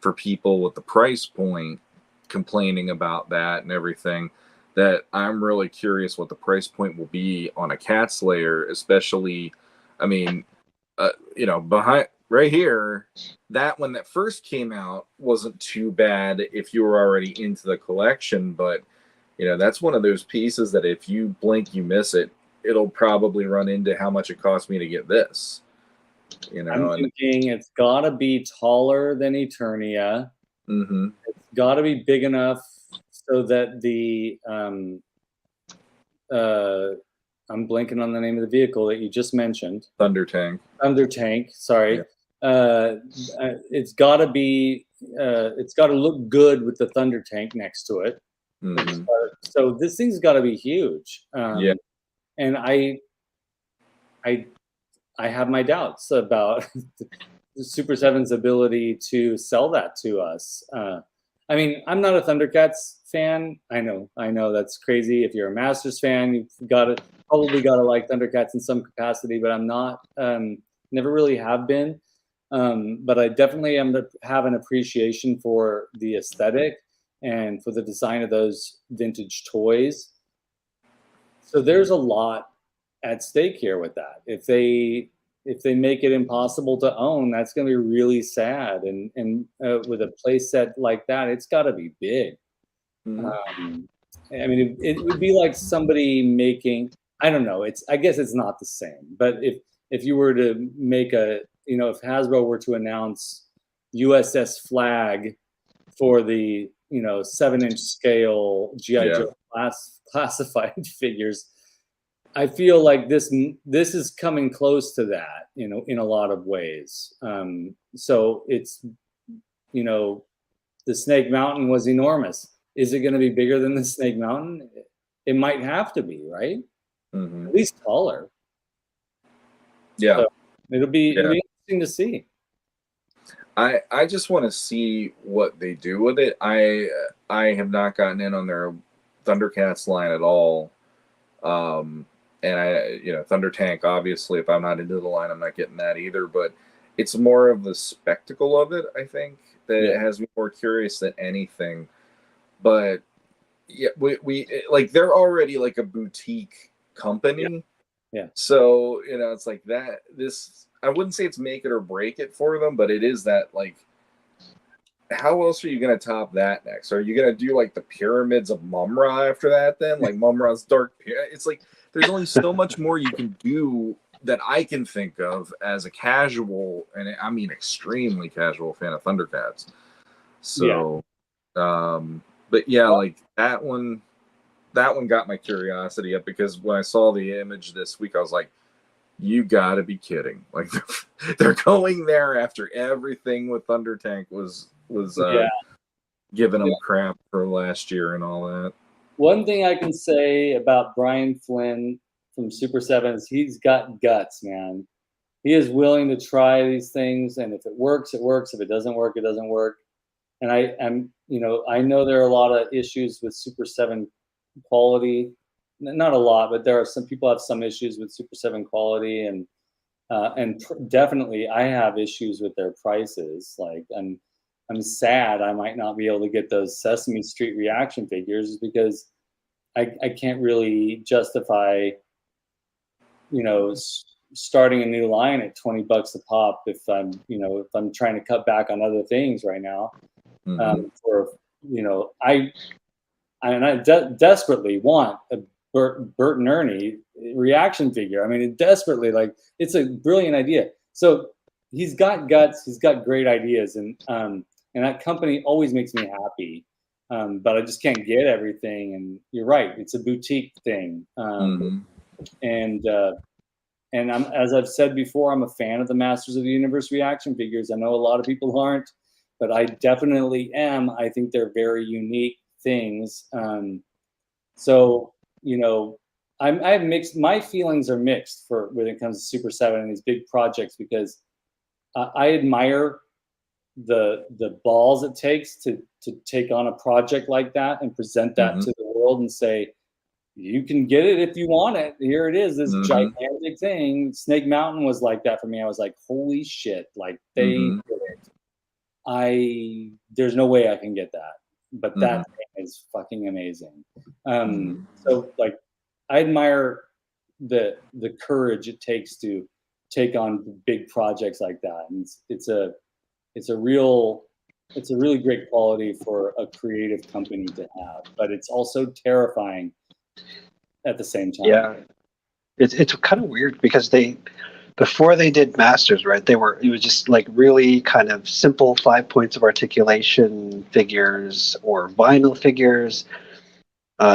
for people with the price point complaining about that and everything, that I'm really curious what the price point will be on a Cat Slayer, especially, I mean, behind right here, that one that first came out wasn't too bad if you were already into the collection, but that's one of those pieces that if you blink, you miss it. It'll probably run into how much it cost me to get this. I'm thinking it's got to be taller than Eternia. Mm-hmm. It's got to be big enough so that the I'm blanking on the name of the vehicle that you just mentioned. Thunder Tank. Thunder Tank. Sorry. Yeah. It's got to be. It's got to look good with the Thunder Tank next to it. Mm-hmm. So this thing's got to be huge. Yeah. And I have my doubts about the Super 7's ability to sell that to us. I mean, I'm not a Thundercats fan. I know that's crazy. If you're a Masters fan, you've probably got to like Thundercats in some capacity, but I'm not, never really have been. But I definitely have an appreciation for the aesthetic and for the design of those vintage toys. So there's a lot at stake here with that. If they make it impossible to own, that's going to be really sad. And with a play set like that, it's got to be big. Mm-hmm. I mean, it would be like somebody making, I don't know. I guess it's not the same. But if you were to make if Hasbro were to announce USS Flag for the 7-inch scale GI Joe classified figures, I feel like this is coming close to that, in a lot of ways. So it's, the Snake Mountain was enormous. Is it going to be bigger than the Snake Mountain? It might have to be, right? Mm-hmm. At least taller. Yeah. So it'll be interesting to see. I just want to see what they do with it. I have not gotten in on their Thundercats line at all. And Thunder Tank, obviously, if I'm not into the line, I'm not getting that either. But it's more of the spectacle of it, I think, that it has me more curious than anything. But yeah, we like, they're already like a boutique company. Yeah. So it's like that. This, I wouldn't say it's make it or break it for them, but it is that, like, how else are you going to top that next? Are you going to do like the pyramids of Mum-Ra after that then? Like Mum-Ra's Dark Pyramid? It's like there's only so much more you can do that I can think of as a casual, and I mean extremely casual, fan of Thundercats. So, but yeah, like that one got my curiosity up, because when I saw the image this week, I was like, you gotta be kidding. Like they're going there after everything with Thunder Tank was giving them crap for last year and all that. One thing I can say about Brian Flynn from Super 7 is he's got guts, man. He is willing to try these things, and if it works, it works. If it doesn't work, it doesn't work. And I know there are a lot of issues with Super 7 quality. Not a lot, but there are some people have some issues with Super 7 quality, and definitely I have issues with their prices. Like I'm sad I might not be able to get those Sesame Street reaction figures, because I can't really justify, starting a new line at $20 a pop if I'm trying to cut back on other things right now. I desperately want a Bert and Ernie reaction figure. I mean, it's a brilliant idea. So he's got guts. He's got great ideas, and that company always makes me happy. but I just can't get everything. And you're right, it's a boutique thing. And I'm, as I've said before, I'm a fan of the Masters of the Universe reaction figures. I know a lot of people aren't, but I definitely am. I think they're very unique things. So, you know, I have mixed, my feelings are mixed for when it comes to Super 7 and these big projects, because I admire the balls it takes to take on a project like that and present that to the world and say, you can get it if you want it. Here it is, this gigantic thing. Snake Mountain was like that for me. I was like, holy shit, like they did it. There's no way I can get that. But that thing is fucking amazing. So like I admire the courage it takes to take on big projects like that. And it's a really great quality for a creative company to have, but it's also terrifying at the same time. Yeah, it's kind of weird because before they did Masters, right? It was just like really kind of simple 5 points of articulation figures or vinyl figures.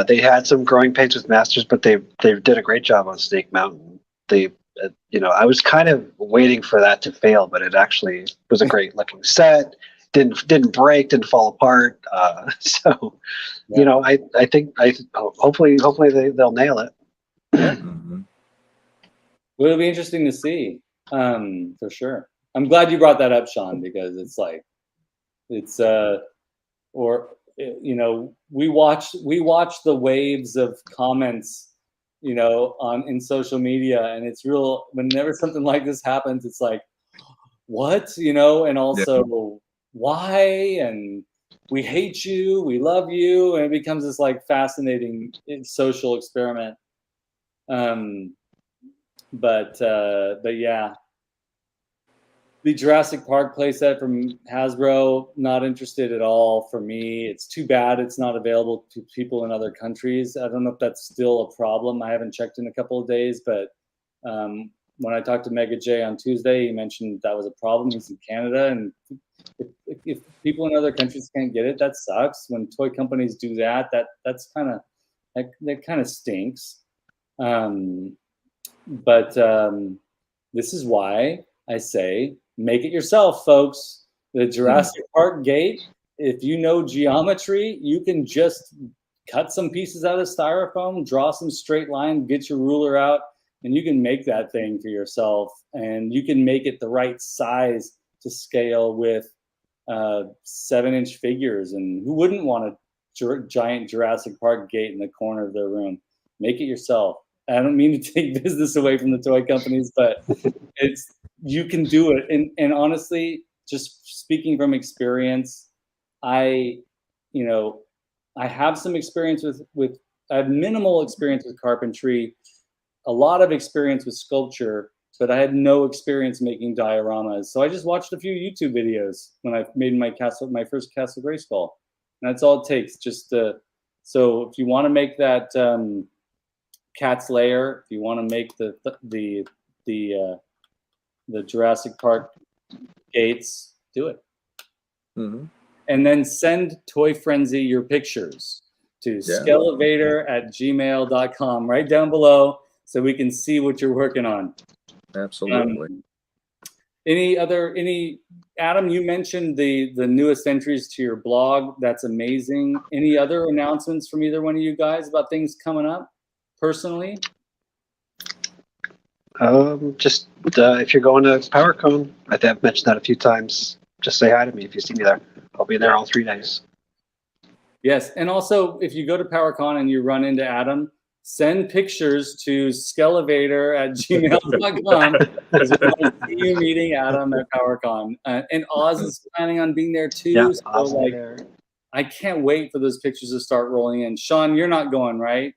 They had some growing pains with Masters, but they did a great job on Snake Mountain. I was kind of waiting for that to fail, but it actually was a great looking set. Didn't break, didn't fall apart. So, I think hopefully they'll nail it. Yeah. Well, it'll be interesting to see, for sure. I'm glad you brought that up, Shawn, because it's like, we watch the waves of comments, in social media, and it's real. Whenever something like this happens, it's like, what, and also why, and we hate you, we love you, and it becomes this like fascinating social experiment. But yeah, the Jurassic Park playset from Hasbro, not interested at all for me. It's too bad it's not available to people in other countries. I don't know if that's still a problem. I haven't checked in a couple of days, but when I talked to Mega J on Tuesday, he mentioned that was a problem. He's in Canada, and if people in other countries can't get it, that sucks. When toy companies do that, that kind of stinks. But this is why I say, make it yourself, folks. The Jurassic Park gate, if you know geometry, you can just cut some pieces out of styrofoam, draw some straight line, get your ruler out, and you can make that thing for yourself. And you can make it the right size to scale with 7-inch figures. And who wouldn't want a giant Jurassic Park gate in the corner of their room? Make it yourself. I don't mean to take business away from the toy companies, but you can do it. And honestly, just speaking from experience, I have some experience I have minimal experience with carpentry, a lot of experience with sculpture, but I had no experience making dioramas. So I just watched a few YouTube videos when I made my first Castle Grayskull. And that's all it takes. So if you want to make that Cat's Lair, if you want to make the Jurassic Park gates, do it. And then send Toy Frenzy your pictures to skele.vad.or right down below, so we can see what you're working on. Absolutely. Adam, you mentioned the newest entries to your blog. That's amazing. Any other announcements from either one of you guys about things coming up personally? Just if you're going to PowerCon, I think I've mentioned that a few times. Just say hi to me if you see me there. I'll be there all 3 days. Yes, and also if you go to PowerCon and you run into Adam, send pictures to skelevader@gmail.com because we want to see you meeting Adam at PowerCon. And Oz is planning on being there too. Yeah, so Oz will be there. I can't wait for those pictures to start rolling in. Shawn, you're not going, right?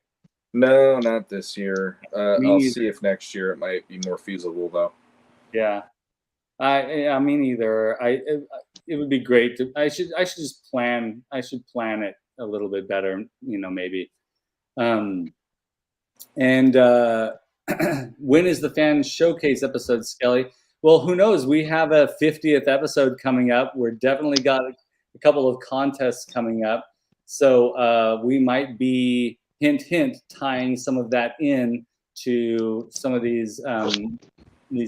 No, not this year. I'll neither. see if next year it might be more feasible, though. Yeah, I me neither. It would be great to. I should just plan. I should plan it a little bit better. Maybe. And when is the fan showcase episode, Skelly? Well, who knows? We have a 50th episode coming up. We're definitely got a couple of contests coming up. So we might be, hint, hint, tying some of that in to some of these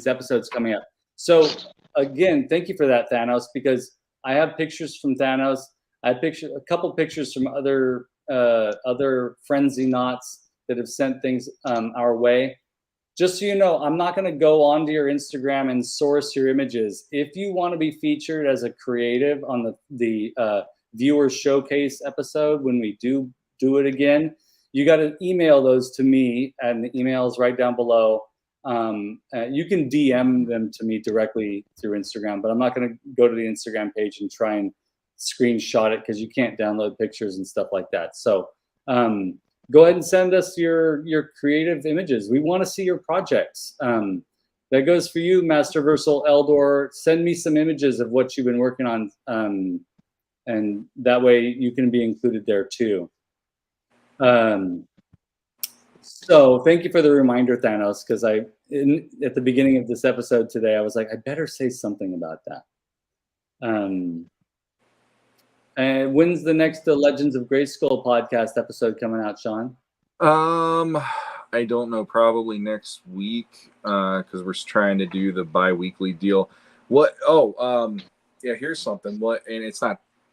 episodes coming up. So again, thank you for that, Thanos, because I have pictures from Thanos. I have a couple pictures from other Frenzy Knots that have sent things our way. Just so you know, I'm not going to go onto your Instagram and source your images. If you want to be featured as a creative on the viewer showcase episode when we do it again, you got to email those to me, and the email is right down below. You can DM them to me directly through Instagram, but I'm not going to go to the Instagram page and try and screenshot it because you can't download pictures and stuff like that. So go ahead and send us your creative images. We want to see your projects. That goes for you, Masterversal Eldor. Send me some images of what you've been working on, and that way you can be included there too. So thank you for the reminder, Thanos, because at the beginning of this episode today, I was like, I better say something about that. And when's the next Legends of Grayskull podcast episode coming out, Shawn? I don't know. Probably next week, because we're trying to do the bi-weekly deal. What? Oh, yeah. Here's something. And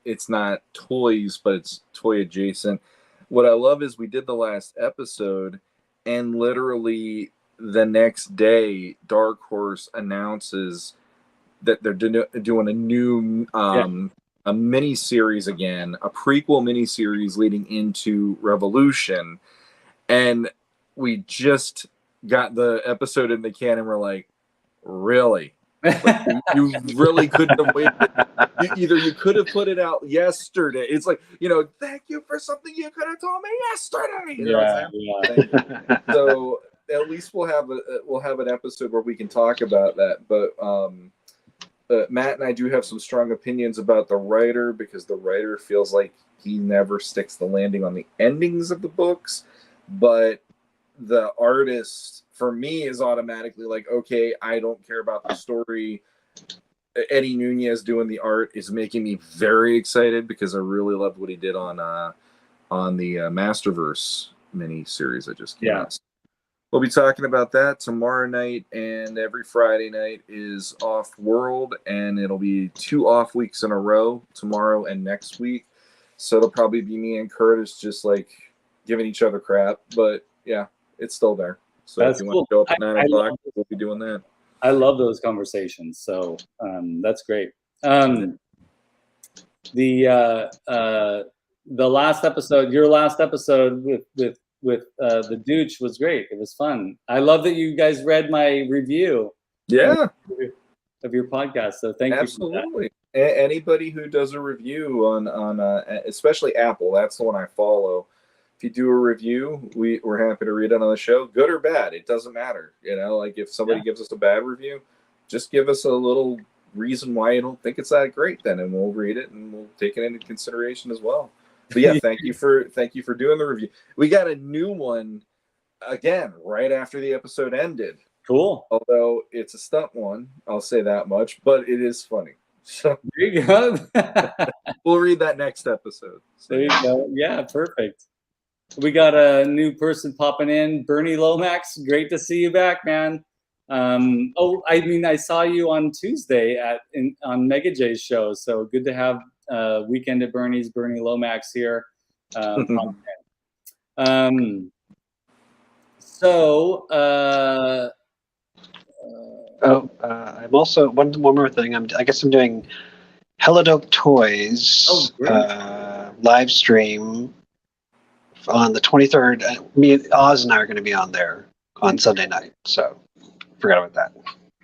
it's not toys, but it's toy adjacent. What I love is we did the last episode, and literally the next day, Dark Horse announces that they're doing a new a mini series again, a prequel mini series leading into Revolution, and we just got the episode in the can, and we're like, really? Like, you really couldn't have waited. Either you could have put it out yesterday. It's like, thank you for something you could have told me yesterday. Yeah. So at least we'll have an episode where we can talk about that. But Matt and I do have some strong opinions about the writer, because the writer feels like he never sticks the landing on the endings of the books, but the artist, for me, is automatically like, okay, I don't care about the story. Eddie Nunez doing the art is making me very excited, because I really loved what he did on the Masterverse mini series that just came out. We'll be talking about that tomorrow night, and every Friday night is Off World, and it'll be 2 off weeks in a row, tomorrow and next week. So it'll probably be me and Curtis just like giving each other crap, but yeah, it's still there. So that's if you cool. want to go up at 9 o'clock, we'll be doing that. I love those conversations. So that's great. The last episode, your last episode with the Dooch was great. It was fun. I love that you guys read my review. Of your podcast. So thank you for that. Absolutely. Anybody who does a review on especially Apple, that's the one I follow. If you do a review, we're happy to read it on the show, good or bad. It doesn't matter. Like if somebody gives us a bad review, just give us a little reason why you don't think it's that great, then, and we'll read it and we'll take it into consideration as well. But yeah, thank you for doing the review. We got a new one again right after the episode ended. Cool. Although it's a stunt one, I'll say that much, but it is funny. So there you go. We'll read that next episode. So, there you go. Yeah, perfect. We got a new person popping in, Bernie Lomax. Great to see you back, man. I saw you on Tuesday on Mega J's show. So good to have Weekend at Bernie's Bernie Lomax here. I'm also one more thing. I guess I'm doing Hella Dope Toys live stream on the 23rd. Me, Oz, and I are going to be on there on Sunday night. So forgot about that.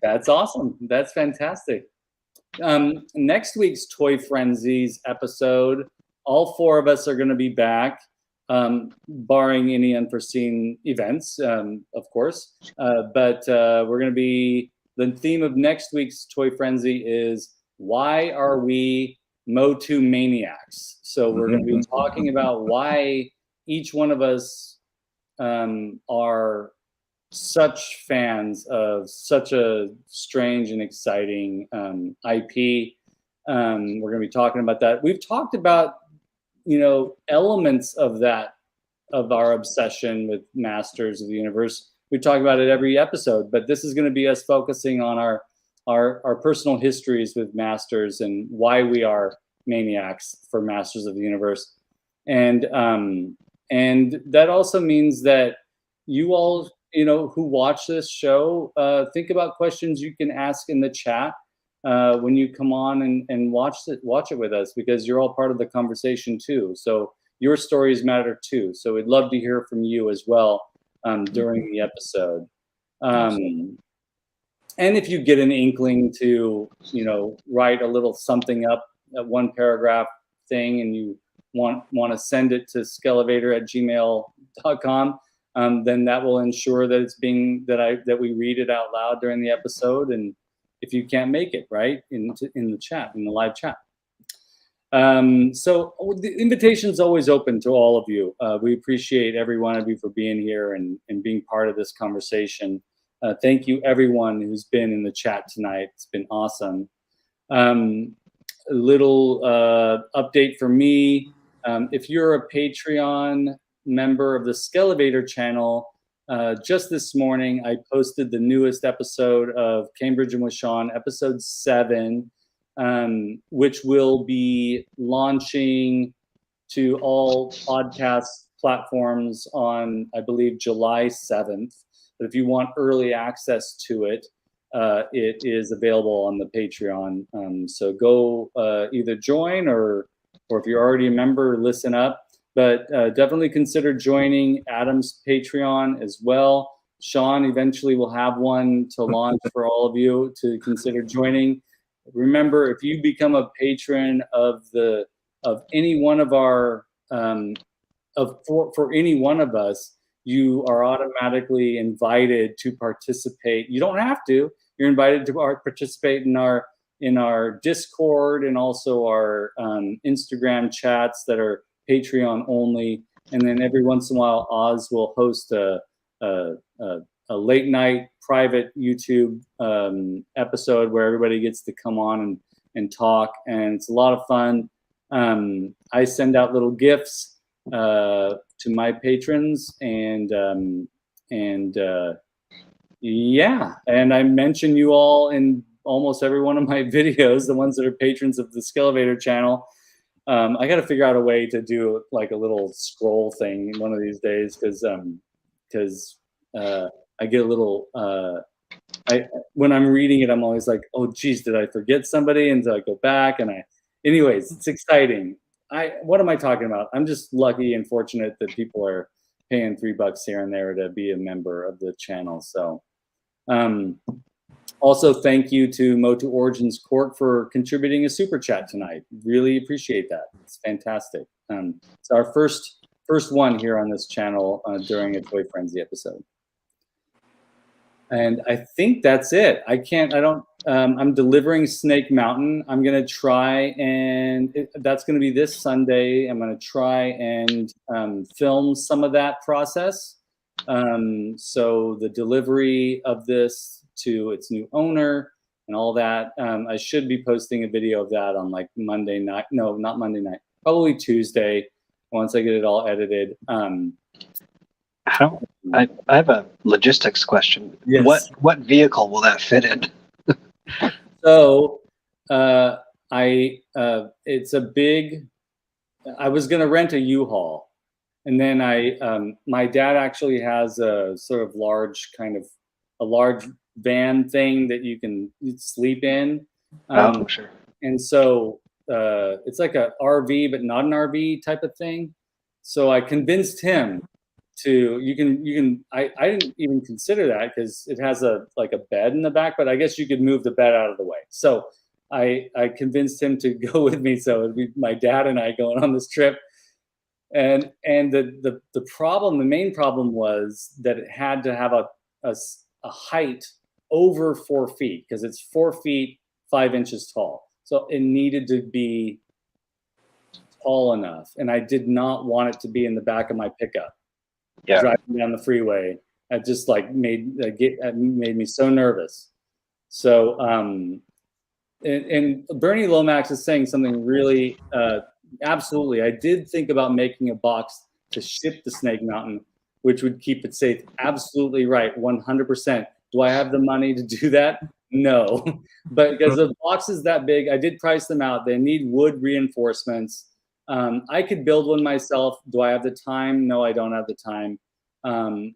That's awesome. That's fantastic. Next week's Toy Frenzies episode, all 4 of us are going to be back, barring any unforeseen events, of course. But we're going to be, the theme of next week's Toy Frenzy is, why are we MOTU maniacs? So we're going to be talking about why each one of us are such fans of such a strange and exciting IP. We're going to be talking about that. We've talked about elements of that, of our obsession with Masters of the Universe. We talk about it every episode, but this is going to be us focusing on our personal histories with Masters and why we are maniacs for Masters of the Universe. And that also means that you all, who watch this show, think about questions you can ask in the chat when you come on and watch it with us, because you're all part of the conversation too. So your stories matter too. So we'd love to hear from you as well during the episode. And if you get an inkling to, write a little something up, one paragraph thing, and you want to send it to skelevader@gmail.com, then that will ensure that it's that we read it out loud during the episode. And if you can't make it, right, in the chat, in the live chat. So the invitation is always open to all of you. We appreciate every one of you for being here and being part of this conversation. Thank you, everyone who's been in the chat tonight. It's been awesome. A little update for me. If you're a Patreon member of the Skelevator channel, just this morning, I posted the newest episode of Cambridge and with Shawn, episode 7, which will be launching to all podcast platforms on, I believe, July 7th. But if you want early access to it, it is available on the Patreon. So go either join or if you're already a member, listen up. But definitely consider joining Adam's Patreon as well. Shawn eventually will have one to launch for all of you to consider joining. Remember, if you become a patron of any one of our for any one of us, you are automatically invited to participate. You don't have to. You're invited to participate in our Discord and also our Instagram chats that are Patreon only. And then every once in a while, Oz will host a late night private YouTube episode where everybody gets to come on and talk, and it's a lot of fun. I send out little gifts to my patrons, and yeah, and I mention you all in almost every one of my videos, the ones that are patrons of the Skelevator channel. I got to figure out a way to do like a little scroll thing one of these days, because I get a little when I'm reading it, I'm always like, oh geez, did I forget somebody? And so I go back and anyways, it's exciting. What am I talking about? I'm just lucky and fortunate that people are paying $3 here and there to be a member of the channel. So also thank you to MOTU Origins Corp for contributing a super chat tonight. Really appreciate that. It's fantastic. It's our first one here on this channel during a Toy Frenzy episode. And I think that's it. I'm delivering Snake Mountain. I'm going to try that's going to be this Sunday. I'm going to try and film some of that process. So the delivery of this to its new owner and all that. I should be posting a video of that on like Monday night. No, not Monday night. Probably Tuesday once I get it all edited. I have a logistics question. Yes. What vehicle will that fit in? So it's a big. I was gonna rent a U-Haul, and then my dad actually has a sort of large van thing that you can sleep in. Sure. And so it's like a RV, but not an RV type of thing. So I convinced him to, I didn't even consider that because it has a bed in the back, but I guess you could move the bed out of the way. So I convinced him to go with me. So it'd be my dad and I going on this trip. And the main problem was that it had to have a height over 4 feet, because it's 4 feet 5 inches tall. So it needed to be tall enough, and I did not want it to be in the back of my pickup. Yeah. Driving down the freeway, it just made me so nervous. So and Bernie Lomax is saying something really absolutely. I did think about making a box to ship to Snake Mountain, which would keep it safe. Absolutely right, 100%. Do I have the money to do that? No, but because the box is that big, I did price them out. They need wood reinforcements. I could build one myself. Do I have the time? No, I don't have the time.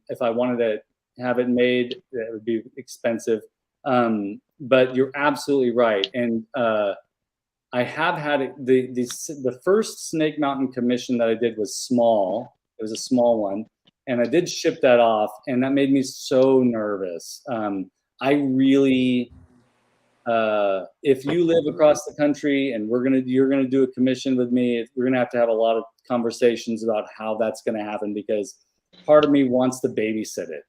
If I wanted to have it made, it would be expensive. But you're absolutely right. And I have had the first Snake Mountain commission that I did was small. It was a small one. And I did ship that off, and that made me so nervous. I really, if you live across the country and you're gonna do a commission with me, we're gonna have a lot of conversations about how that's gonna happen, because part of me wants to babysit it.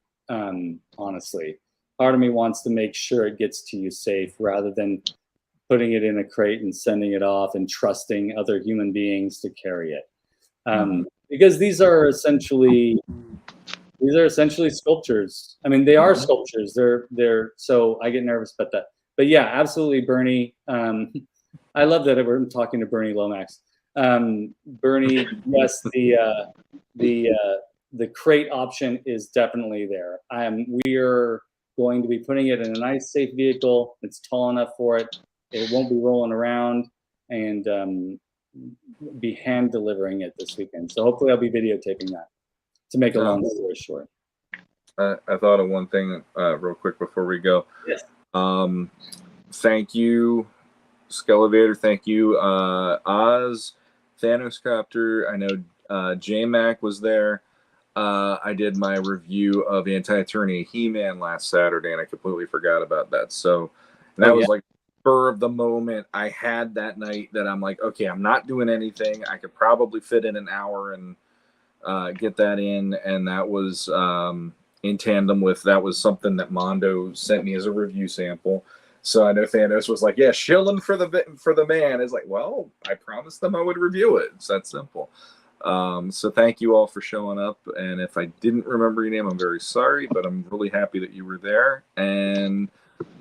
Honestly, part of me wants to make sure it gets to you safe, rather than putting it in a crate and sending it off and trusting other human beings to carry it. Because these are essentially sculptures. I mean, they are sculptures. They're so I get nervous about that. But yeah, absolutely, Bernie. I love that we're talking to Bernie Lomax. Bernie, yes, the crate option is definitely there. We're going to be putting it in a nice, safe vehicle. It's tall enough for it. It won't be rolling around, and be hand delivering it this weekend. So hopefully I'll be videotaping that, to make a long story short. I thought of one thing real quick before we go. Yes. Thank you, Skele Vader. Thank you, Oz, Thanos Copter. I know J-Mac was there. I did my review of Anti-Eternia He-Man last Saturday, and I completely forgot about that. So that was like spur of the moment I had that night, that I'm like, okay, I'm not doing anything. I could probably fit in an hour and get that in. And that was in tandem with, that was something that Mondo sent me as a review sample. So I know Thanos was like, yeah, shilling for the man. It's like, well, I promised them I would review it. It's that simple. So thank you all for showing up. And if I didn't remember your name, I'm very sorry, but I'm really happy that you were there and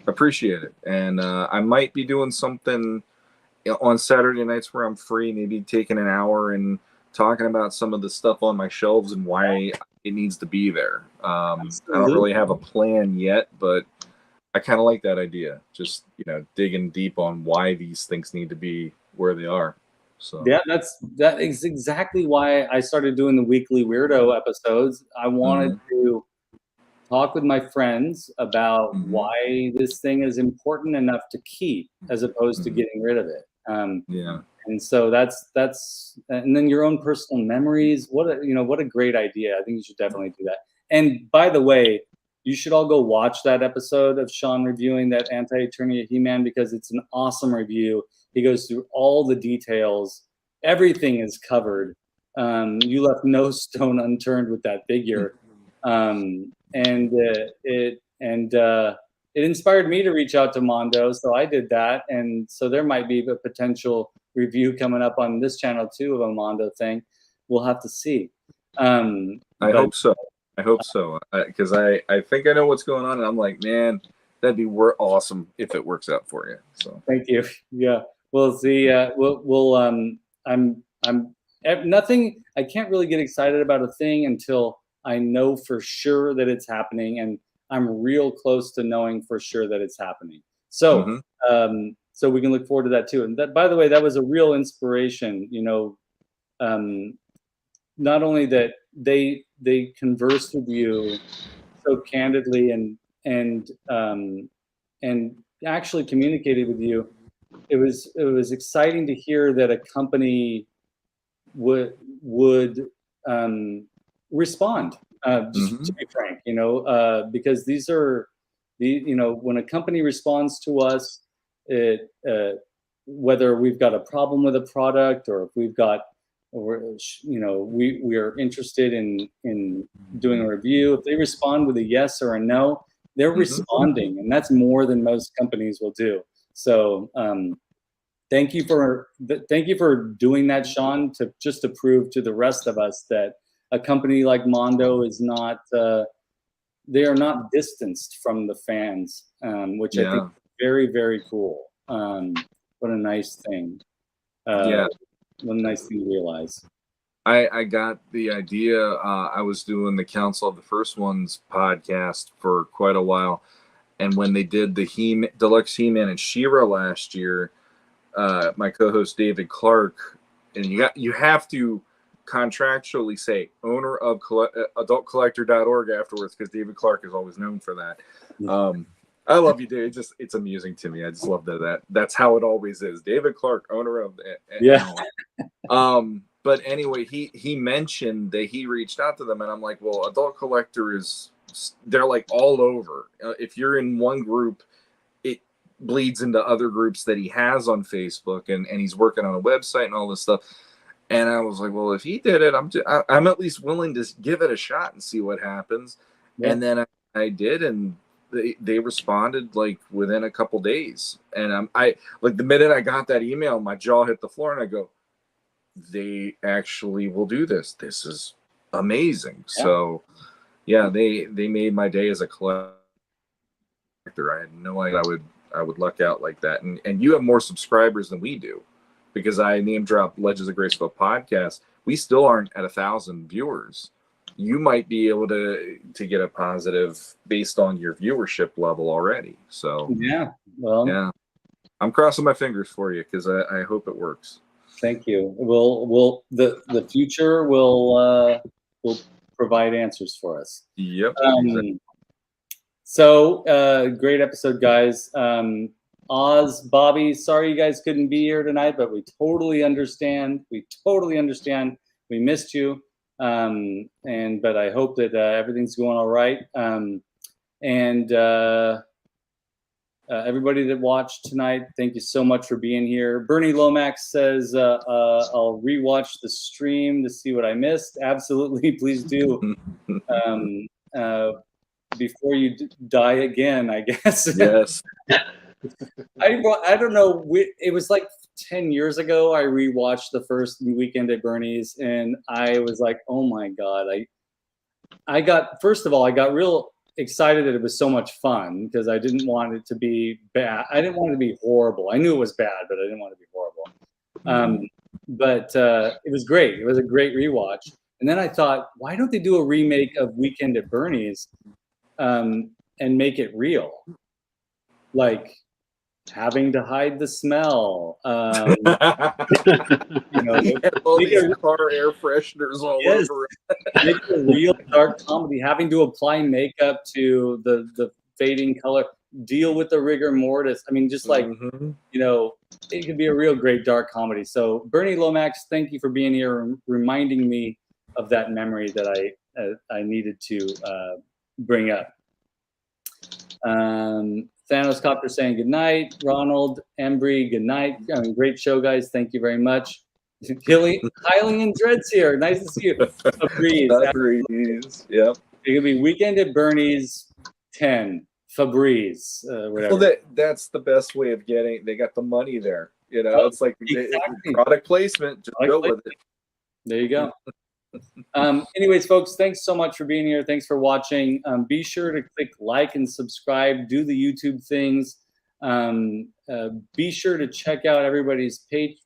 appreciate it. And I might be doing something on Saturday nights where I'm free, maybe taking an hour and talking about some of the stuff on my shelves and why it needs to be there. I don't really have a plan yet, but I kind of like that idea. Just, digging deep on why these things need to be where they are. So yeah, that is exactly why I started doing the weekly weirdo episodes. I wanted to talk with my friends about why this thing is important enough to keep, as opposed to getting rid of it. And so that's and then your own personal memories. What a great idea. I think you should definitely do that. And by the way, you should all go watch that episode of Shawn reviewing that Anti-Eternia He-Man, because it's an awesome review. He goes through all the details. Everything is covered. You left no stone unturned with that figure. It inspired me to reach out to Mondo, so I did that. And so there might be a potential review coming up on this channel too of a Mondo thing. We'll have to see. I hope so. Because I think I know what's going on, and I'm like, man, that'd be awesome if it works out for you. So thank you. Yeah, we'll see. I'm nothing. I can't really get excited about a thing until I know for sure that it's happening, and I'm real close to knowing for sure that it's happening. So, so we can look forward to that too. And that, by the way, that was a real inspiration. Not only that they conversed with you so candidly and actually communicated with you. It was exciting to hear that a company would respond. Just to be frank, because these are when a company responds to us, whether we've got a problem with a product, or if we are interested in doing a review, if they respond with a yes or a no, they're responding, and that's more than most companies will do. So thank you for doing that, Shawn, to prove to the rest of us that a company like Mondo is not they are not distanced from the fans, which I think is very, very cool. What a nice thing. what a nice thing to realize. I got the idea. I was doing the Council of the First Ones podcast for quite a while, and when they did the Deluxe He-Man and She-Ra last year, my co-host David Clark, and you have to contractually say owner of adultcollector.org afterwards, because David Clark is always known for that. I love you, Dave. It's amusing to me. I just love that's how it always is. David Clark, owner of But anyway, he mentioned that he reached out to them, and I'm like, well, Adult Collector they're like all over. If you're in one group, it bleeds into other groups that he has on Facebook, and he's working on a website and all this stuff. And I was like, well, if he did it, I'm at least willing to give it a shot and see what happens. Yeah. And then I did, and they responded like within a couple days. And I like the minute I got that email, my jaw hit the floor, and I go, they actually will do this. This is amazing. Yeah. So yeah, they made my day as a collector. I had no idea I would luck out like that. And you have more subscribers than we do, because I name dropped Legends of Grayskull podcast. We still aren't at 1,000 viewers. You might be able to get a positive based on your viewership level already. So yeah, well, yeah, I'm crossing my fingers for you, because I hope it works. Thank you. The future will provide answers for us. Yep. Exactly. So great episode, guys. Oz, Bobby, sorry you guys couldn't be here tonight, but we totally understand. We missed you. But I hope that everything's going all right. Everybody that watched tonight, thank you so much for being here. Bernie Lomax says, I'll rewatch the stream to see what I missed. Absolutely, please do. Before you die again, I guess. Yes. I don't know. It was like 10 years ago. I rewatched the first Weekend at Bernie's, and I was like, oh my God. First of all, I got real excited that it was so much fun, because I didn't want it to be bad. I didn't want it to be horrible. I knew it was bad, but I didn't want it to be horrible. But it was great. It was a great rewatch. And then I thought, why don't they do a remake of Weekend at Bernie's and make it real? Like having to hide the smell. Car air fresheners all over. Make it a real dark comedy. Having to apply makeup to the fading color. Deal with the rigor mortis. I mean, just like it could be a real great dark comedy. So Bernie Lomax, thank you for being here and reminding me of that memory that I needed to bring up. Thanos Copter saying good night. Ronald Embry, good night. Great show, guys. Thank you very much. Hiling and Dreads here. Nice to see you. Febreze. Yep. It could be Weekend at Bernie's 10. Febreze. Whatever. Well, that's the best way of getting. They got the money there. It's like product placement. Just go with it. There you go. Anyways, folks, thanks so much for being here. Thanks for watching. Be sure to click like and subscribe. Do the YouTube things. Be sure to check out everybody's page